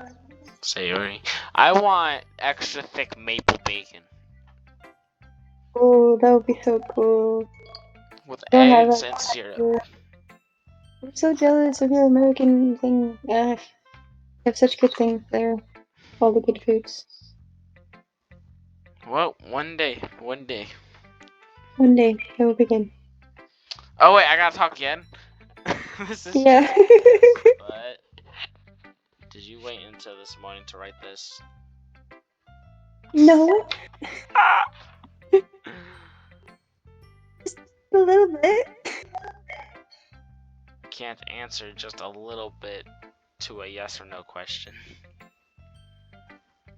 Sayori. I want extra thick maple bacon. Oh, that would be so cool. With Don't have eggs that. and syrup. I'm so jealous of your American thing. You have such good things there. All the good foods. Well, one day. One day. One day, it will begin. Oh wait, I gotta talk again? This is Yeah. But did you wait until this morning to write this? No, a little bit. Can't answer just a little bit to a yes or no question.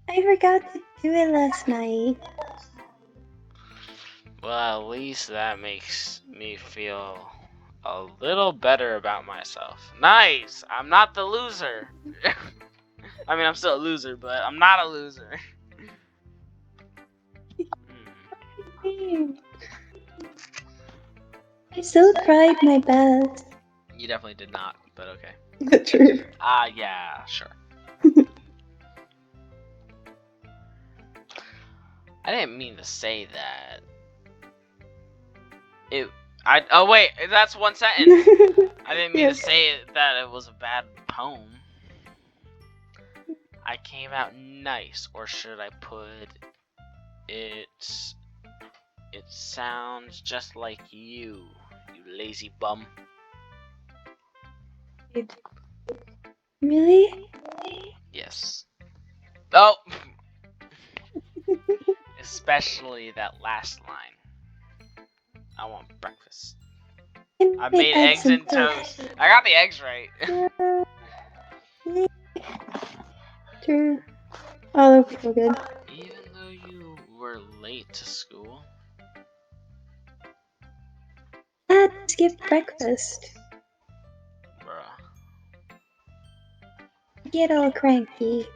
I forgot to do it last night. Well, at least that makes me feel a little better about myself. Nice! I'm not the loser. I mean, I'm still a loser, but I'm not a loser. I still tried my best. You definitely did not, but okay. True. Yeah, sure. I didn't mean to say that. Oh wait, that's one sentence. I didn't mean to say that it was a bad poem. I came out nice, or should I put it? It sounds just like you lazy bum. Really? Yes. Oh! Especially that last line. I want breakfast. I made eggs and toast. I got the eggs right. True. Oh, that's so good. Even though you were late to school. Let's skip breakfast. Bruh. Get all cranky.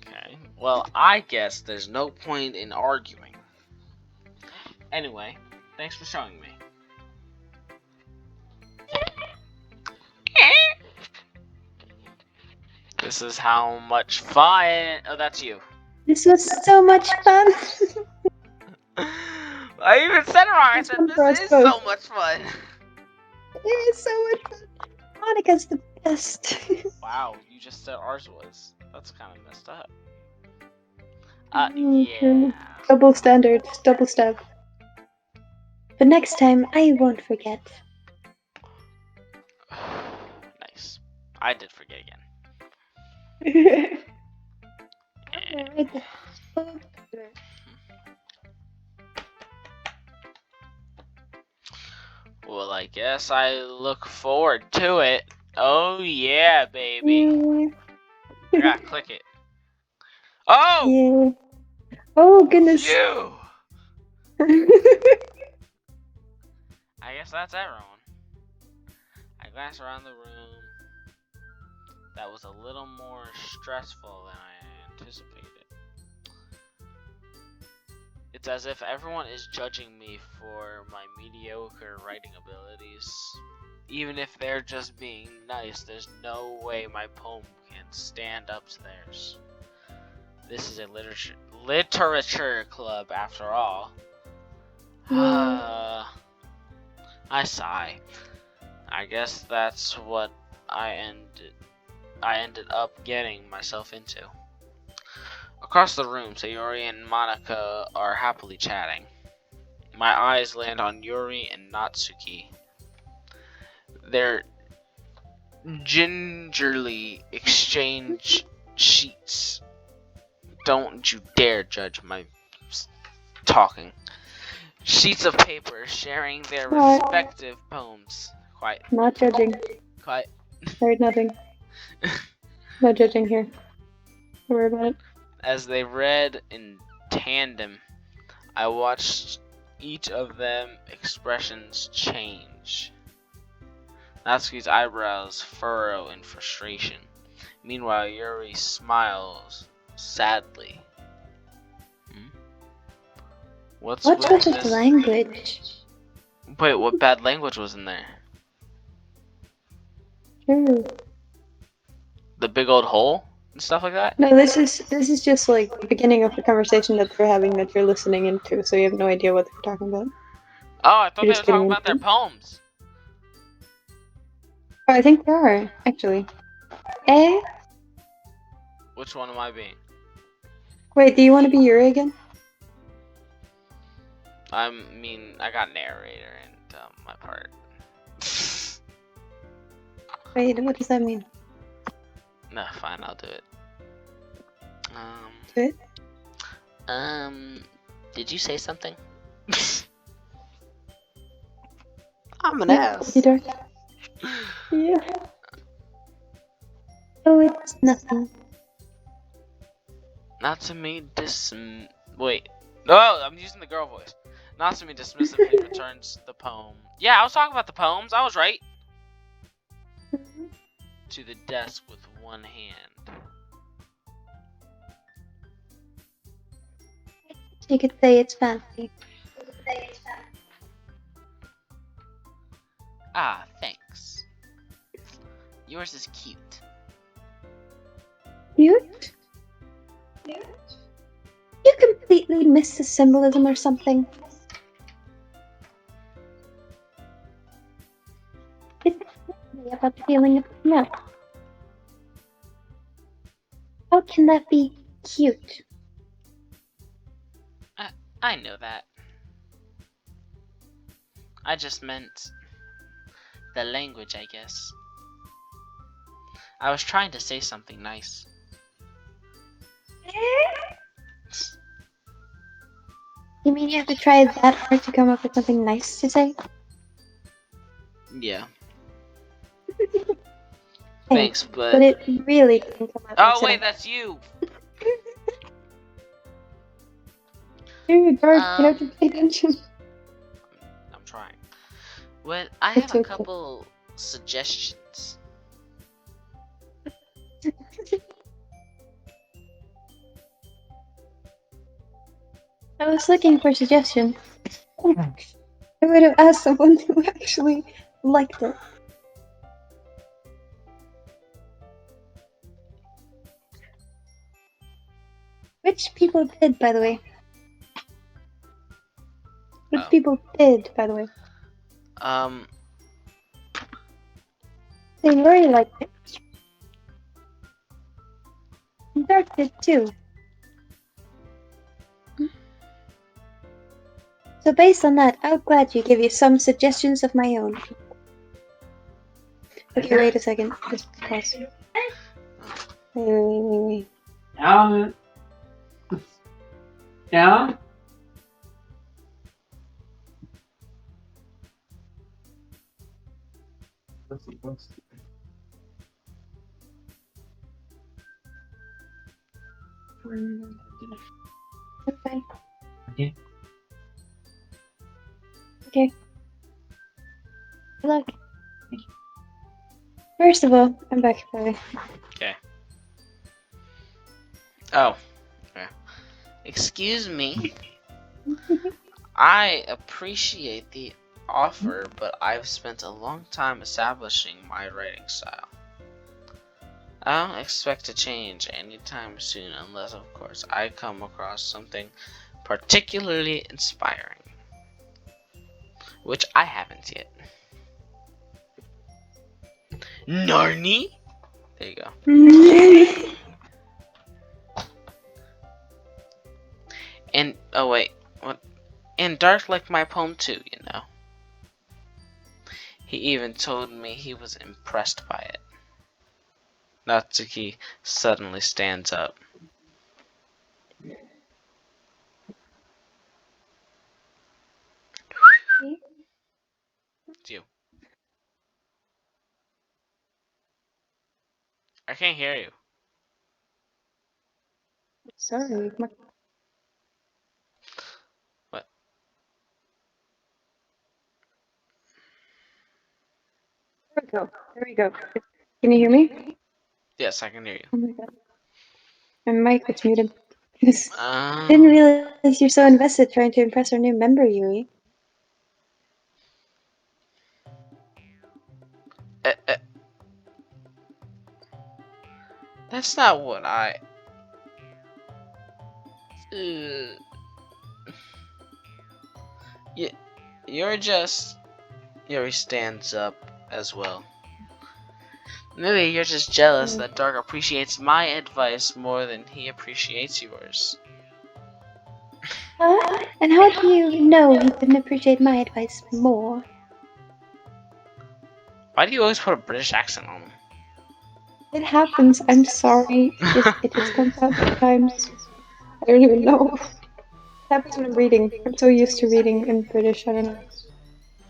Okay. Well, I guess there's no point in arguing. Anyway, thanks for showing me. This is how much fun. Oh, that's you. This was so much fun. I even said it wrong. I said this is so much fun. It is so much fun. Monica's the best. Wow, you just said ours was. That's kind of messed up. True. Yeah. Double standards, double step. But next time, I won't forget. Nice. I did forget again. Well, I guess I look forward to it. Oh yeah, baby. I gotta click it. Oh! Yeah. Oh goodness. Phew! I guess that's everyone. I glanced around the room. That was a little more stressful than I anticipated. It's as if everyone is judging me for my mediocre writing abilities. Even if they're just being nice, there's no way my poem can stand up to theirs. This is a literature club after all. I sigh. I guess that's what I ended up getting myself into. Across the room, Sayori and Monica are happily chatting. My eyes land on Yuri and Natsuki. They're gingerly exchange sheets. Don't you dare judge my talking. Sheets of paper sharing their respective poems. Quiet. Not judging. Quiet. Heard nothing. No judging here. Don't worry about it. As they read in tandem, I watched each of them expressions change. Natsuki's eyebrows furrow in frustration. Meanwhile, Yuri smiles sadly. What's with this language? Wait, what bad language was in there? True. The big old hole and stuff like that? No, this is just like the beginning of the conversation that they're having that you're listening into, so you have no idea what they're talking about. Oh, I thought You're they were talking about their poems. Oh, I think they are, actually. Eh? Which one am I being? Wait, do you want to be Yuri again? I mean, I got narrator in my part. Wait, what does that mean? No, fine, I'll do it. Do it? Did you say something? I'm an Yeah, ass. Yeah. Oh, it's nothing. Not to me, wait. Oh, I'm using the girl voice. Natsumi dismissively returns the poem. Yeah, I was talking about the poems. I was right. To the desk with one hand. You could say it's fancy. Ah, thanks. Yours is cute. Cute? You completely missed the symbolism or something. It's really about the feeling of smell. How can that be cute? I know that. I just meant the language, I guess. I was trying to say something nice. You mean you have to try that hard to come up with something nice to say? Yeah. Thanks, Thanks, but it really didn't come out Oh, nice wait, at all. that's you! Dude, Dark, you have to pay attention. I'm trying. Well, I have It's a okay. couple suggestions. I was looking for suggestions. I would have asked someone who actually liked it. Which people did, by the way? Which Oh. people did, by the way? They really liked it. And Dark did too. So based on that, I'll gladly give you some suggestions of my own. Okay, wait a second. Just pause. Wait. Yeah. Let's see. Okay. Okay. Okay. Good luck. First of all, I'm back, by the way. Okay. Oh. Okay. Excuse me. I appreciate the offer, but I've spent a long time establishing my writing style. I don't expect to change anytime soon unless, of course, I come across something particularly inspiring. Which I haven't yet. Narni? There you go. And, oh wait, what? And Dark liked my poem too, you know. He even told me he was impressed by it. Natsuki suddenly stands up. It's you. I can't hear you. Sorry. What? There we go. There we go. Can you hear me? Yes, I can hear you. Oh my god. My mic was muted. Didn't Oh. realize you're so invested trying to impress our new member, Yui. Uh, that's not what I. You, you're just. Yuri stands up as well. Maybe you're just jealous that Dark appreciates my advice more than he appreciates yours. Huh? And how do you know he couldn't appreciate my advice more? Why do you always put a British accent on him? It happens. I'm sorry. It just comes out sometimes. I don't even know. It happens when I'm reading. I'm so used to reading in British. I don't know.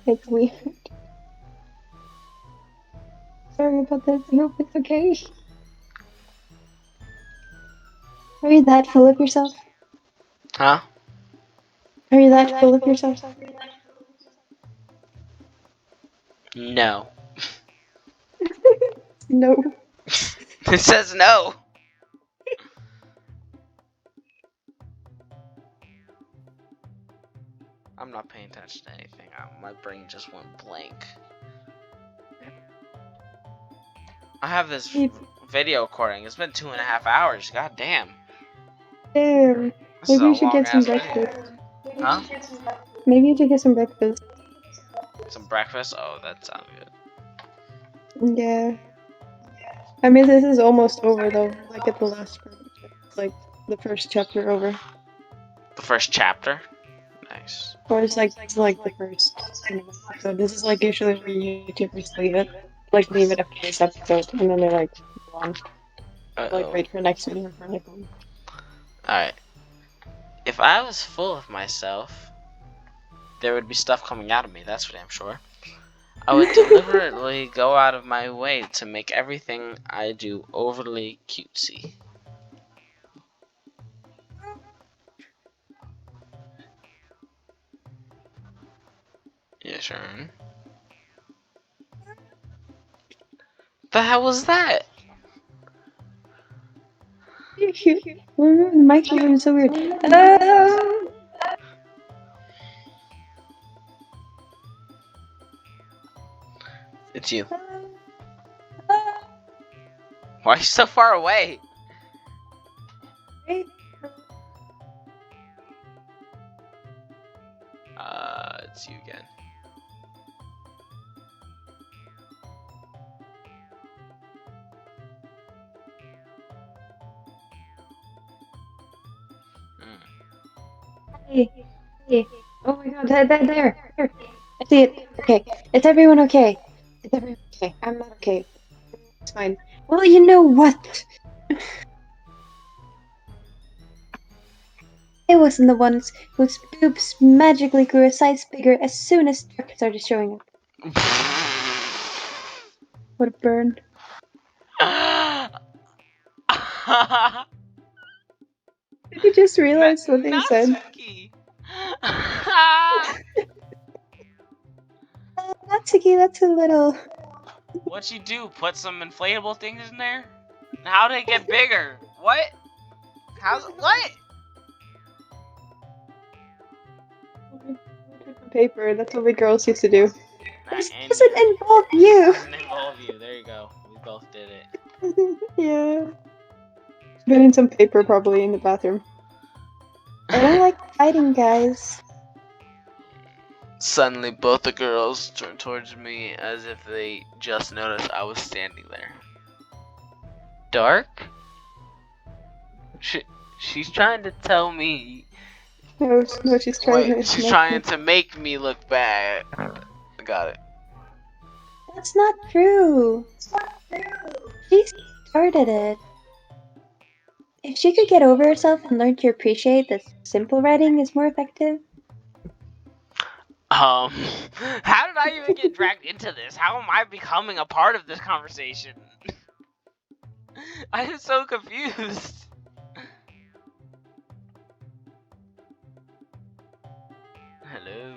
It's weird. Sorry about this. I hope it's okay. Are you that full of yourself? Huh? Are you that full of yourself? No. No. It says no. I'm not paying attention to anything. My brain just went blank. I have this video recording. It's been 2.5 hours. God damn. Damn. This is Maybe a you should long get some ass video. breakfast. Huh? Maybe you should get some breakfast. Some breakfast? Oh, that sounds good. Yeah. I mean, this is almost over though. Like at the last part. It's like the first chapter over. The first chapter? Nice. Or it's like the first episode. This is like usually where YouTubers leave it. Like leave it after this episode and then they like go on. Like Uh-oh. wait for next video for like one. Alright. If I was full of myself, there would be stuff coming out of me, that's for damn sure. I would deliberately go out of my way to make everything I do overly cutesy. Yeah, sure. The hell was that? The microphone is so weird. Ah! It's you. Why are you so far away? It's you again. Hey, hey. Oh my god, there. I see it. Okay. Is everyone okay? Is everyone okay? I'm not okay. It's fine. Well, you know what? I wasn't the ones whose boobs magically grew a size bigger as soon as Dirk started showing up. What a burn. Did you just realize what they said? Natsuki. Natsuki, that's a little... What'd you do? Put some inflatable things in there? How did it get bigger? What? How's what? Paper, that's what we girls used to do. This And doesn't involve you! doesn't involve you. There you go. We both did it. Yeah. Put in some paper probably in the bathroom. I don't like fighting, guys. Suddenly, both the girls turned towards me as if they just noticed I was standing there. Dark? She's trying to tell me. No, she's trying Wait, to... she's make trying me- to make me look bad. I got it. That's not true. She started it. If she could get over herself and learn to appreciate that simple writing is more effective. How did I even get dragged into this? How am I becoming a part of this conversation? I am so confused. Hello.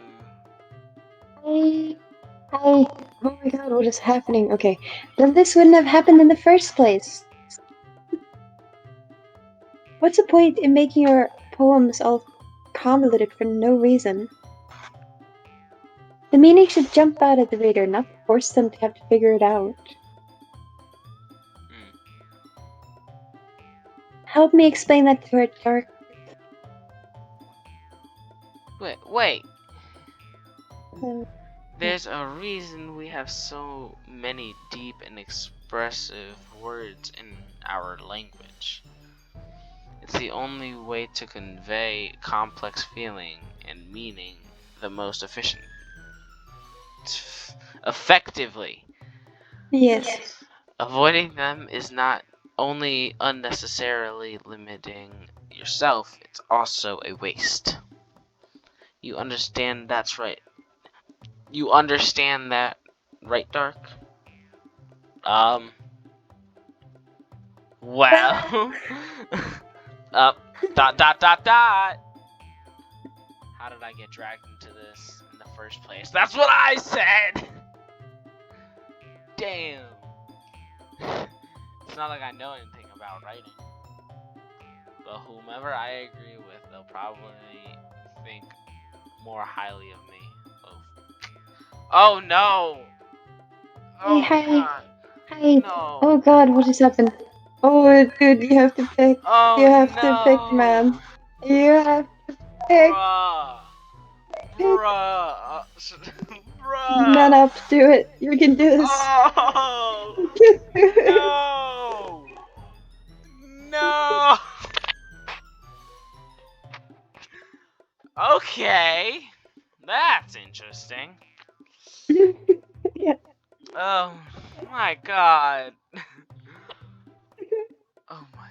Oh my god, what is happening? Okay, then this wouldn't have happened in the first place. What's the point in making your poems all convoluted for no reason? The meaning should jump out at the reader, not force them to have to figure it out. Help me explain that to her, Dark. Wait. Um, There's a reason we have so many deep and expressive words in our language. It's the only way to convey complex feeling and meaning the most effectively. Yes. Avoiding them is not only unnecessarily limiting yourself, it's also a waste. You understand that's right. You understand that, right, Dark? Well, dot. How did I get dragged into this in the first place? That's what I said! Damn. It's not like I know anything about writing. But whomever I agree with, they'll probably think more highly of me. Oh no! Oh Hi. god. Hi. No. Oh God, what just happened? Oh, dude, you have to pick. Oh You have no. to pick, man. You have to pick. Bruh. Bruh. Man Bruh. up, do it. You can do this. Oh no. No. Okay. That's interesting. Yeah. Oh my god. Oh my.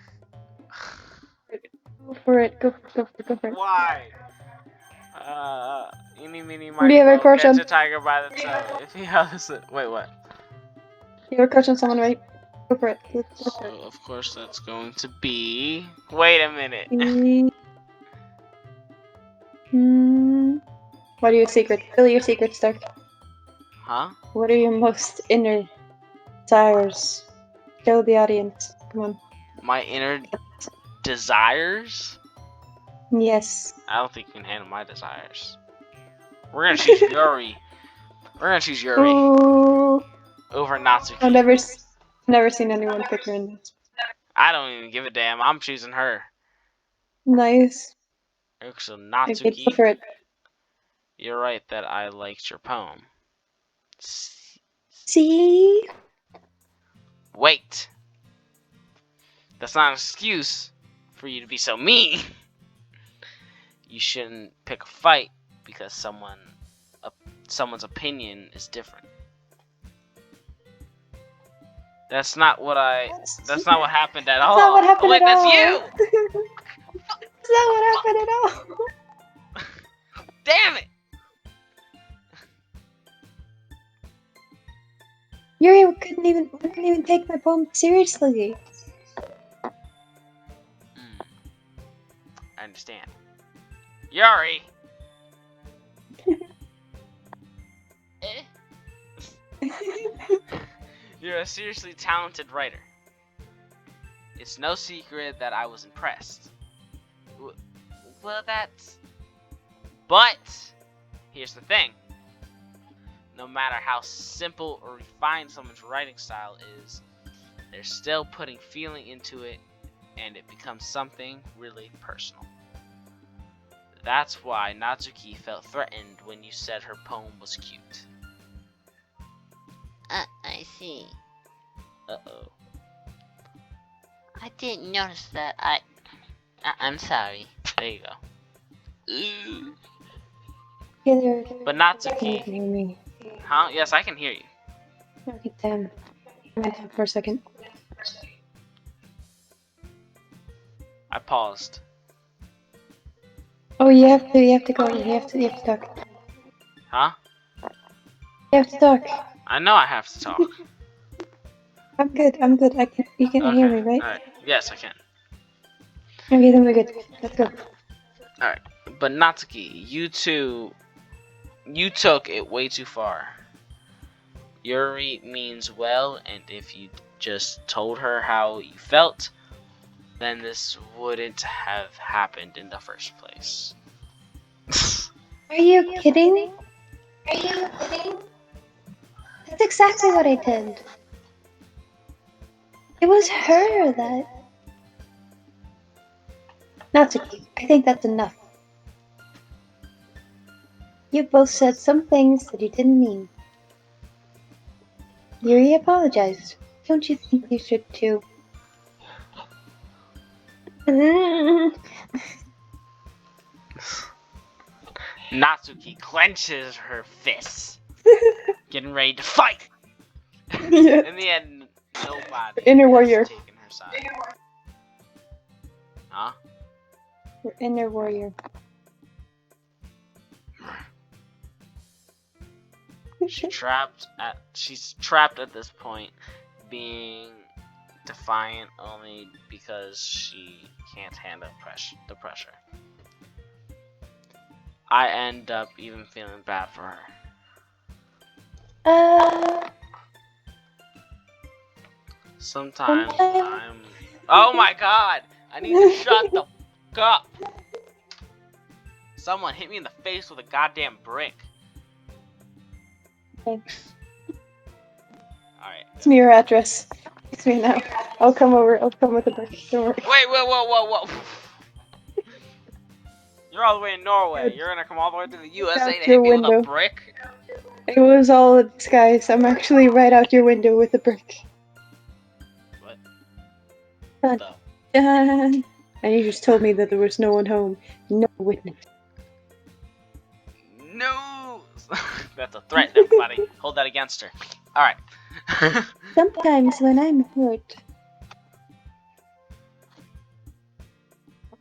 Go for it. Go for it. Why? Eeny, meeny, Do you have miny, a mo, crush catch on? a tiger by the toe. If he has it. Wait, what? You have a crush on someone, right? Go for it. Go for So, it. of course, that's going to be. Wait a minute. What are your secrets? Spill your secrets, Stark. Huh? What are your most inner desires? Show the audience. Come on. My inner desires? Yes. I don't think you can handle my desires. We're gonna choose Yuri. We're gonna choose Yuri Ooh. over Natsuki. I've never seen anyone pick her in this. I don't even give a damn. I'm choosing her. Nice. So Okay, go Natsuki, for it. you're right that I liked your poem. See? Wait. That's not an excuse for you to be so mean. You shouldn't pick a fight because someone's opinion is different. That's not what That's not what happened at all. That's not what happened Wait, at that's all. you. That's not what happened at all. Damn it. Yuri couldn't even take my poem seriously. I understand. Yuri. You're a seriously talented writer. It's no secret that I was impressed. Well, that's... But, here's the thing. No matter how simple or refined someone's writing style is, they're still putting feeling into it, and it becomes something really personal. That's why Natsuki felt threatened when you said her poem was cute. I see. Uh-oh. I didn't notice that. I'm sorry. There you go. Ooh. Can But you Natsuki... hear me? Huh? Yes, I can hear you. Okay, damn. I might talk for a second. I paused. Oh, you have to go. You have to talk. Huh? You have to talk. I know I have to talk. I'm good. You can hear me, right? Alright. Yes, I can. Okay, then we're good. Let's go. Alright. But Natsuki, you took it way too far. Yuri means well, and if you just told her how you felt, then this wouldn't have happened in the first place. Are you kidding? Are you kidding? That's exactly what I did. It was her that... Natsuki, I think that's enough. You both said some things that you didn't mean. Yuri apologized. Don't you think you should too? Natsuki clenches her fists, getting ready to fight. Yeah. In the end, nobody Inner has warrior. taken her side. Huh? Your inner warrior. She's trapped at this point, being defiant only because she can't handle the pressure. I end up even feeling bad for her. Sometimes I'm. Oh my god! I need to shut the fuck up! Someone hit me in the face with a goddamn brick. Okay. Alright. It's me your address. It's me now. I'll come over. I'll come with a brick. Don't worry. Wait, whoa. You're all the way in Norway. You're gonna come all the way to the USA to Out hit your me with a window. brick? It was all a disguise. I'm actually right out your window with a brick. What? Dun, The? dun. And you just told me that there was no one home. No witness. No! That's a threat, everybody. Hold that against her. Alright. Sometimes when I'm hurt,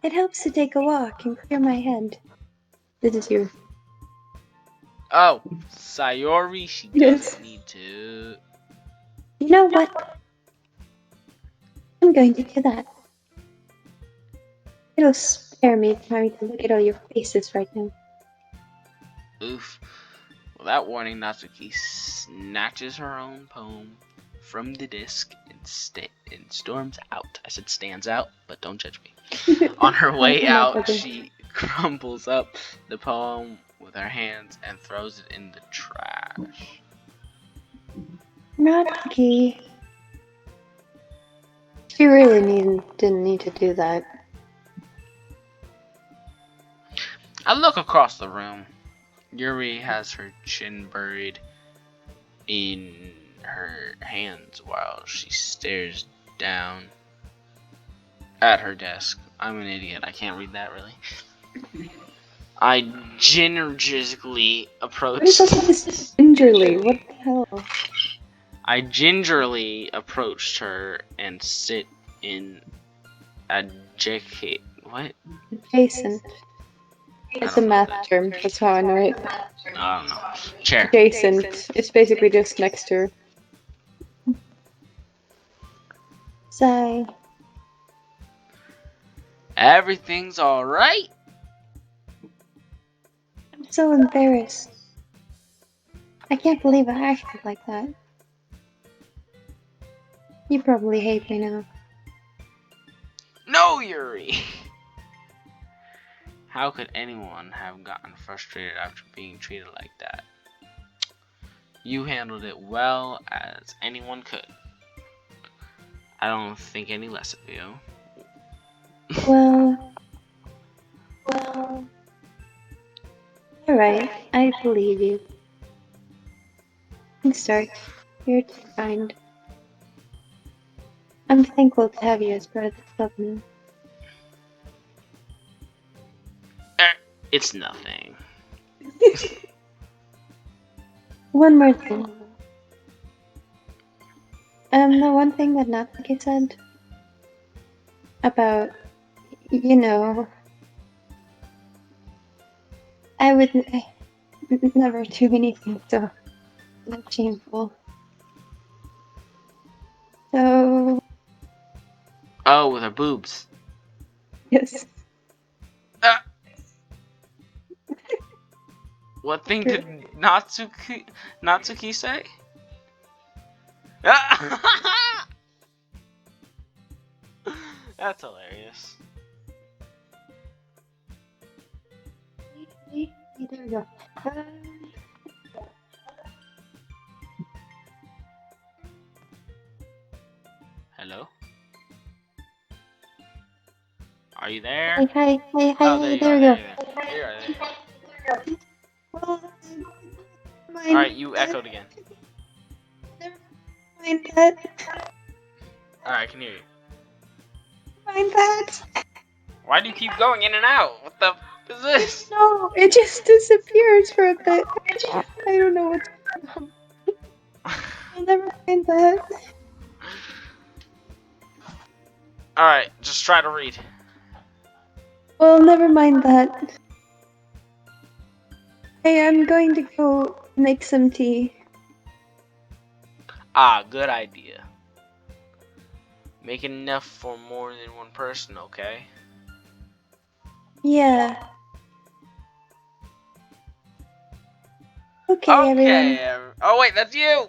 it helps to take a walk and clear my head. This is you. Oh, Sayori, she Yes. doesn't need to. You know what? I'm going to do that. It'll spare me having to look at all your faces right now. Oof. Without warning, Natsuki snatches her own poem from the disc and storms out. I said stands out, but don't judge me. On her way I'm not out, judging. she crumbles up the poem with her hands and throws it in the trash. Natsuki. She really didn't need to do that. I look across the room. Yuri has her chin buried in her hands while she stares down at her desk. I'm an idiot. I can't read that really. I gingerly What is up with approached. this gingerly? What the hell? I gingerly approached her and sit in adjacent. What? Adjacent. It's I a don't know math that. term. That's how I know it. I don't know. Chair. Adjacent. It's basically just next to her. Sigh. Everything's all right. I'm so embarrassed. I can't believe I acted like that. You probably hate me now. No, Yuri. How could anyone have gotten frustrated after being treated like that? You handled it well as anyone could. I don't think any less of you. Well, you're right. I believe you. Thanks, Dark. You're too kind. I'm thankful to have you as part of the club now. It's nothing. One more thing. The one thing that Natsuki said about, I would never do anything so shameful. So, Oh, with her boobs. Yes. What thing did Natsuki say? That's hilarious. there we go. Hello? Are you there? Hi, Oh, there you there are. we There go. you are. There you are. There you are. Well, All right, you echoed again. Never mind that. All right, I can hear you. Mind that. Why do you keep going in and out? What the f is this? No, it just disappears for a bit. I don't know what's going on. I'll never mind that. All right, just try to read. Well, never mind that. Hey, I'm going to go make some tea. Ah, good idea. Make enough for more than one person, okay? Yeah. Okay, everyone. Oh wait, that's you.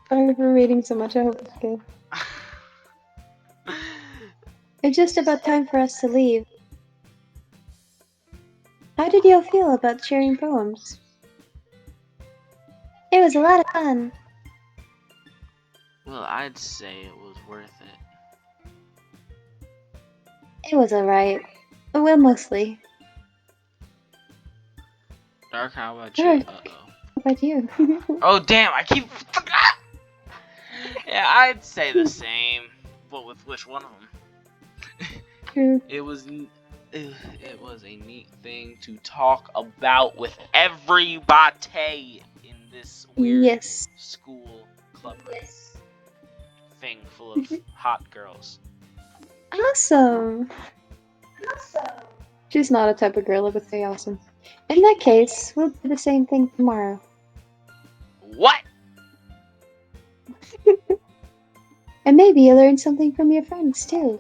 Sorry for reading so much. I hope it's good. It's just about time for us to leave. How did you all feel about sharing poems? It was a lot of fun. Well, I'd say it was worth it. It was alright. Well, mostly. Dark, how about Dark. you? Uh-oh. How about you? Oh damn, I keep Yeah, I'd say the same. But with which one of them? True. It was a neat thing to talk about with everybody in this weird Yes. school club thing full of hot girls. Awesome. She's not a type of girl that would say awesome. In that case, we'll do the same thing tomorrow. What? And maybe you'll learn something from your friends too.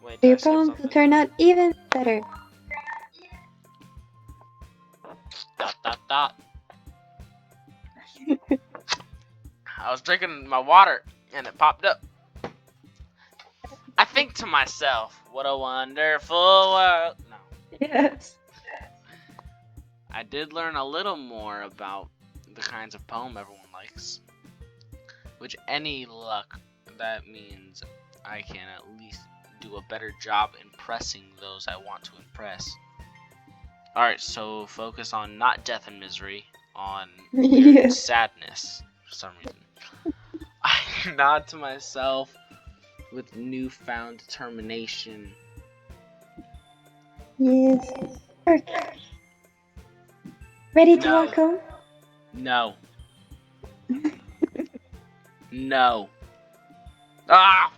Wait, So did I your say poems will something? turn out even better. Dot dot dot. I was drinking my water and it popped up. I think to myself, what a wonderful world. No. Yes. I did learn a little more about the kinds of poem everyone likes. Which any luck, that means I can at least do a better job impressing those I want to impress. Alright, so focus on not death and misery, on Yeah. sadness for some reason. I nod to myself with newfound determination. Yes. Dark. Ready to No. walk home? No. No. Ah!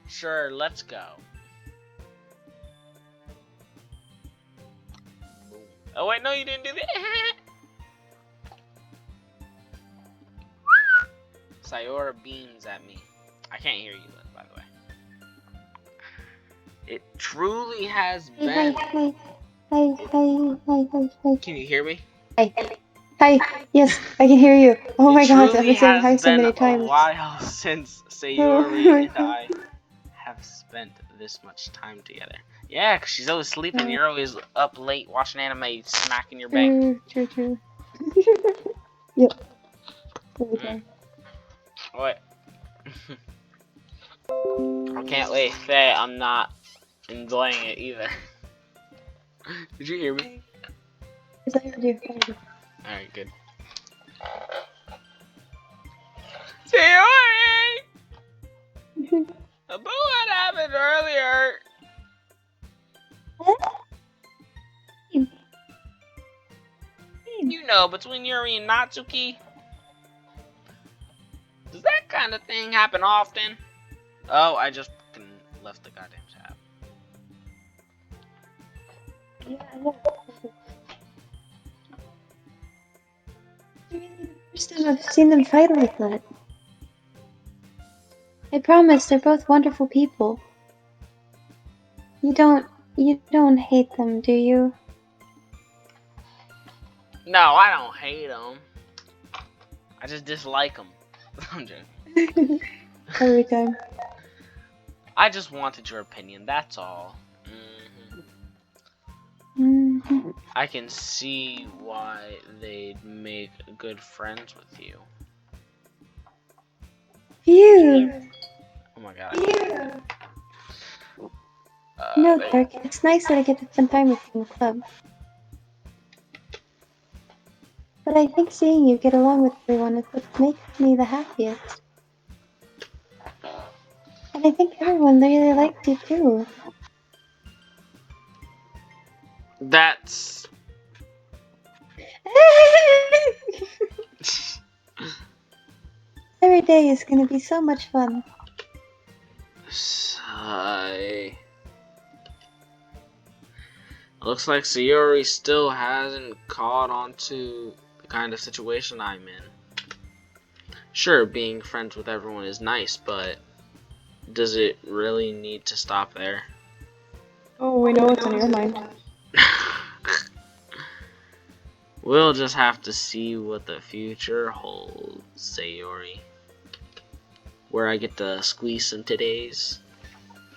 Sure, let's go. Oh wait, no, you didn't do that. Sayora beams at me. I can't hear you, by the way. It truly has Hey, hi, been. hi. Hi. Can you hear me? Hi. Hi. Yes, I can hear you. Oh my It god, I've truly been saying hi has so been many a times. while since Oh Sayori my and god. I have spent this much time together. Yeah, 'cause she's always sleeping. You're always up late watching anime, smacking your bank. True. Yep. Every time. Wait. I can't wait to say I'm not enjoying it either. Did you hear me? Yes, I heard you. Alright, good. Sayori! About what happened earlier. You know, between Yuri and Natsuki. Does that kind of thing happen often? Oh, I just fucking left the goddamn tab. Yeah. It's really the first time I've seen them fight like that. I promise they're both wonderful people. You don't hate them, do you? No, I don't hate them. I just dislike them. I'm joking. Every time. I just wanted your opinion, that's all. Mm-hmm. I can see why they'd make good friends with you. Phew! Oh my god. No, Wait. Dirk, it's nice that I get to spend time with you in the club. But I think seeing you get along with everyone is what makes me the happiest. And I think everyone really likes you too. That's... Every day is gonna be so much fun. Sigh. Looks like Sayori still hasn't caught on to the kind of situation I'm in. Sure, being friends with everyone is nice, but Does it really need to stop there? Oh, we know what's on your mind. We'll just have to see what the future holds, Sayori. Where I get to squeeze some today's.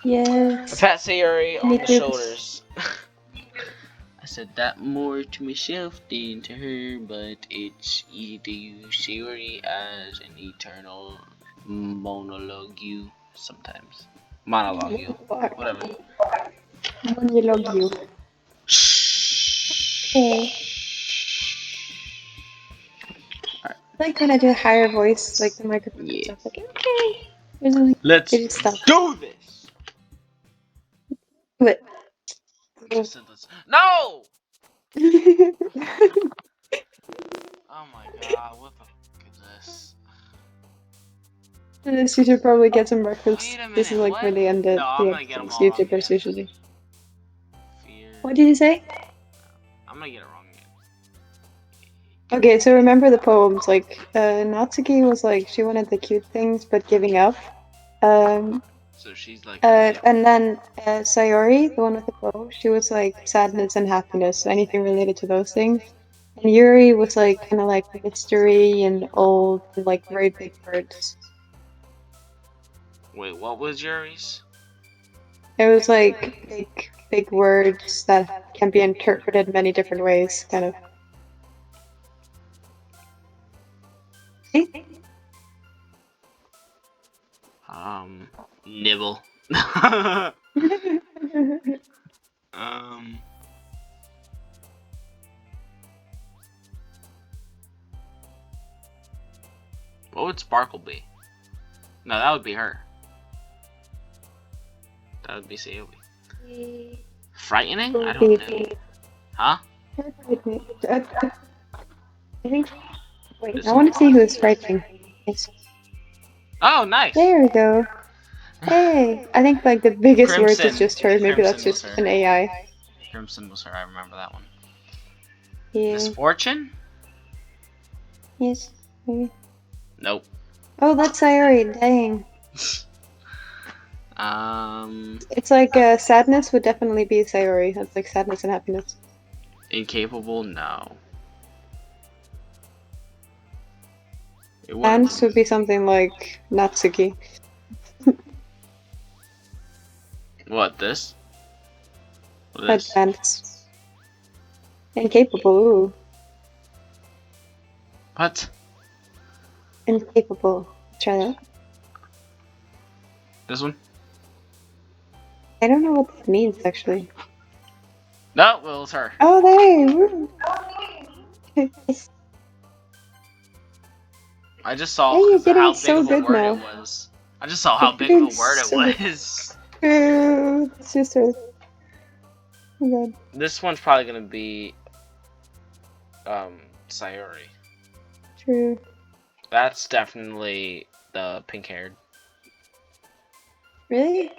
I Yes. pat Sayori on Me the too. shoulders. I said that more to myself than to her, but it's easy to use Sayori as an eternal monologue you sometimes. Monologue you. Whatever. We love you. Okay. I like when I do a higher voice, like the microphone and Yeah. stuff. Like, okay. Or something. Let's It just stop. do this! But I just said let's. No! Oh my god, what the fuck is this? you should probably get some breakfast. Wait a minute, This is like what? where they end it. No, I'm gonna get them all wrong YouTubers again. usually. Fear. What did you say? I'm gonna get it wrong again. Okay, so remember the poems. Like, Natsuki was like, she wanted the cute things, but giving up. So she's like. And then Sayori, the one with the bow, she was like sadness and happiness, so anything related to those things. And Yuri was like kind of like mystery and old and like very big words. Wait, what was Yuri's? It was like big words that can be interpreted many different ways, kind of. Nibble. What would Sparkle be? No, that would be her. That would be Sayori. Frightening? I don't know. Huh? I think. Wait, I want to see who's frightening. Yes. Oh, nice. There we go. Hey, I think like the biggest words Crimson. is just her. Maybe that's Crimson just was her. an AI. Crimson was her. I remember that one. Yeah. Misfortune? Yes. Maybe. Nope. Oh, that's Sayori. Dang. It's like sadness would definitely be Sayori. That's like sadness and happiness. Incapable? No. Dance would be something like Natsuki. What, this? This? Dance. Incapable. Ooh. What? Incapable. Try that. This one? I don't know what that means actually. No, well, it's her. Oh, there. I just saw Hey, you're getting how big so of a good word now. it was. I just saw how You're big of a getting word so it good. was. It's just her. Oh god. This one's probably gonna be Sayori. True. That's definitely the pink haired. Really?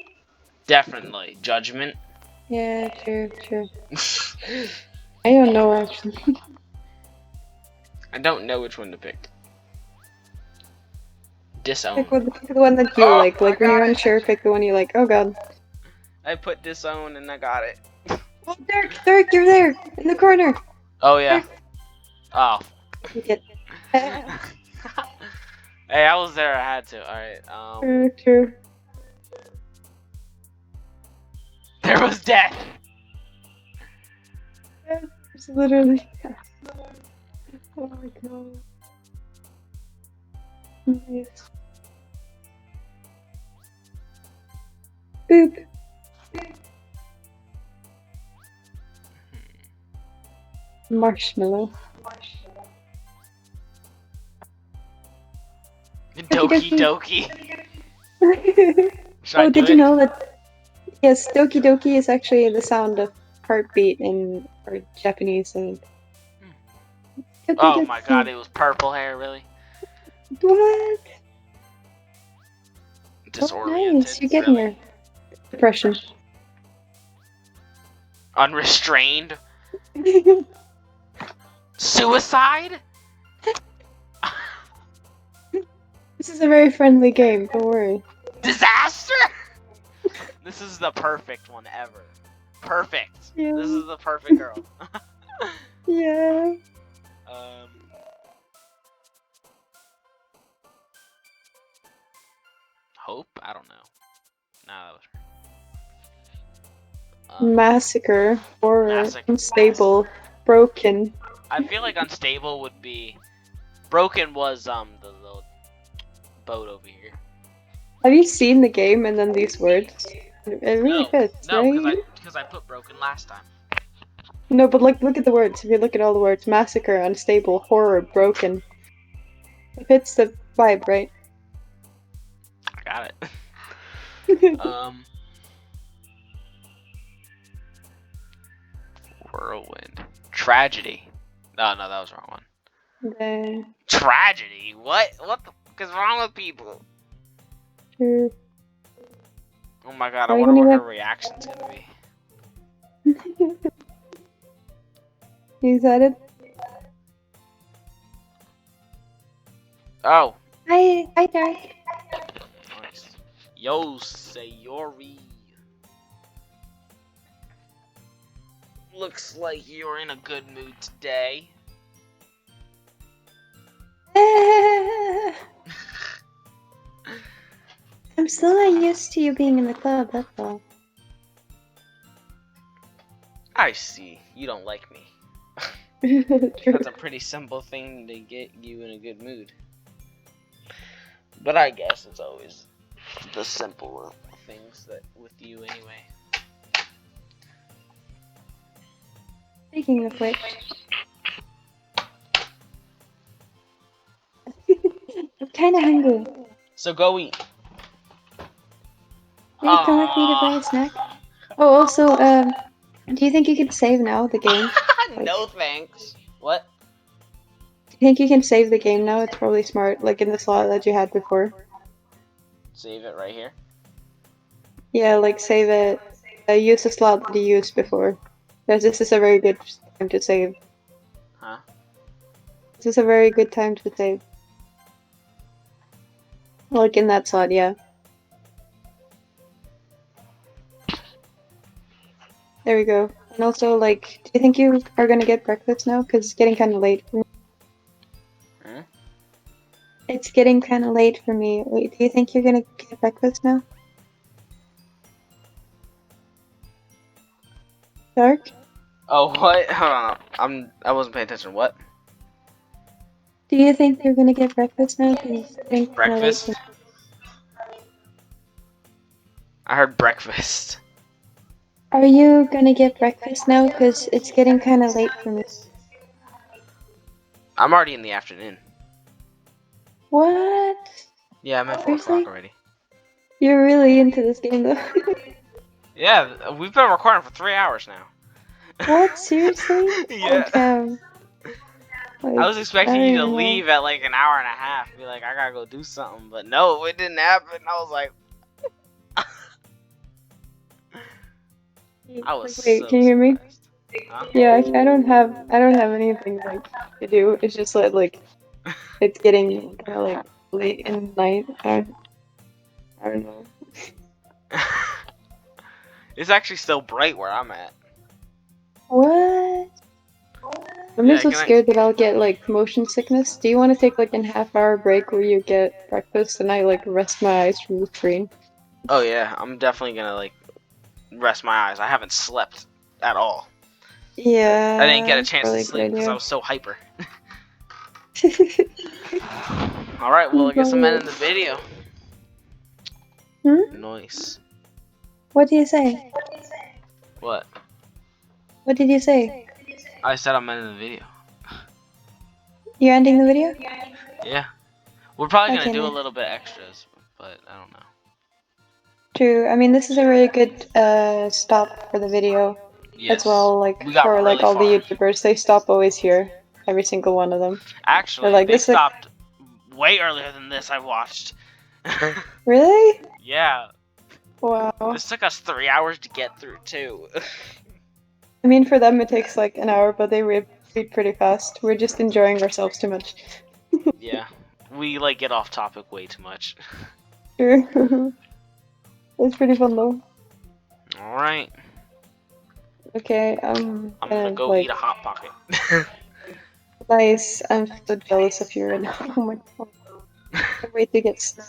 Definitely. Judgment. Yeah, true. I don't know actually. I don't know which one to pick. Disown. Pick the one that you like. Like when you're unsure, pick the one you like. Oh god. I put disown and I got it. Oh, Dirk, you're there in the corner. Oh yeah. Oh. Get. Hey, I was there. I had to. All right. True. There was death. It's literally. Oh my god. Nice. Boop. Marshmallow. Doki. Oh, did you know that? Yes, Doki Doki is actually the sound of heartbeat in or Japanese. And oh my god, it was purple hair, really? What? Disoriented. Oh, nice. You're getting really? your depression. Unrestrained. Suicide? This is a very friendly game. Don't worry. Disaster! This is the perfect one ever. Perfect. Yeah. This is the perfect girl. Yeah. Hope? I don't know. Nah, that was her. Massacre, horror, Massacre. unstable, broken. I feel like unstable would be. Broken was the little boat over here. Have you seen the game and then these words? It really fits, No, right? because I put broken last time. No, but like, look at the words. If you look at all the words, massacre, unstable, horror, broken. It fits the vibe, right? I got it. Whirlwind. Tragedy. No, that was the wrong one. Then, Tragedy? What? What the fuck is wrong with people? uh, Oh my god, I Are you wonder what gonna her reaction's gonna be. you excited? Oh. Hi, Dark. Nice. Yo, Sayori. Looks like you're in a good mood today. I'm still not used to you being in the club, that's all. I see. You don't like me. True. That's a pretty simple thing to get you in a good mood. But I guess it's always the simple things that with you anyway. Speaking of which, I'm kind of hungry. So go eat. Will you come with me to buy a snack? Oh, also, do you think you can save now the game? No thanks. What? Do you think you can save the game now? It's probably smart, like in the slot that you had before. Save it right here. Yeah, like save it. Use the slot that you used before. Because this is a very good time to save. Huh? This is a very good time to save. Like in that slot, yeah. There we go. And also, like, do you think you are gonna get breakfast now? Because it's getting kind of late for me. Hmm? It's getting kind of late for me. Wait, do you think you're gonna get breakfast now? Dark? Oh, what? Hold on. I wasn't paying attention. What? Do you think you're gonna get breakfast now? 'Cause it's getting kind of late for Breakfast? I heard breakfast. Are you gonna get breakfast now? Because it's getting kind of late for me. I'm already in the afternoon. What? Yeah, I'm at 4 Seriously? o'clock already. You're really into this game though. Yeah, we've been recording for 3 hours now. What? Seriously? Yeah. I was expecting you to leave at like an hour and a half. Be like, I gotta go do something. But no, it didn't happen. I was like... I was Wait, so can you hear me? surprised. Huh? Yeah, I don't have anything like to do. It's just like it's getting kind of like late in the night. I don't know. It's actually still bright where I'm at. What? I'm Yeah, just so can I- scared that I'll get like motion sickness. Do you want to take like a half-hour break where you get breakfast and I like rest my eyes from the screen? Oh yeah, I'm definitely gonna like rest my eyes. I haven't slept at all. Yeah. I didn't get a chance probably to a good sleep because I idea. was so hyper. Alright, well I guess I'm ending the video. Nice. What do you say? What? What did you say? I said I'm ending the video. You're ending the video? Yeah. We're probably gonna Okay, do a nice. little bit extras, but I don't know. True. I mean, this is a really good stop for the video Yes. as well. Like We got for like really all far. the YouTubers, they stop always here. Every single one of them. Actually, like, they this is- stopped way earlier than this. I watched. Really? Yeah. Wow. This took us 3 hours to get through too. I mean, for them it takes like an hour, but they read pretty fast. We're just enjoying ourselves too much. Yeah. We like get off topic way too much. True. It's pretty fun though. All right. Okay, I'm gonna go like, eat a hot pocket. nice. I'm so jealous of you right now. Oh my god. I can't wait to get snapped.